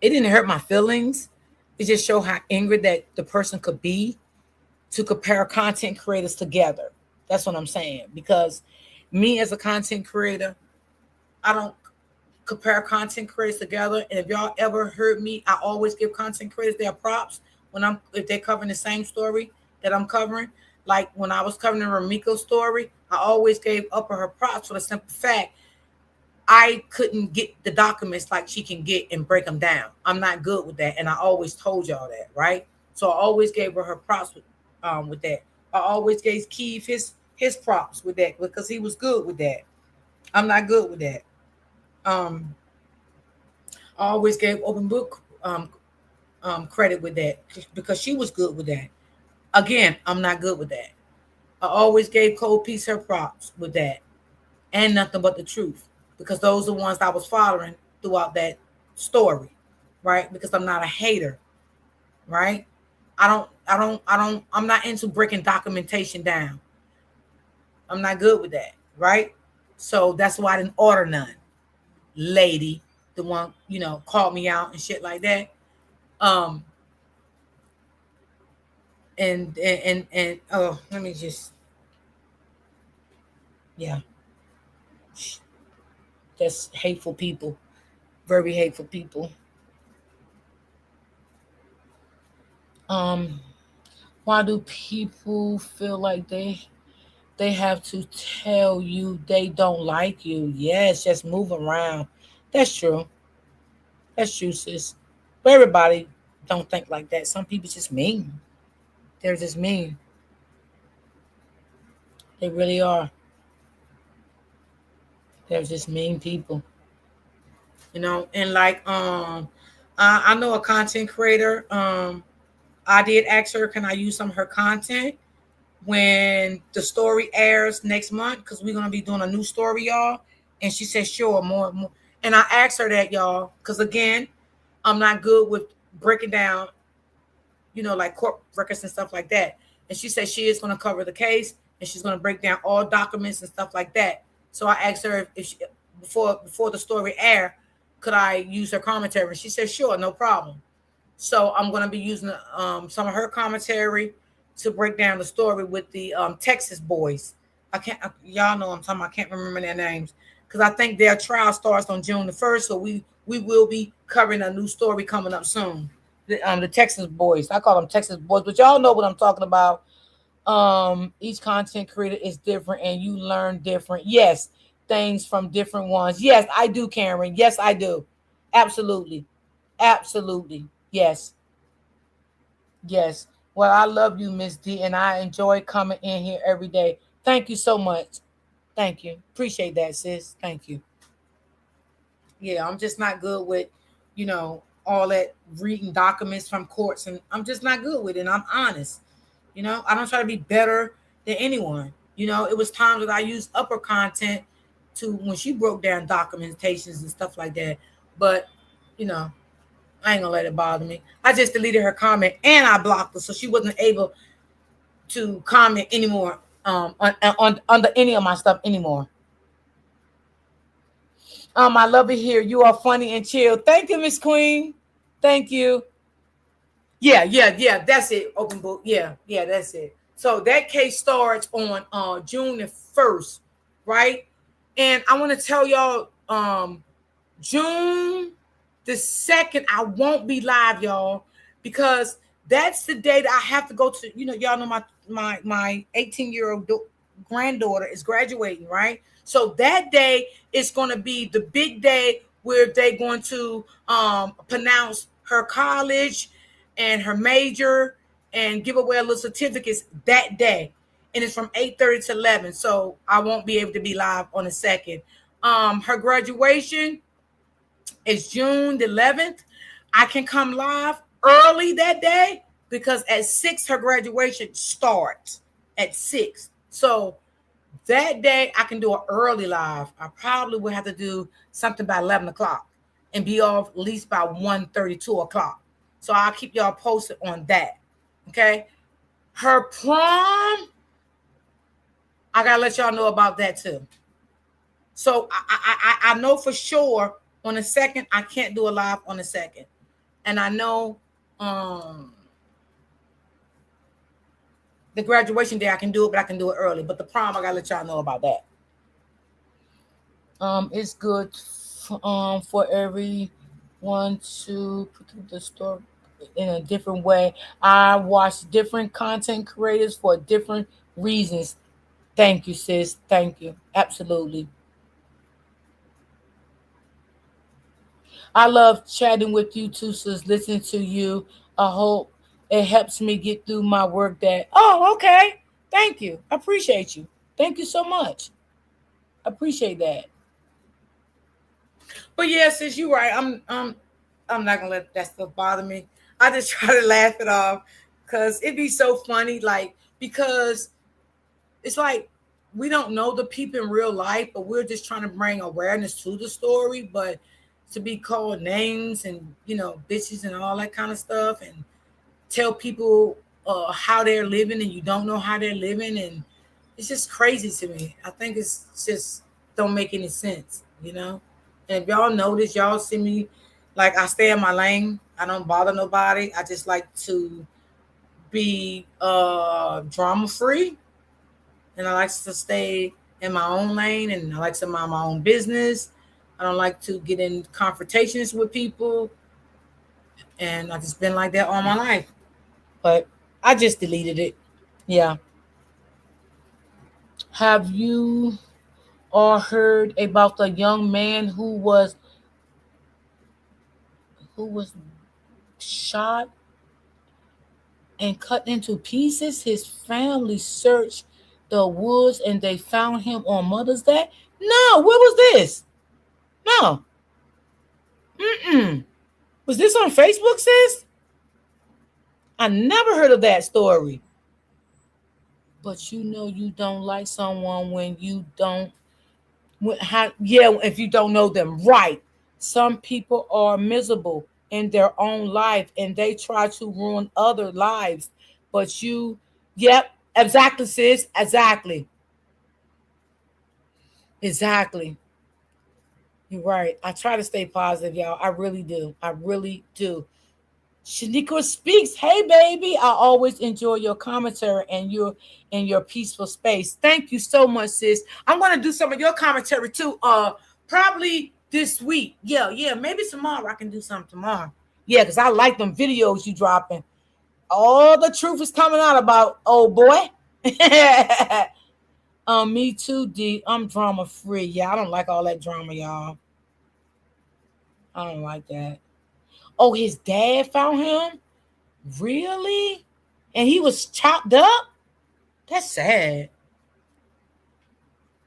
Speaker 1: it didn't hurt my feelings. It just showed how angry that the person could be to compare content creators together. That's what I'm saying. Because me as a content creator, I don't compare content creators together. And if y'all ever heard me, I always give content creators their props if they're covering the same story that I'm covering. Like when I was covering Ramiko's story, I always gave Upper her props for the simple fact I couldn't get the documents like she can get and break them down. I'm not good with that, and I always told y'all that, right? So I always gave her props with that. I always gave Keith his props with that because he was good with that. I'm not good with that. Um, I always gave Open Book credit with that because she was good with that. Again, I'm not good with that. I always gave Cold Peace her props with that, and Nothing But the Truth because those are the ones I was following throughout that story, right? Because I'm not a hater, right? I'm not into breaking documentation down. I'm not good with that, right? So that's why I didn't order none. Lady, the one, called me out and shit like that. Um, and oh, let me just, yeah, that's hateful people, very hateful people. Um, why do people feel like they have to tell you they don't like you? Yes, just move around. That's true. That's true, sis. But everybody don't think like that. Some people just mean. They're just mean. They really are. They're just mean people. And like I know a content creator. I did ask her, can I use some of her content when the story airs next month? Because we're gonna be doing a new story, y'all. And she said, sure, more. And I asked her that, y'all, because again, I'm not good with breaking down like court records and stuff like that. And she said she is going to cover the case and she's going to break down all documents and stuff like that. So I asked her if she, before the story aired, could I use her commentary? And she said, sure, no problem. So I'm going to be using some of her commentary to break down the story with the Texas boys. Y'all know what I'm talking about. I can't remember their names because I think their trial starts on June the 1st. So we will be covering a new story coming up soon. The Texas boys. I call them Texas boys, but y'all know what I'm talking about. Each content creator is different and you learn different. Yes, things from different ones. Yes, I do, Karen. Yes, I do. Absolutely. Absolutely. Yes. Yes. Well, I love you, Miss D, and I enjoy coming in here every day. Thank you so much. Thank you. Appreciate that, sis. Thank you. Yeah, I'm just not good with, all that reading documents from courts, and I'm just not good with it. And I'm honest. I don't try to be better than anyone. It was times that I used upper content to when she broke down documentations and stuff like that. But, I ain't gonna let it bother me. I just deleted her comment and I blocked her so she wasn't able to comment anymore on under any of my stuff anymore. I love it here. You are funny and chill. Thank you, Miss Queen. Thank you. Yeah. That's it. Open book. Yeah, that's it. So that case starts on June the 1st, right? And I want to tell y'all, June the 2nd, I won't be live, y'all, because that's the day that I have to go to. Y'all know my 18-year-old granddaughter is graduating, right? So that day is going to be the big day where they're going to pronounce her college and her major and give away a little certificates that day. And it's from 8:30 to 11. So I won't be able to be live on the 2nd. Her graduation is June the 11th. I can come live early that day because at 6 her graduation starts at 6. So that day I can do an early live. I probably will have to do something by 11 o'clock and be off at least by 1:30, 2 o'clock. So I'll keep y'all posted on that. Okay. Her prom, I gotta let y'all know about that too. So I know for sure on the 2nd, I can't do a live on the 2nd. And I know the graduation day I can do it, but I can do it early. But the prom, I gotta let y'all know about that. It's good for everyone to put the story in a different way. I watch different content creators for different reasons. Thank you, sis. Thank you. Absolutely. I love chatting with you too, sis. Listening to you. I hope it helps me get through my work day. Oh, okay. Thank you. I appreciate you. Thank you so much. I appreciate that. But yeah, sis, you're right. I'm not gonna let that stuff bother me. I just try to laugh it off because it'd be so funny, like because it's like we don't know the people in real life, but we're just trying to bring awareness to the story. But to be called names and bitches and all that kind of stuff, and tell people how they're living, and you don't know how they're living, and it's just crazy to me. I think it's just don't make any sense. And if y'all notice, y'all see me like I stay in my lane. I don't bother nobody. I just like to be drama free, and I like to stay in my own lane, and I like to mind my own business. I don't like to get in confrontations with people, and I've just been like that all my life. But I just deleted it. Yeah. Have you all heard about the young man who was shot and cut into pieces? His family searched the woods and they found him on Mother's Day. No, where was this? No. Mm-mm. Was this on Facebook, sis? I never heard of that story. But you don't like someone when you don't if you don't know them, right? Some people are miserable in their own life and they try to ruin other lives. But you, yep, exactly, sis. Exactly. Exactly. You're right. I try to stay positive, y'all. I really do. I really do. Shaniqua speaks. Hey, baby. I always enjoy your commentary and your peaceful space. Thank you so much, sis. I'm gonna do some of your commentary too. Probably this week. Yeah, yeah. Maybe tomorrow. I can do something tomorrow. Yeah, because I like them videos you dropping. All the truth is coming out about old boy. Me too, D. I'm drama free. Yeah, I don't like all that drama, y'all. I don't like that. Oh, his dad found him? Really? And he was chopped up? That's sad.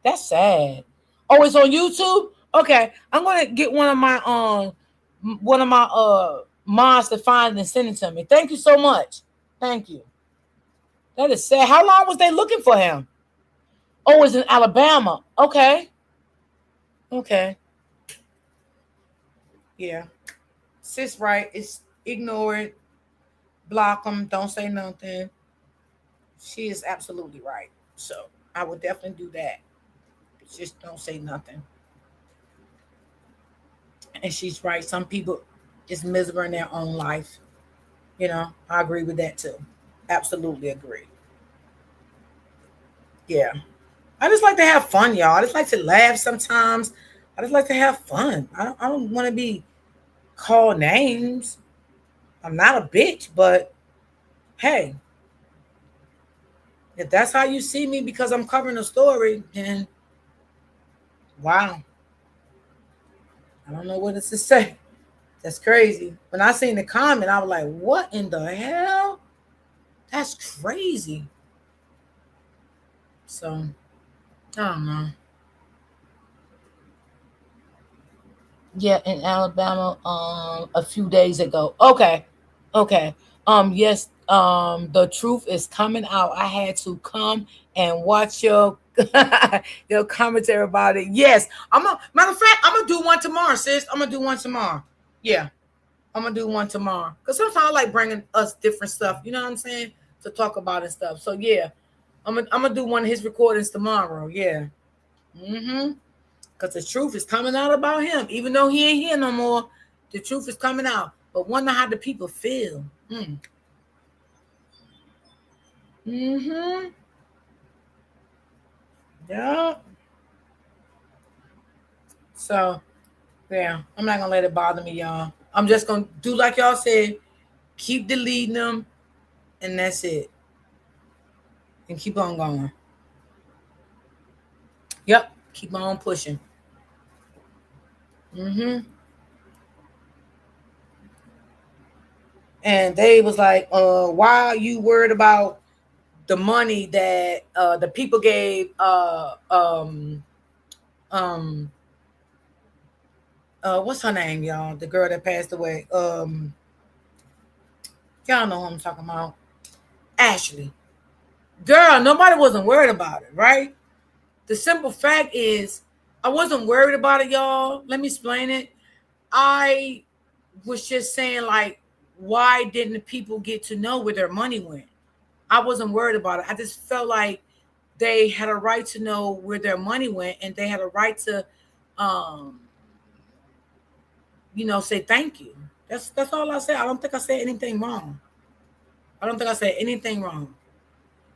Speaker 1: That's sad. Oh, it's on YouTube? Okay. I'm gonna get one of my moms to find it and send it to me. Thank you so much. Thank you. That is sad. How long was they looking for him? Oh, it's in Alabama. Okay. Okay. Yeah. Sis right. It's ignore it. Block them. Don't say nothing. She is absolutely right. So I would definitely do that. Just don't say nothing. And she's right. Some people is miserable in their own life. I agree with that too. Absolutely agree. Yeah. I just like to have fun, y'all. I just like to laugh sometimes. I just like to have fun. I don't want to be called names. I'm not a bitch, but hey, if that's how you see me because I'm covering a story, then wow. I don't know what else to say. That's crazy. When I seen the comment, I was like, what in the hell? That's crazy. So, I don't know. Yeah, in Alabama, a few days ago. Okay. Okay. Yes, the truth is coming out. I had to come and watch your your commentary about it. Yes. Matter of fact, I'm gonna do one tomorrow, sis. I'm gonna do one tomorrow. Yeah. I'm gonna do one tomorrow because sometimes I like bringing us different stuff. You know what I'm saying, to talk about and stuff. So yeah, I'm gonna do one of his recordings tomorrow. Yeah. Mm-hmm. Because the truth is coming out about him, even though he ain't here no more. The truth is coming out. But wonder how the people feel. Mm. Mm-hmm. Yeah. So yeah, I'm not gonna let it bother me, y'all. I'm just gonna do like y'all said, keep deleting them, and that's it, and keep on going. Yep, keep on pushing. Mm-hmm. And they was like, why are you worried about the money that the people gave um what's her name, y'all? The girl that passed away. Y'all know who I'm talking about. Ashlee. Girl, nobody wasn't worried about it, right? The simple fact is, I wasn't worried about it, y'all. Let me explain it. I was just saying, like, why didn't the people get to know where their money went? I wasn't worried about it. I just felt like they had a right to know where their money went, and they had a right to, um, say thank you. That's all I said. I don't think I said anything wrong. I don't think I said anything wrong.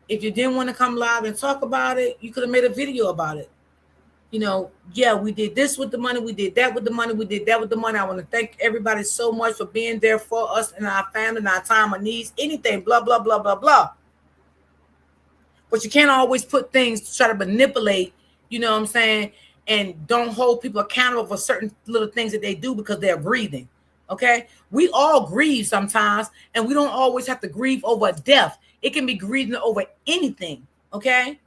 Speaker 1: If you didn't want to come live and talk about it, you could have made a video about it. Yeah, we did this with the money, we did that with the money, we did that with the money. I want to thank everybody so much for being there for us and our family and our time of needs, anything, blah, blah, blah, blah, blah. But you can't always put things to try to manipulate, you know what I'm saying, and don't hold people accountable for certain little things that they do because they're grieving. Okay? We all grieve sometimes, and we don't always have to grieve over death. It can be grieving over anything. Okay?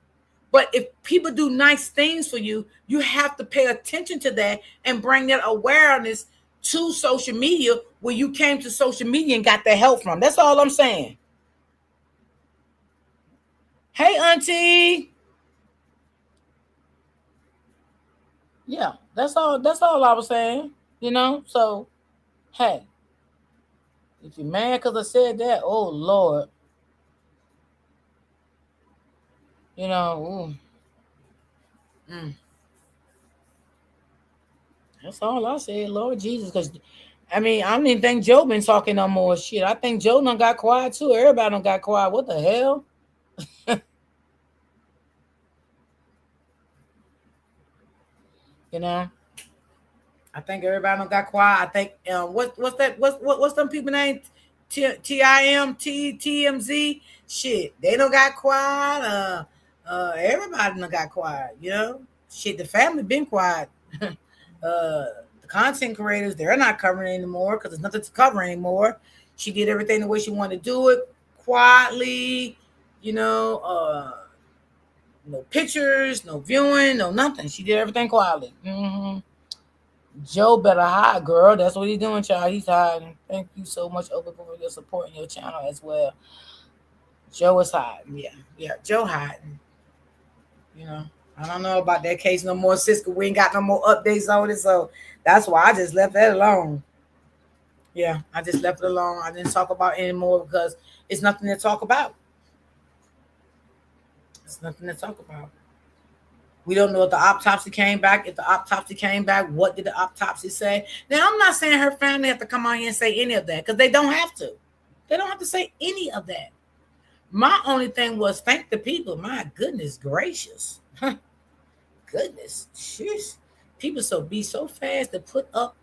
Speaker 1: But if people do nice things for you, you have to pay attention to that and bring that awareness to social media where you came to social media and got the help from. That's all I'm saying. Hey, Auntie. Yeah, that's all. That's all I was saying. So hey. If you're mad because I said that, oh Lord, you know, mm, that's all I said, Lord Jesus. Because I mean, I don't even think Joe been talking no more shit. I think Joe done got quiet too. Everybody done got quiet. What the hell? You know, I think everybody done got quiet. I think what's that? What's them people name? TMZ. Shit, they don't got quiet. Everybody done got quiet. You know, shit, the family been quiet. The content creators, they're not covering anymore because there's nothing to cover anymore. She did everything the way she wanted to do it, quietly. You know, no pictures, no viewing, no nothing. She did everything quietly. Joe better hide, girl. That's what he's doing, child. He's hiding. Thank you so much, Oprah, for your support in your channel as well. Joe is hiding. Yeah. Joe hiding. You know, I don't know about that case no more, sis. We ain't got no more updates on it, so that's why I just left that alone. Yeah, I just left it alone. I didn't talk about it anymore because it's nothing to talk about. It's nothing to talk about. We don't know if the autopsy came back. If the autopsy came back, what did the autopsy say? Now, I'm not saying her family have to come out here and say any of that because they don't have to. They don't have to say any of that. My only thing was thank the people. My goodness gracious. Goodness. Sheesh. People be so fast to put up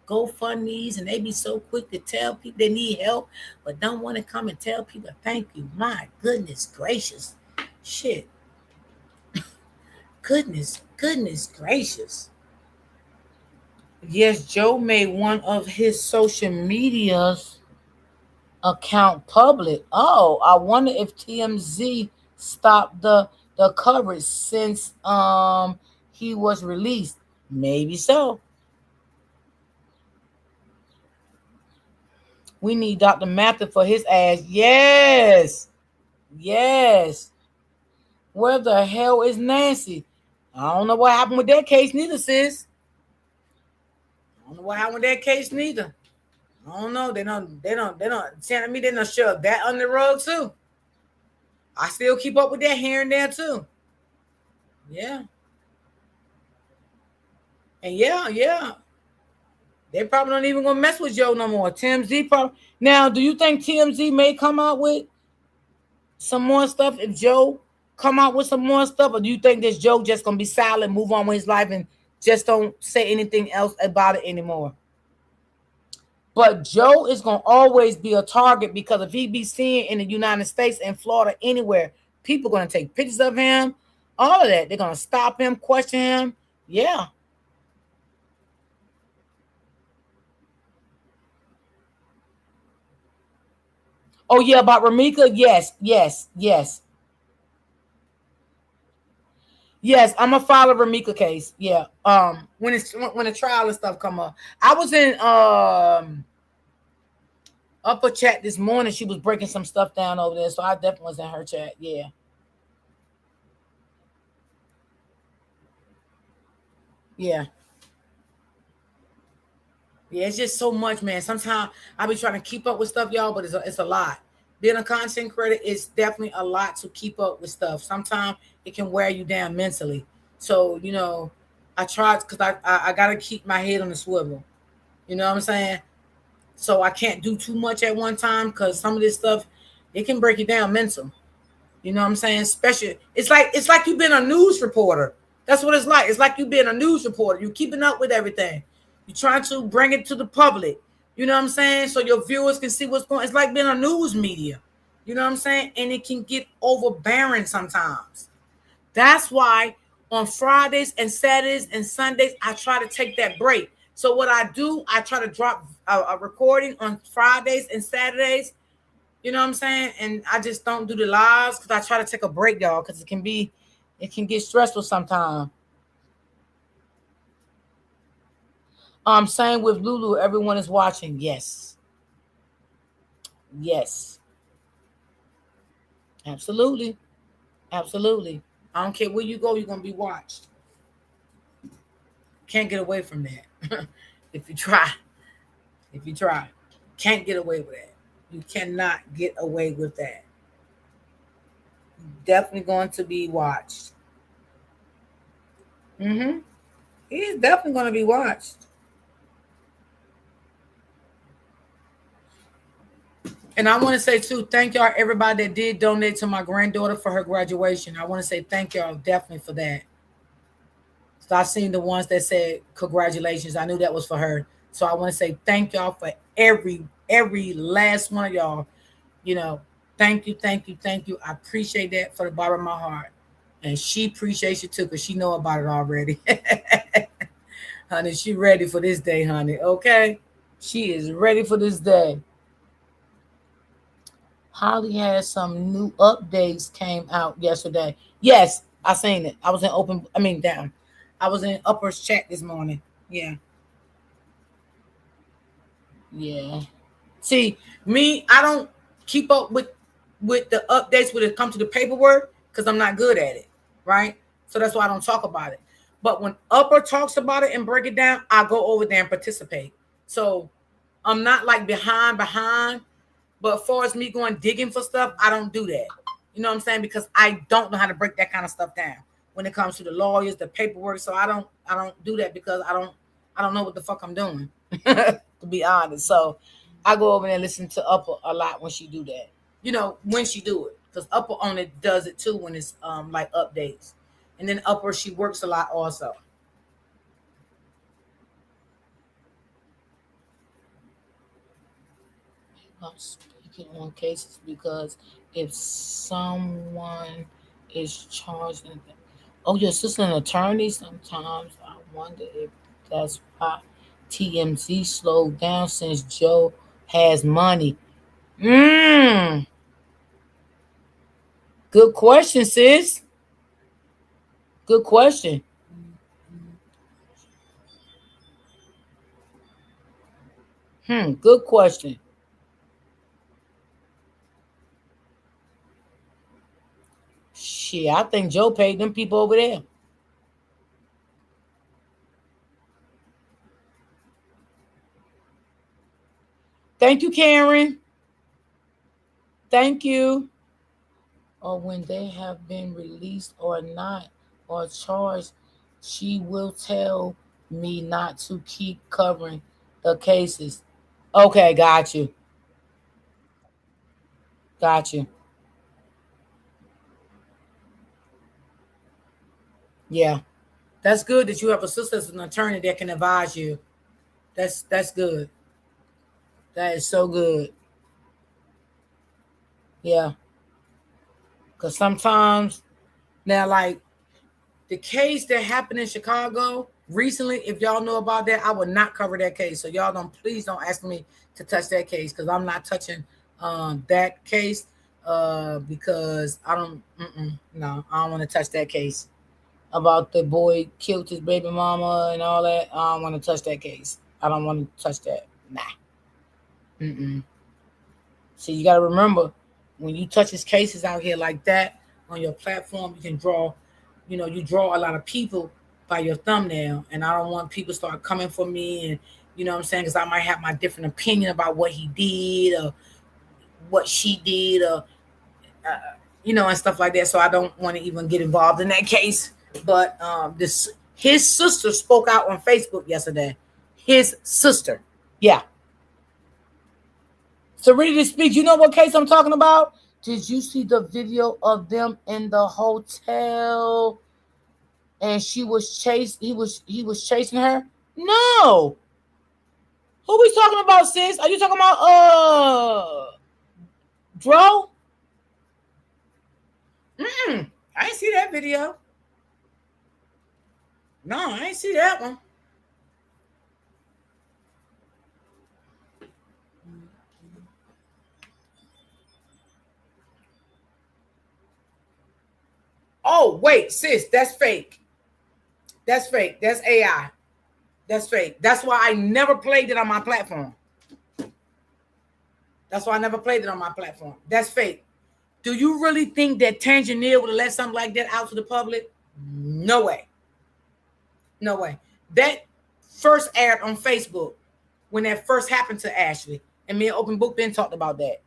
Speaker 1: GoFundMe's and they be so quick to tell people they need help, but don't want to come and tell people thank you. My goodness gracious. Shit. Goodness gracious. Yes, Joe made one of his social medias account public. Oh, I wonder if TMZ stopped the coverage since he was released. Maybe so. We need Dr. Mather for his ass. Yes. Yes. Where the hell is Nancy? I don't know what happened with that case neither, sis. I don't know what happened with that case neither. I don't know. They don't telling me they don't shove that under the rug too. I still keep up with that here and there too. Yeah. And yeah. They probably not even gonna mess with Joe no more. TMZ probably now, do you think TMZ may come out with some more stuff if Joe come out with some more stuff, or do you think this Joe just gonna be silent, move on with his life, and just don't say anything else about it anymore? But Joe is gonna always be a target because if he be seen in the United States and Florida anywhere, people gonna take pictures of him, all of that. They're gonna stop him, question him. Yeah. Oh yeah, about Ramika. Yes, I'm gonna file a Ramika case. Yeah. When the trial and stuff come up. I was in upper chat this morning. She was breaking some stuff down over there, so I definitely was in her chat. Yeah. Yeah. Yeah, it's just so much, man. Sometimes I be trying to keep up with stuff, y'all, but it's a lot. Being a content creator is definitely a lot to keep up with stuff. Sometimes it can wear you down mentally. So, I try because I gotta keep my head on the swivel. You know what I'm saying? So I can't do too much at one time because some of this stuff it can break you down mental. You know what I'm saying? Especially it's like you've been a news reporter. That's what it's like. It's like you've been a news reporter. You're keeping up with everything. You're trying to bring it to the public. You know what I'm saying? So your viewers can see what's going on. It's like being a news media. You know what I'm saying? And it can get overbearing sometimes. That's why on Fridays and Saturdays and Sundays, I try to take that break. So what I do, I try to drop a recording on Fridays and Saturdays. You know what I'm saying? And I just don't do the lives because I try to take a break, y'all, because it can get stressful sometimes. Same with Lulu. Everyone is watching. Yes. Yes. Absolutely. Absolutely. I don't care where you go, you're gonna be watched. Can't get away from that. If you try. If you try. Can't get away with that. You cannot get away with that. Definitely going to be watched. Mm-hmm. He is definitely going to be watched. And I want to say too, thank y'all everybody that did donate to my granddaughter for her graduation. I want to say thank y'all definitely for that. So I seen the ones that said congratulations. I knew that was for her. So I want to say thank y'all for every last one of y'all. You know, thank you, thank you, thank you. I appreciate that for the bottom of my heart. And she appreciates you too, because she know about it already. Honey, she ready for this day, honey. Okay? She is ready for this day. Holly has some new updates came out yesterday. Yes, I seen it. I was in down. I was in Upper's chat this morning. Yeah. Yeah. See, me, I don't keep up with the updates when it comes to the paperwork because I'm not good at it. Right? So that's why I don't talk about it. But when Upper talks about it and break it down, I go over there and participate. So I'm not like behind. But as far as me going digging for stuff, I don't do that. You know what I'm saying? Because I don't know how to break that kind of stuff down when it comes to the lawyers, the paperwork. So I don't do that because I don't know what the fuck I'm doing, to be honest. So I go over there and listen to Upper a lot when she do that. You know, when she do it. Because Upper only does it too when it's like updates. And then Upper, she works a lot also. I'm speaking on cases because if someone is charged, oh, your sister an attorney. Sometimes I wonder if that's why TMZ slowed down since Joe has money. Mm, good question, sis. Good question. Good question. Shit, I think Joe paid them people over there. Thank you, Karen. Thank you. Or when they have been released or not or charged, she will tell me not to keep covering the cases. Okay, got you. Got you. Yeah. That's good that you have a sister as an attorney that can advise you. That's good. That is so good. Yeah. Cause sometimes now like the case that happened in Chicago recently, if y'all know about that, I would not cover that case. So y'all don't please don't ask me to touch that case because I'm not touching that case because I don't no, I don't want to touch that case about the boy killed his baby mama and all that. I don't want to touch that case. I don't want to touch that. Nah. Mm-mm. So you got to remember when you touch his cases out here like that on your platform, you can draw, you draw a lot of people by your thumbnail. And I don't want people start coming for me and, you know what I'm saying? Because I might have my different opinion about what he did or what she did or, and stuff like that. So I don't want to even get involved in that case. But his sister spoke out on Facebook yesterday. His sister. Yeah. So ready to speak. You know what case I'm talking about? Did you see the video of them in the hotel and she was chased? He was chasing her? No. Who we talking about, sis? Are you talking about Dro? I ain't see that video. No, I ain't see that one. Oh, wait, sis, that's fake. That's fake. That's AI. That's fake. That's why I never played it on my platform. That's why I never played it on my platform. That's fake. Do you really think that Tangier would have let something like that out to the public? No way. No way. That first aired on Facebook when that first happened to Ashlee. And me and Open Book been talked about that.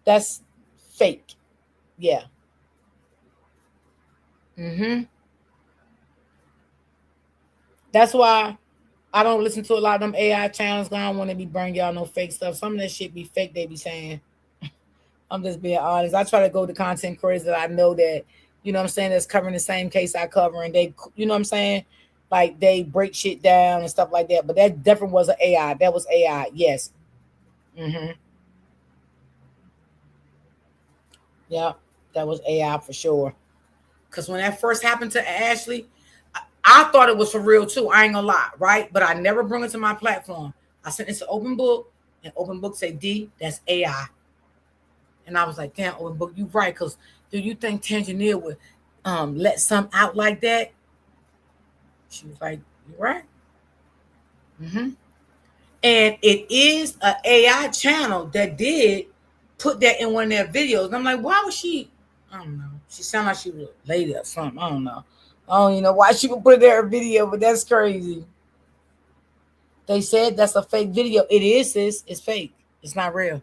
Speaker 1: That's fake. Yeah. That's why I don't listen to a lot of them AI channels. I don't want to be bringing y'all no fake stuff. Some of that shit be fake. They be saying. I'm just being honest. I try to go to content creators that I know that, you know what I'm saying, that's covering the same case I cover, and they, you know what I'm saying, like they break shit down and stuff like that. But that definitely was an AI. That was AI. Yes. Yeah, that was AI for sure. Because when that first happened to Ashlee, I thought it was for real too. I ain't gonna lie, right? But I never bring it to my platform. I sent it to Open Book, and Open Book said, D, that's AI. And I was like, damn, Open Book, you right. Because do you think Tangier would let some out like that? She was like, you're right. And it is an AI channel that did put that in one of their videos. And I'm like, why was she? I don't know. She sounded like she was a lady or something. I don't know. I don't even know why she would put there a video, but that's crazy. They said that's a fake video. It is, sis. It's fake. It's not real.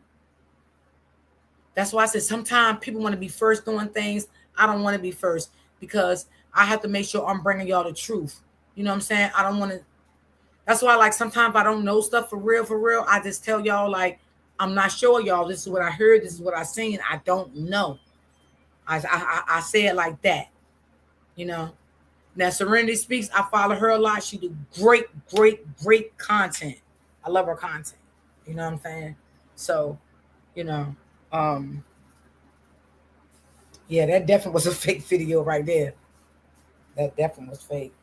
Speaker 1: That's why I said sometimes people want to be first doing things. I don't want to be first because I have to make sure I'm bringing y'all the truth. You know what I'm saying? I don't want to. That's why, like, sometimes I don't know stuff for real. I just tell y'all, like, I'm not sure, y'all. This is what I heard. This is what I seen. I don't know. I say it like that. You know. Now, Serenity Speaks, I follow her a lot. She do great content. I love her content. You know what I'm saying? So, you know, yeah, that definitely was a fake video right there. That definitely was fake.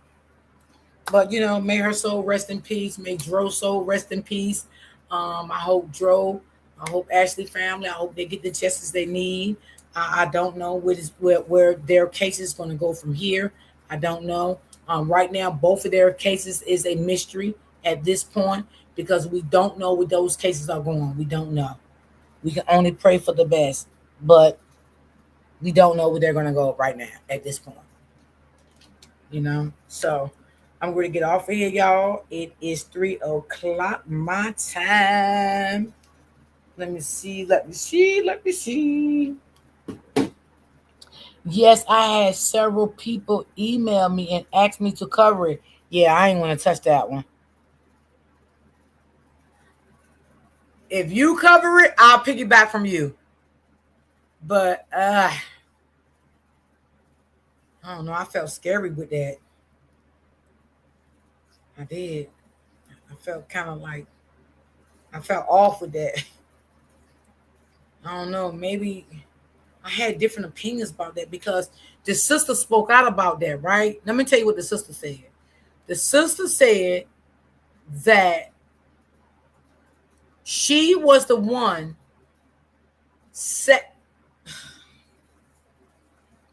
Speaker 1: But, you know, may her soul rest in peace. May Dro's soul rest in peace. I hope Dro, I hope Ashlee family, I hope they get the justice they need. I don't know where their case is going to go from here. I don't know. Right now, both of their cases is a mystery at this point because we don't know where those cases are going. We don't know. We can only pray for the best, but we don't know where they're going to go right now at this point. You know, so I'm going to get off of here, y'all. It is 3:00 my time. Let me see. Yes, I had several people email me and ask me to cover it. Yeah, I ain't want to touch that one. If you cover it, I'll piggyback from you. But I don't know. I felt scary with that. I did. I felt kind of like I felt off with that. I don't know. Maybe I had different opinions about that because the sister spoke out about that, right? Let me tell you what the sister said. The sister said that she was the one set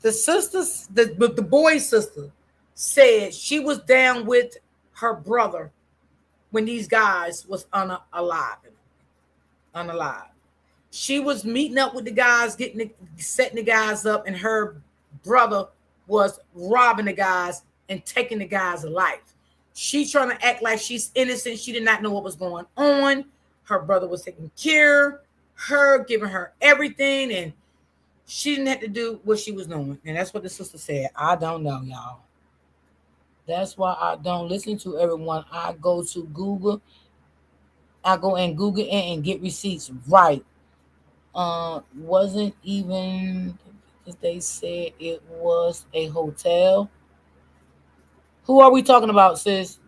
Speaker 1: the sisters, the boy's sister said she was down with her brother when these guys was unalive. She was meeting up with the guys, setting the guys up, and her brother was robbing the guys and taking the guys' life. She trying to act like she's innocent. She did not know what was going on. Her brother was taking care of her, giving her everything, and she didn't have to do what she was doing. And that's what the sister said. I don't know, y'all. That's why I don't listen to everyone. I go to Google. I go and Google it and get receipts. Right. Wasn't even they said it was a hotel. Who are we talking about, sis?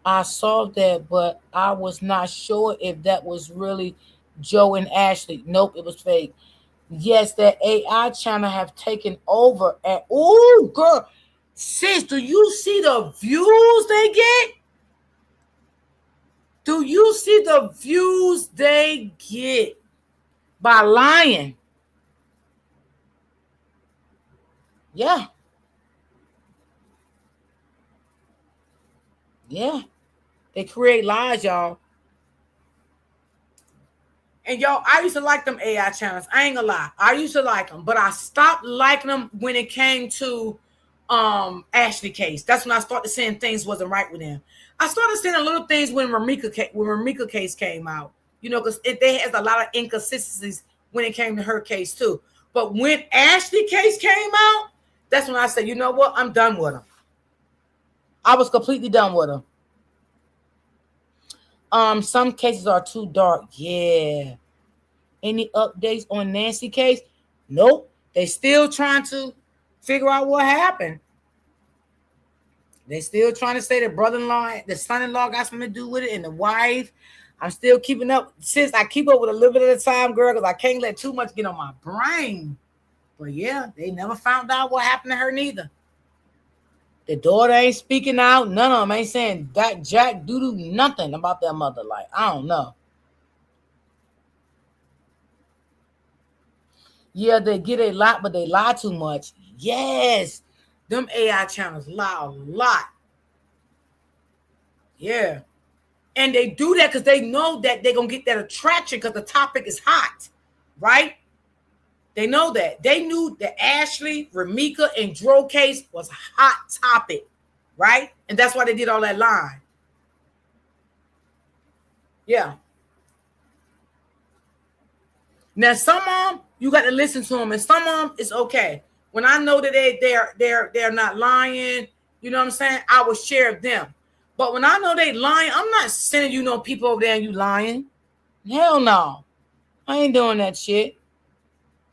Speaker 1: I saw that, but I was not sure if that was really Joe and Ashlee. Nope, it was fake. Yes, that AI channel have taken over. And oh, girl, sis, do you see the views they get? Do you see the views they get by lying? Yeah. Yeah. They create lies, y'all. And y'all, I used to like them AI channels. I ain't gonna lie. I used to like them, but I stopped liking them when it came to Ashlee case. That's when I started saying things wasn't right with them. I started saying little things when Ramika case came out. you know, because they has a lot of inconsistencies when it came to her case too. But when Ashlee case came out, that's when I said, you know what? I'm done with her. I was completely done with her. Some cases are too dark. Yeah. Any updates on Nancy case? Nope. They still trying to figure out what happened. They still trying to say the brother-in-law, the son-in-law got something to do with it, and the wife. I'm still keeping up. Since I keep up with a little bit at a time, girl, because I can't let too much get on my brain. But yeah, they never found out what happened to her neither. The daughter ain't speaking out. None of them ain't saying that jack doo-doo nothing about their mother. Like, I don't know. Yeah, they get a lot, but they lie too much. Yes. Them AI channels lie a lot. Yeah. And they do that because they know that they're going to get that attraction because the topic is hot. Right? They know that. They knew that Ashlee, Ramika, and Dro case was a hot topic. Right? And that's why they did all that lying. Yeah. Now, some of them, you got to listen to them, and some of them, it's okay. When I know that they're not lying, you know what I'm saying? I will share them. But when I know they lying, I'm not sending you no people over there and you lying. Hell no. I ain't doing that shit.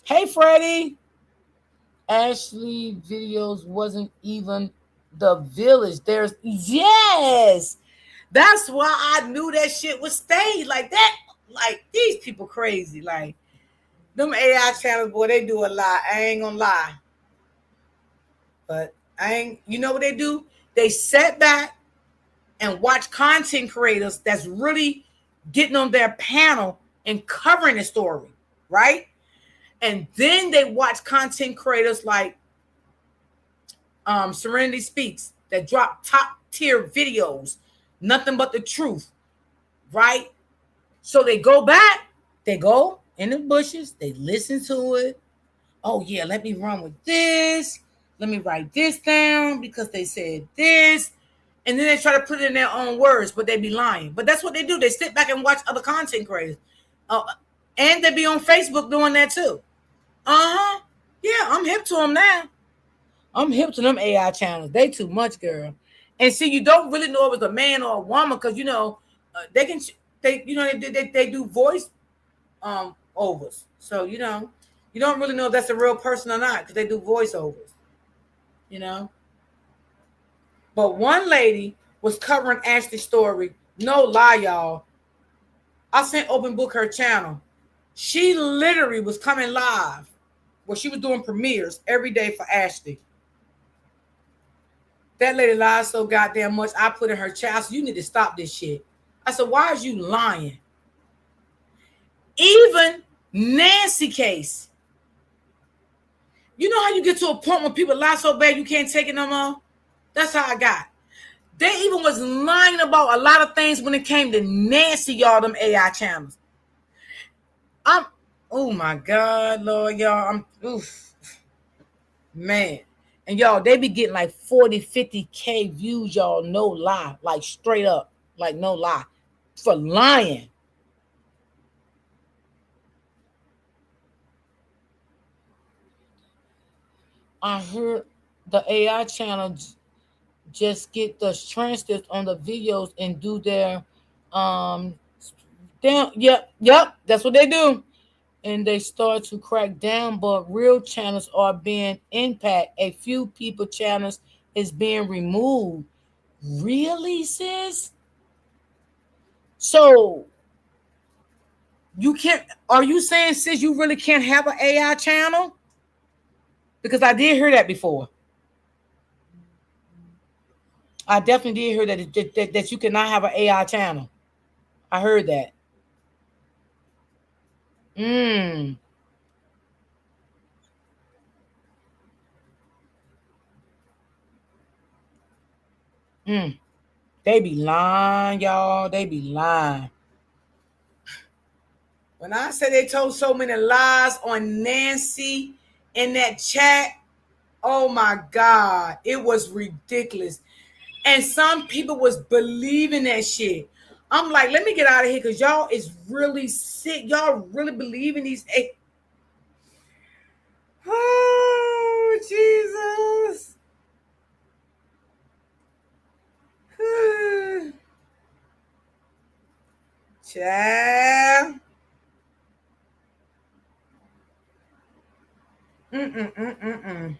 Speaker 1: Hey, Freddie. Ashlee videos wasn't even the village. There's, yes. That's why I knew that shit would stay like that. Like, these people crazy. Like, them AI channels, boy, they do a lot. I ain't gonna lie. But you know what they do? They sit back and watch content creators that's really getting on their panel and covering the story, right? And then they watch content creators like Serenity Speaks that drop top tier videos, nothing but the truth, right? So they go back, they go in the bushes, they listen to it. Oh yeah, let me run with this. Let me write this down because they said this. And then they try to put it in their own words, but they be lying. But that's what they do. They sit back and watch other content creators. And they be on Facebook doing that too. Uh-huh. Yeah, I'm hip to them now. I'm hip to them AI channels. They too much, girl. And see, you don't really know if it's a man or a woman because, you know, they do voice overs. So, you know, you don't really know if that's a real person or not because they do voiceovers, you know. But one lady was covering Ashlee's story. No lie, y'all. I sent Open Book her channel. She literally was coming live where she was doing premieres every day for Ashlee. That lady lied so goddamn much. I put in her chat. I said, you need to stop this shit. I said, why is you lying? Even Nancy case. You know how you get to a point when people lie so bad you can't take it no more? That's how I got. They even was lying about a lot of things when it came to Nancy, y'all, them AI channels. Oh my God, Lord, y'all. Man. And y'all, they be getting like 40, 50K views, y'all, no lie. Like straight up. Like no lie. For lying. I heard the AI channel just get the transcripts on the videos and do their yep, that's what they do. And they start to crack down, but real channels are being impacted. A few people channels is being removed. Really, sis? So you can't, are you saying, sis, you really can't have an AI channel? Because I did hear that before. I definitely did hear that you cannot have an AI channel. I heard that. They be lying, y'all. They be lying. When I say they told so many lies on Nancy in that chat, oh my God, it was ridiculous. And some people was believing that shit. I'm like, let me get out of here because y'all is really sick. Y'all really believe in these. Oh, Jesus. Child. Mm-mm-mm-mm-mm.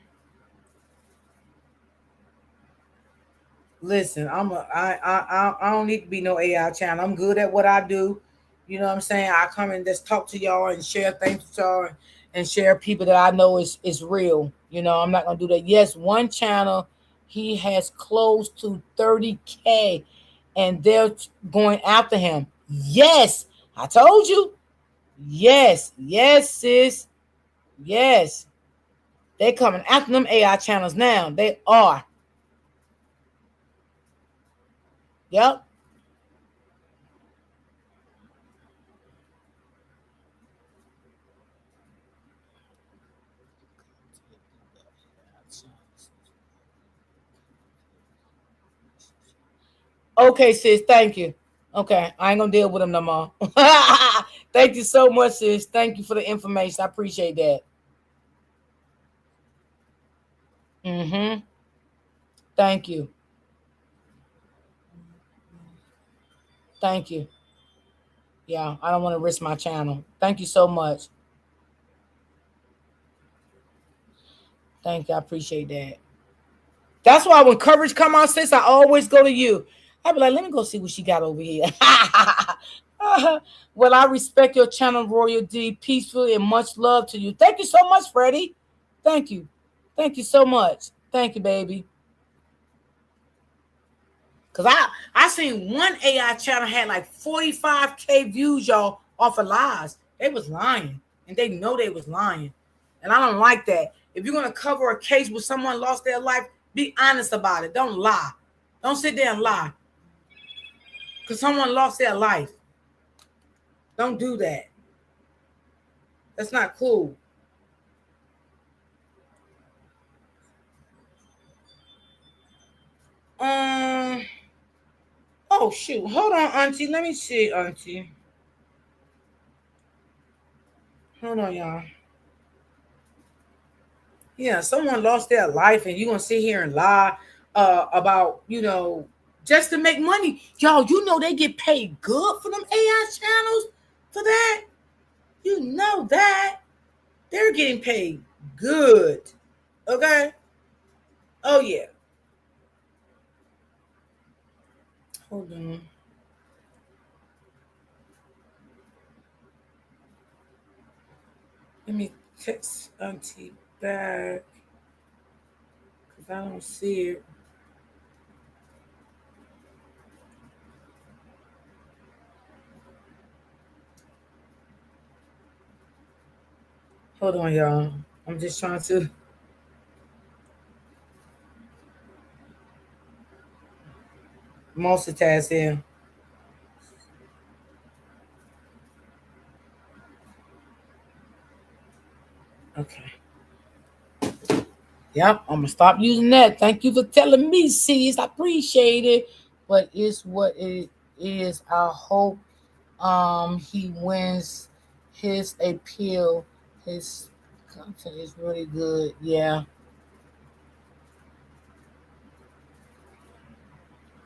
Speaker 1: Listen, I don't need to be no AI channel. I'm good at what I do. You know what I'm saying? I come and just talk to y'all and share things with y'all and share people that I know is real. You know, I'm not gonna do that. Yes, one channel he has close to 30K and they're going after him. Yes, I told you. Yes, yes, sis. Yes. They coming after them AI channels now. They are. Yep. Okay, sis. Thank you. Okay, I ain't gonna deal with them no more. Thank you so much, sis. Thank you for the information. I appreciate that. Mm-hmm. Thank you. Thank you. Yeah, I don't want to risk my channel. Thank you so much. Thank you. I appreciate that. That's why when coverage come out, sis, I always go to you. I be like, let me go see what she got over here. Well, I respect your channel, Royal D. Peaceful and much love to you. Thank you so much, Freddie. Thank you. Thank you so much. Thank you, baby. Cause I seen one AI channel had like 45K views, y'all, off of lies. They was lying. And they know they was lying. And I don't like that. If you're gonna cover a case where someone lost their life, be honest about it. Don't lie. Don't sit there and lie. Because someone lost their life. Don't do that. That's not cool. Um oh shoot. Hold on, Auntie. Let me see, Auntie. Hold on, y'all. Yeah, someone lost their life and you gonna sit here and lie about, just to make money. Y'all, you know they get paid good for them AI channels for that. You know that. They're getting paid good. Okay? Oh yeah. Hold on. Let me text Auntie back. Cause I don't see it. Hold on, y'all. I'm just trying to multitask here. Okay. Yep, I'm gonna stop using that. Thank you for telling me, sis. I appreciate it. But it's what it is. I hope he wins his appeal. His content is really good. Yeah.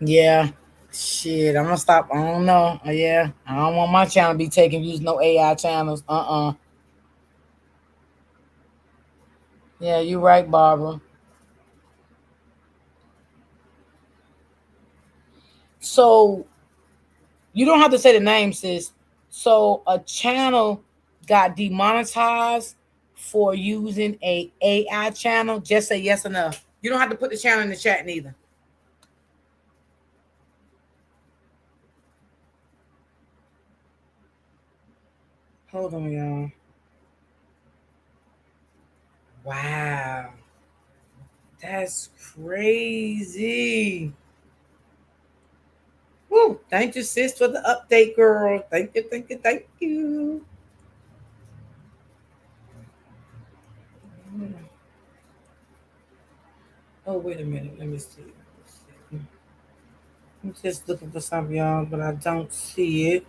Speaker 1: Yeah. Shit. I'm gonna stop. I don't know. Yeah. I don't want my channel to be taking views, no AI channels. Yeah, you're right, Barbara. So you don't have to say the name, sis. So a channel got demonetized for using a AI channel. Just say yes or no. You don't have to put the channel in the chat neither. Hold on, y'all. Wow. That's crazy. Woo. Thank you, sis, for the update, girl. Thank you, thank you, thank you. Oh, wait a minute. Let me see. I'm just looking for something, y'all, but I don't see it.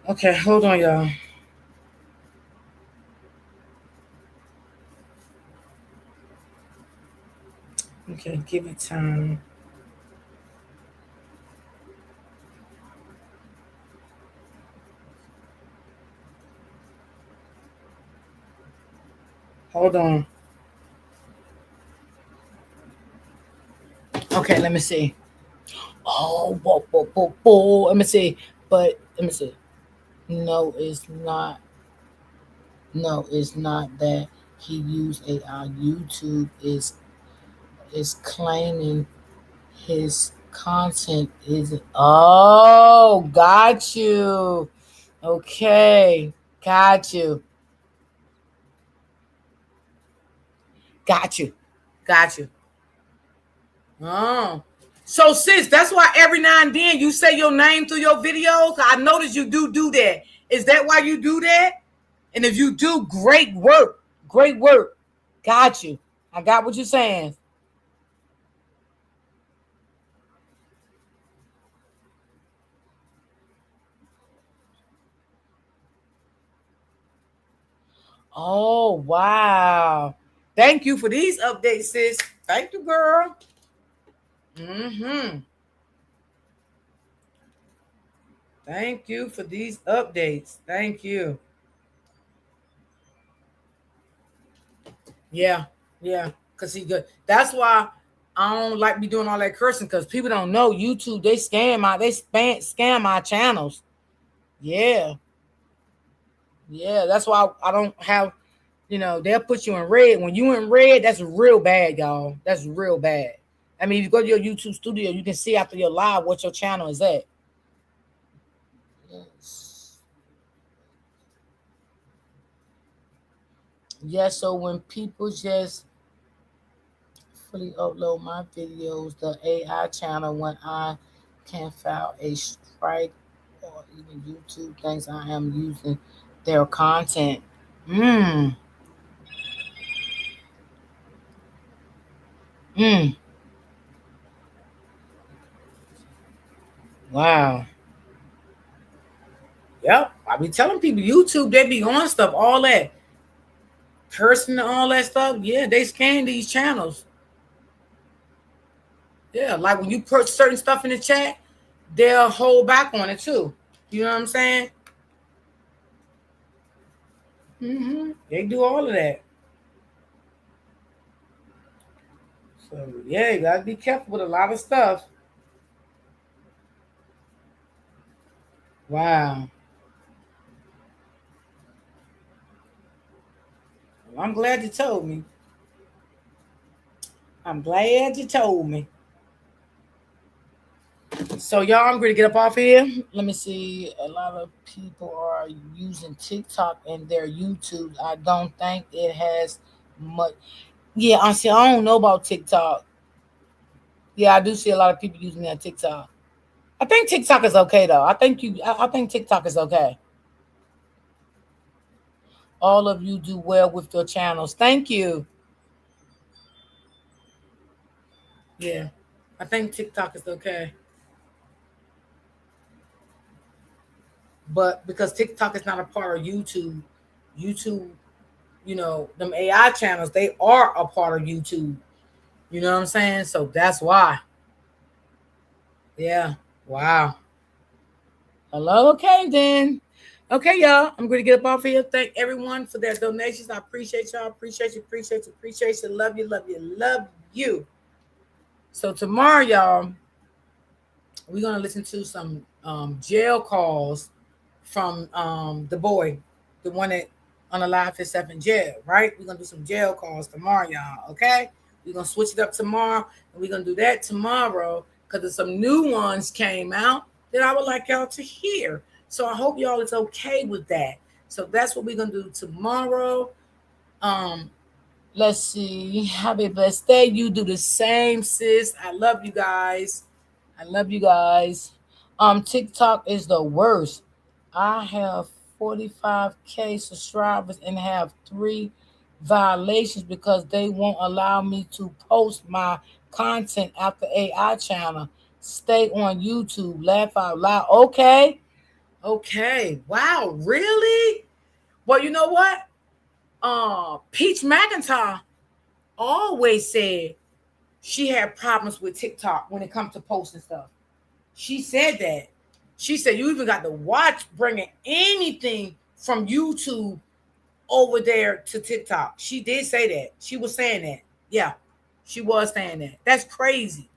Speaker 1: Okay, hold on, y'all. Okay, give it time. Hold on. Okay, let me see. Oh, whoa, whoa, whoa, whoa. Let me see. But let me see. No, it's not. No, it's not that he used AI. YouTube is claiming his content is. Oh, got you. Okay, got you. Got you. Got you. Oh. So sis, that's why every now and then you say your name through your videos. I noticed you do that. Is that why you do that? And if you do, great work. Great work. Got you. I got what you're saying. Oh, wow. Thank you for these updates, sis. Thank you, girl. Mm-hmm. Thank you for these updates. Thank you. Yeah, yeah. Cause he good. That's why I don't like me doing all that cursing because people don't know YouTube. They scam my channels. Yeah, yeah. That's why I don't have. They'll put you in red. When you in red, that's real bad, y'all. That's real bad. I mean, if you go to your YouTube studio, you can see after your live what your channel is at. Yes. Yeah, so when people just fully upload my videos, the AI channel, when I can file a strike or even YouTube thinks I am using their content. Mm, mm, wow. Yep. I be telling people YouTube, they be on stuff, all that cursing and all that stuff. Yeah, they scan these channels. Yeah, like when you put certain stuff in the chat, they'll hold back on it too. You know what I'm saying? They do all of that. So yeah, you gotta be careful with a lot of stuff. Wow. Well, I'm glad you told me. I'm glad you told me. So y'all, I'm going to get up off here. Let me see. A lot of people are using TikTok and their YouTube. I don't think it has much. Yeah, I see. I don't know about TikTok. Yeah, I do see a lot of people using that TikTok. I think TikTok is okay though. I think TikTok is okay. All of you do well with your channels. Thank you. Yeah, I think TikTok is okay, but because TikTok is not a part of YouTube, YouTube, them AI channels, they are a part of YouTube. You know what I'm saying? So that's why. Yeah. Wow. Hello. Okay, then. Okay, y'all. I'm going to get up off here. Thank everyone for their donations. I appreciate y'all. Appreciate you. Appreciate you. Appreciate you. Love you. Love you. Love you. So tomorrow, y'all, we're gonna listen to some jail calls from the boy, the one that unalived himself in jail. Right? We're gonna do some jail calls tomorrow, y'all. Okay? We're gonna switch it up tomorrow, and we're gonna do that tomorrow because there's some new ones came out that I would like y'all to hear. So I hope y'all is okay with that. So that's what we're gonna do tomorrow. Um, let's see. Have a blessed day. You do the same, sis. I love you guys. I love you guys. TikTok is the worst. I have 45K subscribers and have 3 violations because they won't allow me to post my content after AI channel. Stay on YouTube. Laugh out loud. Okay. Okay. Wow. Really? Well, you know what? Peach McIntyre always said she had problems with TikTok when it comes to posting stuff. She said that. She said you even got to watch bringing anything from YouTube over there to TikTok. She did say that. She was saying that. Yeah, she was saying that. That's crazy.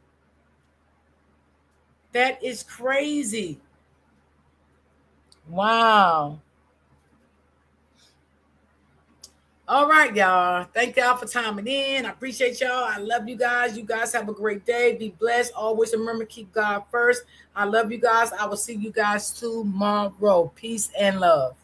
Speaker 1: That is crazy. Wow. All right, y'all. Thank y'all for timing in. I appreciate y'all. I love you guys. You guys have a great day. Be blessed. Always remember, keep God first. I love you guys. I will see you guys tomorrow. Peace and love.